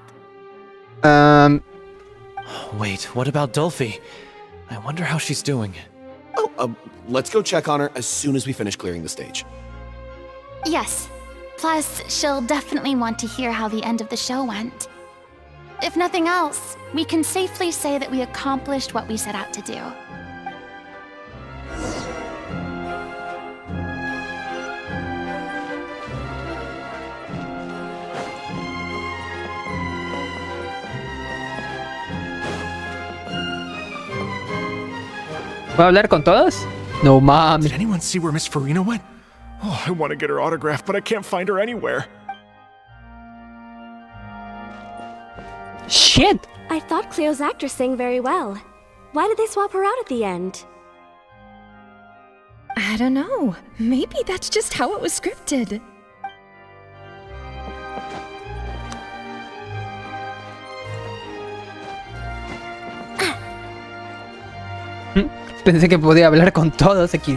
Wait, what about Dolphy? I wonder how she's doing. Oh, let's go check on her as soon as we finish clearing the stage. Yes. Plus, she'll definitely want to hear how the end of the show went. If nothing else, we can safely say that we accomplished what we set out to do. ¿Puedo hablar con todos? No mames. Did anyone see where Miss Furina went? Oh, I want to get her autograph, but I can't find her anywhere. Shit! I thought Cleo's actress sang very well. Why did they swap her out at the end? I don't know. Maybe that's just how it was scripted. Pensé que podía hablar con todos aquí.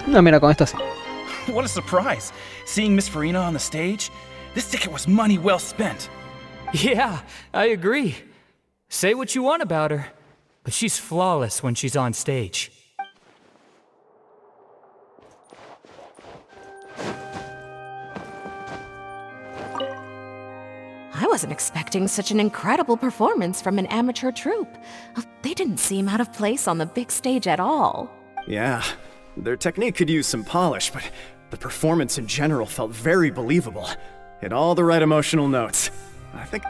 No, mira, con esto sí. What a surprise! Seeing Miss Furina on the stage? This ticket was money well spent. Yeah, I agree. Say what you want about her, but she's flawless when she's on stage. I wasn't expecting such an incredible performance from an amateur troupe. They didn't seem out of place on the big stage at all. Yeah, their technique could use some polish, but The performance in general felt very believable. Hit all the right emotional notes. I think...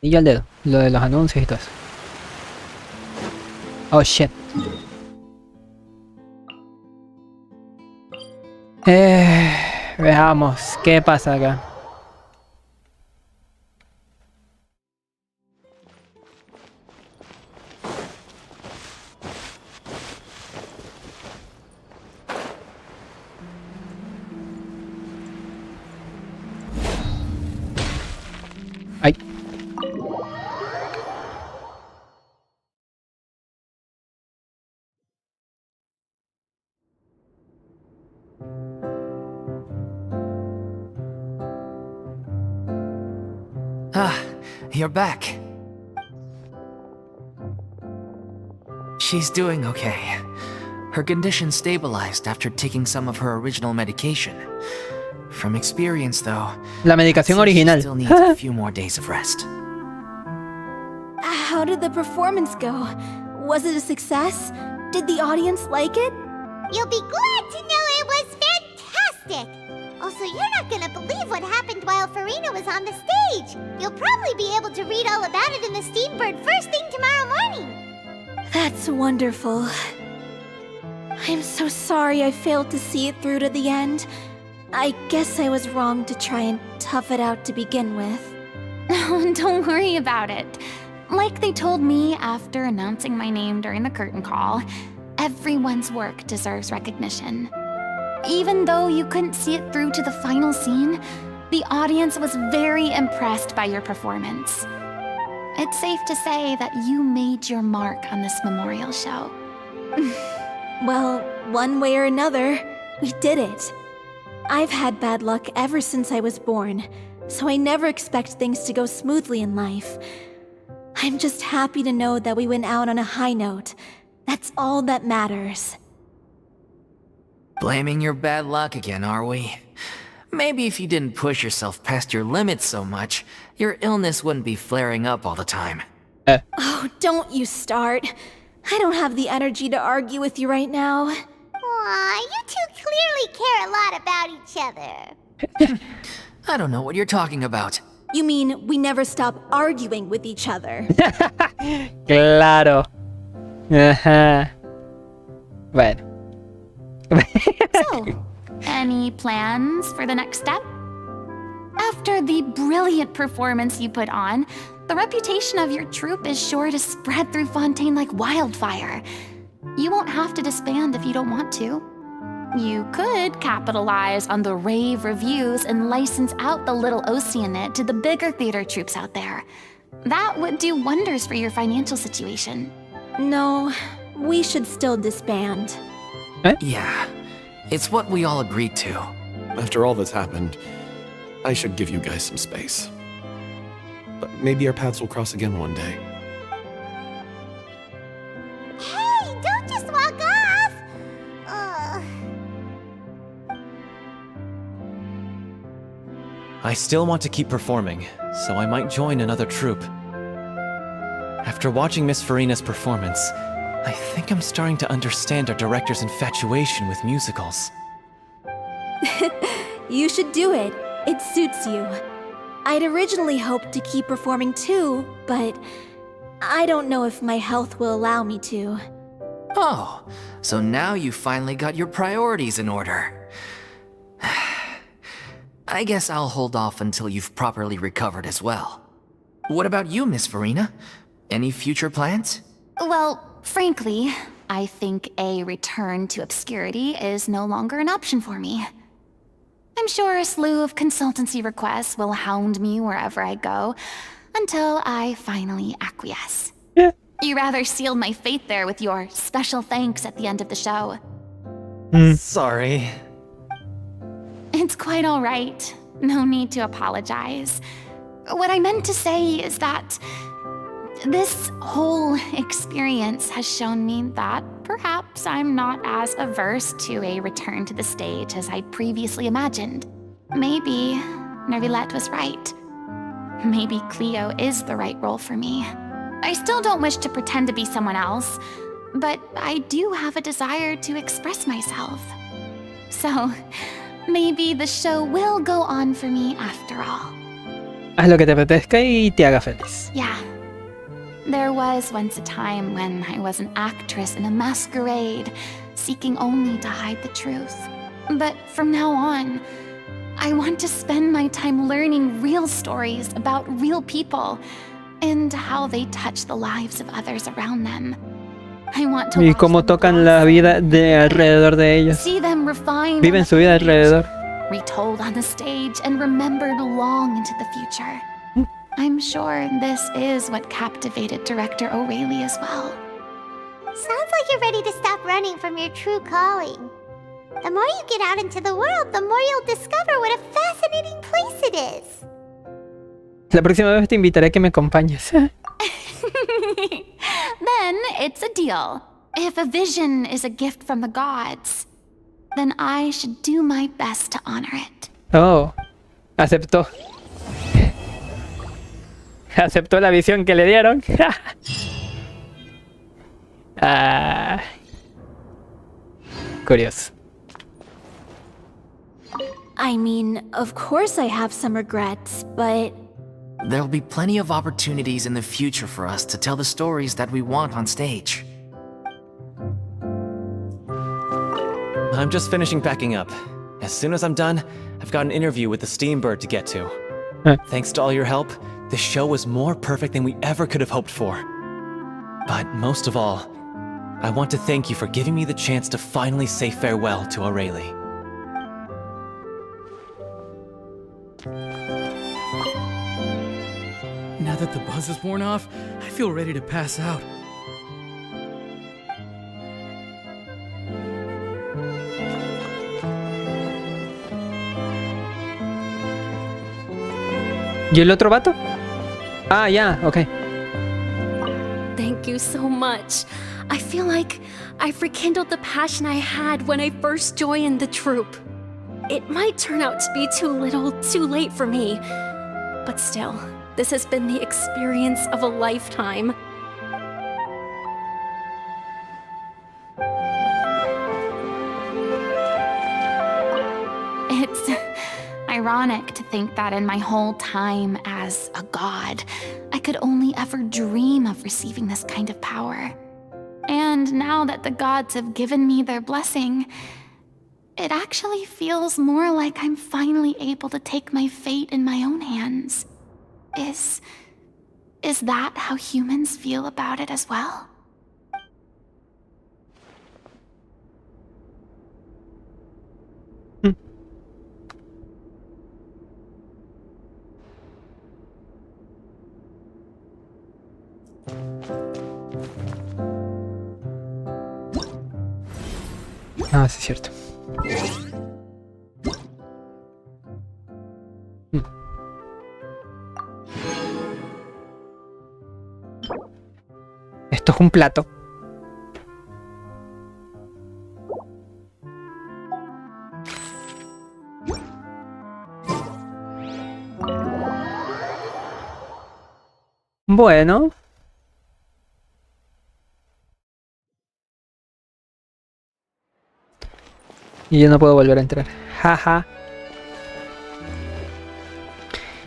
Y ya el dedo, lo de los anuncios y todo eso. Oh shit. Veamos, ¿qué pasa acá? Ay. Ah, you're back. She's doing okay. Her condition stabilized after taking some of her original medication. From experience, though, La medicación original. she still needs a few more days of rest. How did the performance go? Was it a success? Did the audience like it? You'll be glad to know it was fantastic! Also, you're not gonna believe what happened while Furina was on the stage! You'll probably be able to read all about it in the Steambird first thing tomorrow morning! That's wonderful. I'm so sorry I failed to see it through to the end. I guess I was wrong to try and tough it out to begin with. Don't worry about it. Like they told me after announcing my name during the curtain call, everyone's work deserves recognition. Even though you couldn't see it through to the final scene, the audience was very impressed by your performance. It's safe to say that you made your mark on this memorial show. Well, one way or another, we did it. I've had bad luck ever since I was born, so I never expect things to go smoothly in life. I'm just happy to know that we went out on a high note. That's all that matters. Blaming your bad luck again, are we? Maybe if you didn't push yourself past your limits so much, your illness wouldn't be flaring up all the time. Oh, don't you start. I don't have the energy to argue with you right now. Aw, you two clearly care a lot about each other. I don't know what you're talking about. You mean we never stop arguing with each other? Claro. Ajá. Bueno. So, any plans for the next step? After the brilliant performance you put on, the reputation of your troupe is sure to spread through Fontaine like wildfire. You won't have to disband if you don't want to. You could capitalize on the rave reviews and license out the little Oceanit to the bigger theater troupes out there. That would do wonders for your financial situation. No, we should still disband. Yeah, it's what we all agreed to. After all that's happened, I should give you guys some space. But maybe our paths will cross again one day. Hey, don't just walk off! I still want to keep performing, so I might join another troupe. After watching Miss Furina's performance, I think I'm starting to understand our director's infatuation with musicals. You should do it. It suits you. I'd originally hoped to keep performing too, but I don't know if my health will allow me to. Oh, so now you finally got your priorities in order. I guess I'll hold off until you've properly recovered as well. What about you, Miss Furina? Any future plans? Well, frankly, I think a return to obscurity is no longer an option for me. I'm sure a slew of consultancy requests will hound me wherever I go, until I finally acquiesce. You rather sealed my fate there with your special thanks at the end of the show. Sorry. It's quite all right. No need to apologize. What I meant to say is that this whole experience has shown me that perhaps I'm not as averse to a return to the stage as I'd previously imagined. Maybe Nervilette was right. Maybe Cleo is the right role for me. I still don't wish to pretend to be someone else, but I do have a desire to express myself. So, maybe the show will go on for me after all. Haz lo que te apetezca y te haga feliz. Yeah. There was once a time when I was an actress in a masquerade, seeking only to hide the truth. But from now on, I want to spend my time learning real stories about real people and how they touch the lives of others around them. I want to Y cómo tocan la vida de alrededor de ellos. see them refined, Viven su vida alrededor. retold on the stage, and remembered long into the future. I'm sure this is what captivated director O'Reilly as well. Sounds like you're ready to stop running from your true calling. The more you get out into the world, the more you'll discover what a fascinating place it is. La próxima vez te invitaré a que me acompañes. Then it's a deal. If a vision is a gift from the gods, then I should do my best to honor it. Oh, aceptó. Aceptó la visión que le dieron. Curioso. I mean, of course I have some regrets, but There'll be plenty of opportunities in the future for us to tell the stories that we want on stage. I'm just finishing packing up. As soon as I'm done, I've got an interview with the Steambird to get to. Thanks to all your help, the show was more perfect than we ever could have hoped for. But most of all, I want to thank you for giving me the chance to finally say farewell to O'Reilly. Now that the buzz is worn off, I feel ready to pass out. ¿Y el otro vato? Ah, ya, ok. thank you so much. I feel like I've rekindled the passion I had when I first joined the troupe. It might turn out to be too little, too late for me. But still, this has been the experience of a lifetime. It's ironic to think that in my whole time as a god, I could only ever dream of receiving this kind of power. And now that the gods have given me their blessing, it actually feels more like I'm finally able to take my fate in my own hands. Is that how humans feel about it as well? Ah, sí es cierto. Esto es un plato. Bueno. Y yo no puedo volver a entrar. Jaja.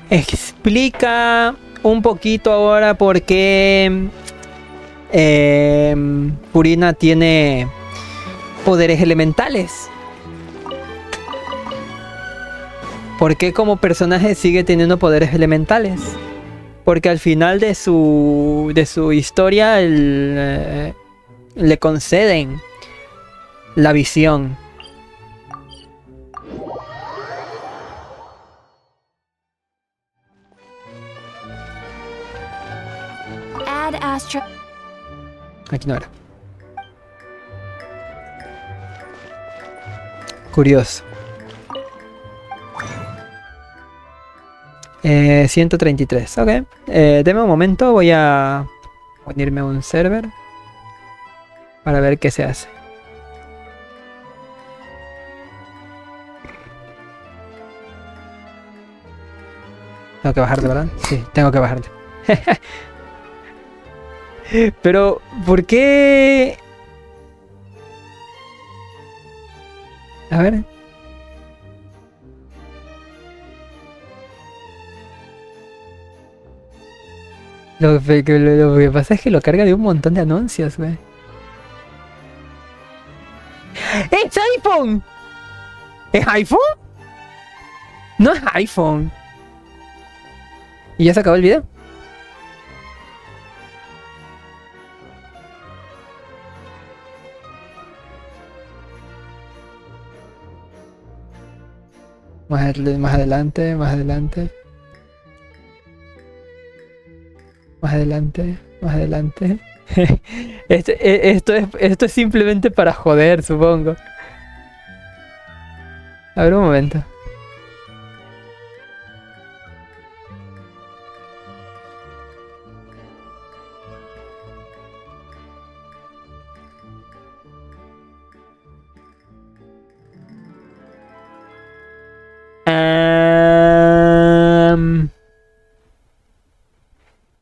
Explica un poquito ahora por qué Furina tiene poderes elementales. ¿Por qué como personaje sigue teniendo poderes elementales? Porque al final de su historia le conceden la visión. last trip. Aquí no era. Curioso. 133, ok. Deme un momento, voy a unirme a un server para ver qué se hace. Tengo que bajarte, ¿verdad? Sí, tengo que bajarte. Pero, ¿por qué? A ver. Lo que pasa es que lo carga de un montón de anuncios, güey. ¡Es iPhone! ¿Es iPhone? No es iPhone. ¿Y ya se acabó el video? Más adelante, más adelante. Más adelante, más adelante. Esto es simplemente para joder, supongo. A ver un momento.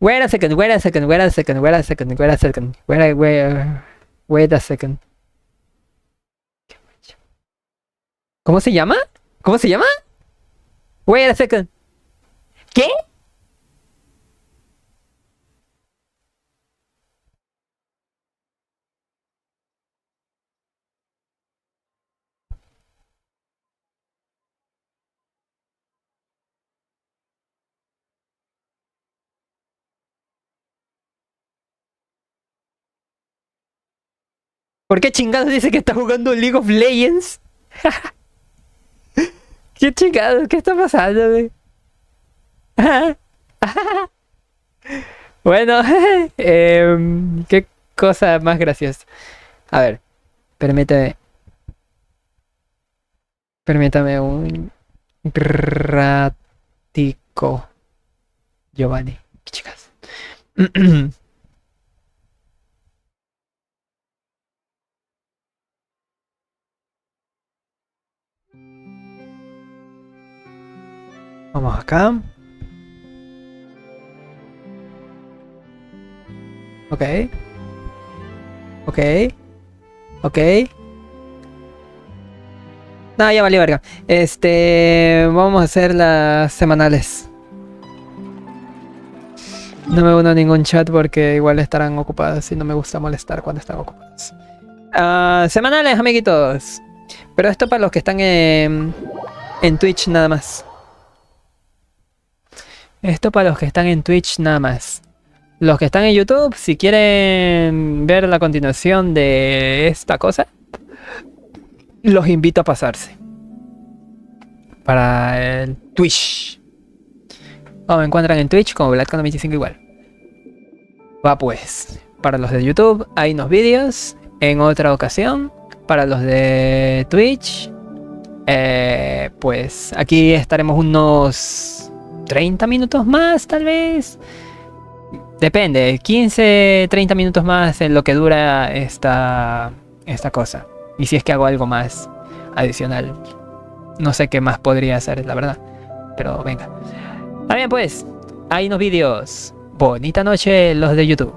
Wait a second, wait a second, wait a second, wait a second, wait a second, wait a second. ¿Cómo se llama? ¿Cómo se llama? Wait a second. ¿Qué? ¿Por qué chingados dice que está jugando League of Legends? ¿Qué chingados? ¿Qué está pasando, güey? Bueno, qué cosa más graciosa. A ver, permítame un ratico, Giovanni. ¿Qué chicas? Vamos acá. Ok. Ok. Ok. No, ya valió verga. Vamos a hacer las semanales. No me uno a ningún chat porque igual estarán ocupadas y no me gusta molestar cuando están ocupadas. Semanales, amiguitos. Pero esto para los que están en Twitch nada más. Esto para los que están en Twitch nada más. Los que están en YouTube, si quieren ver la continuación de esta cosa, los invito a pasarse para el Twitch. Como me encuentran en Twitch como Black25 igual. Va pues, para los de YouTube hay unos vídeos en otra ocasión. Para los de Twitch, pues aquí estaremos unos 30 minutos más tal vez. Depende, 15, 30 minutos más en lo que dura esta cosa. Y si es que hago algo más adicional. No sé qué más podría hacer, la verdad. Pero venga. Está bien pues, hay unos vídeos. Bonita noche los de YouTube.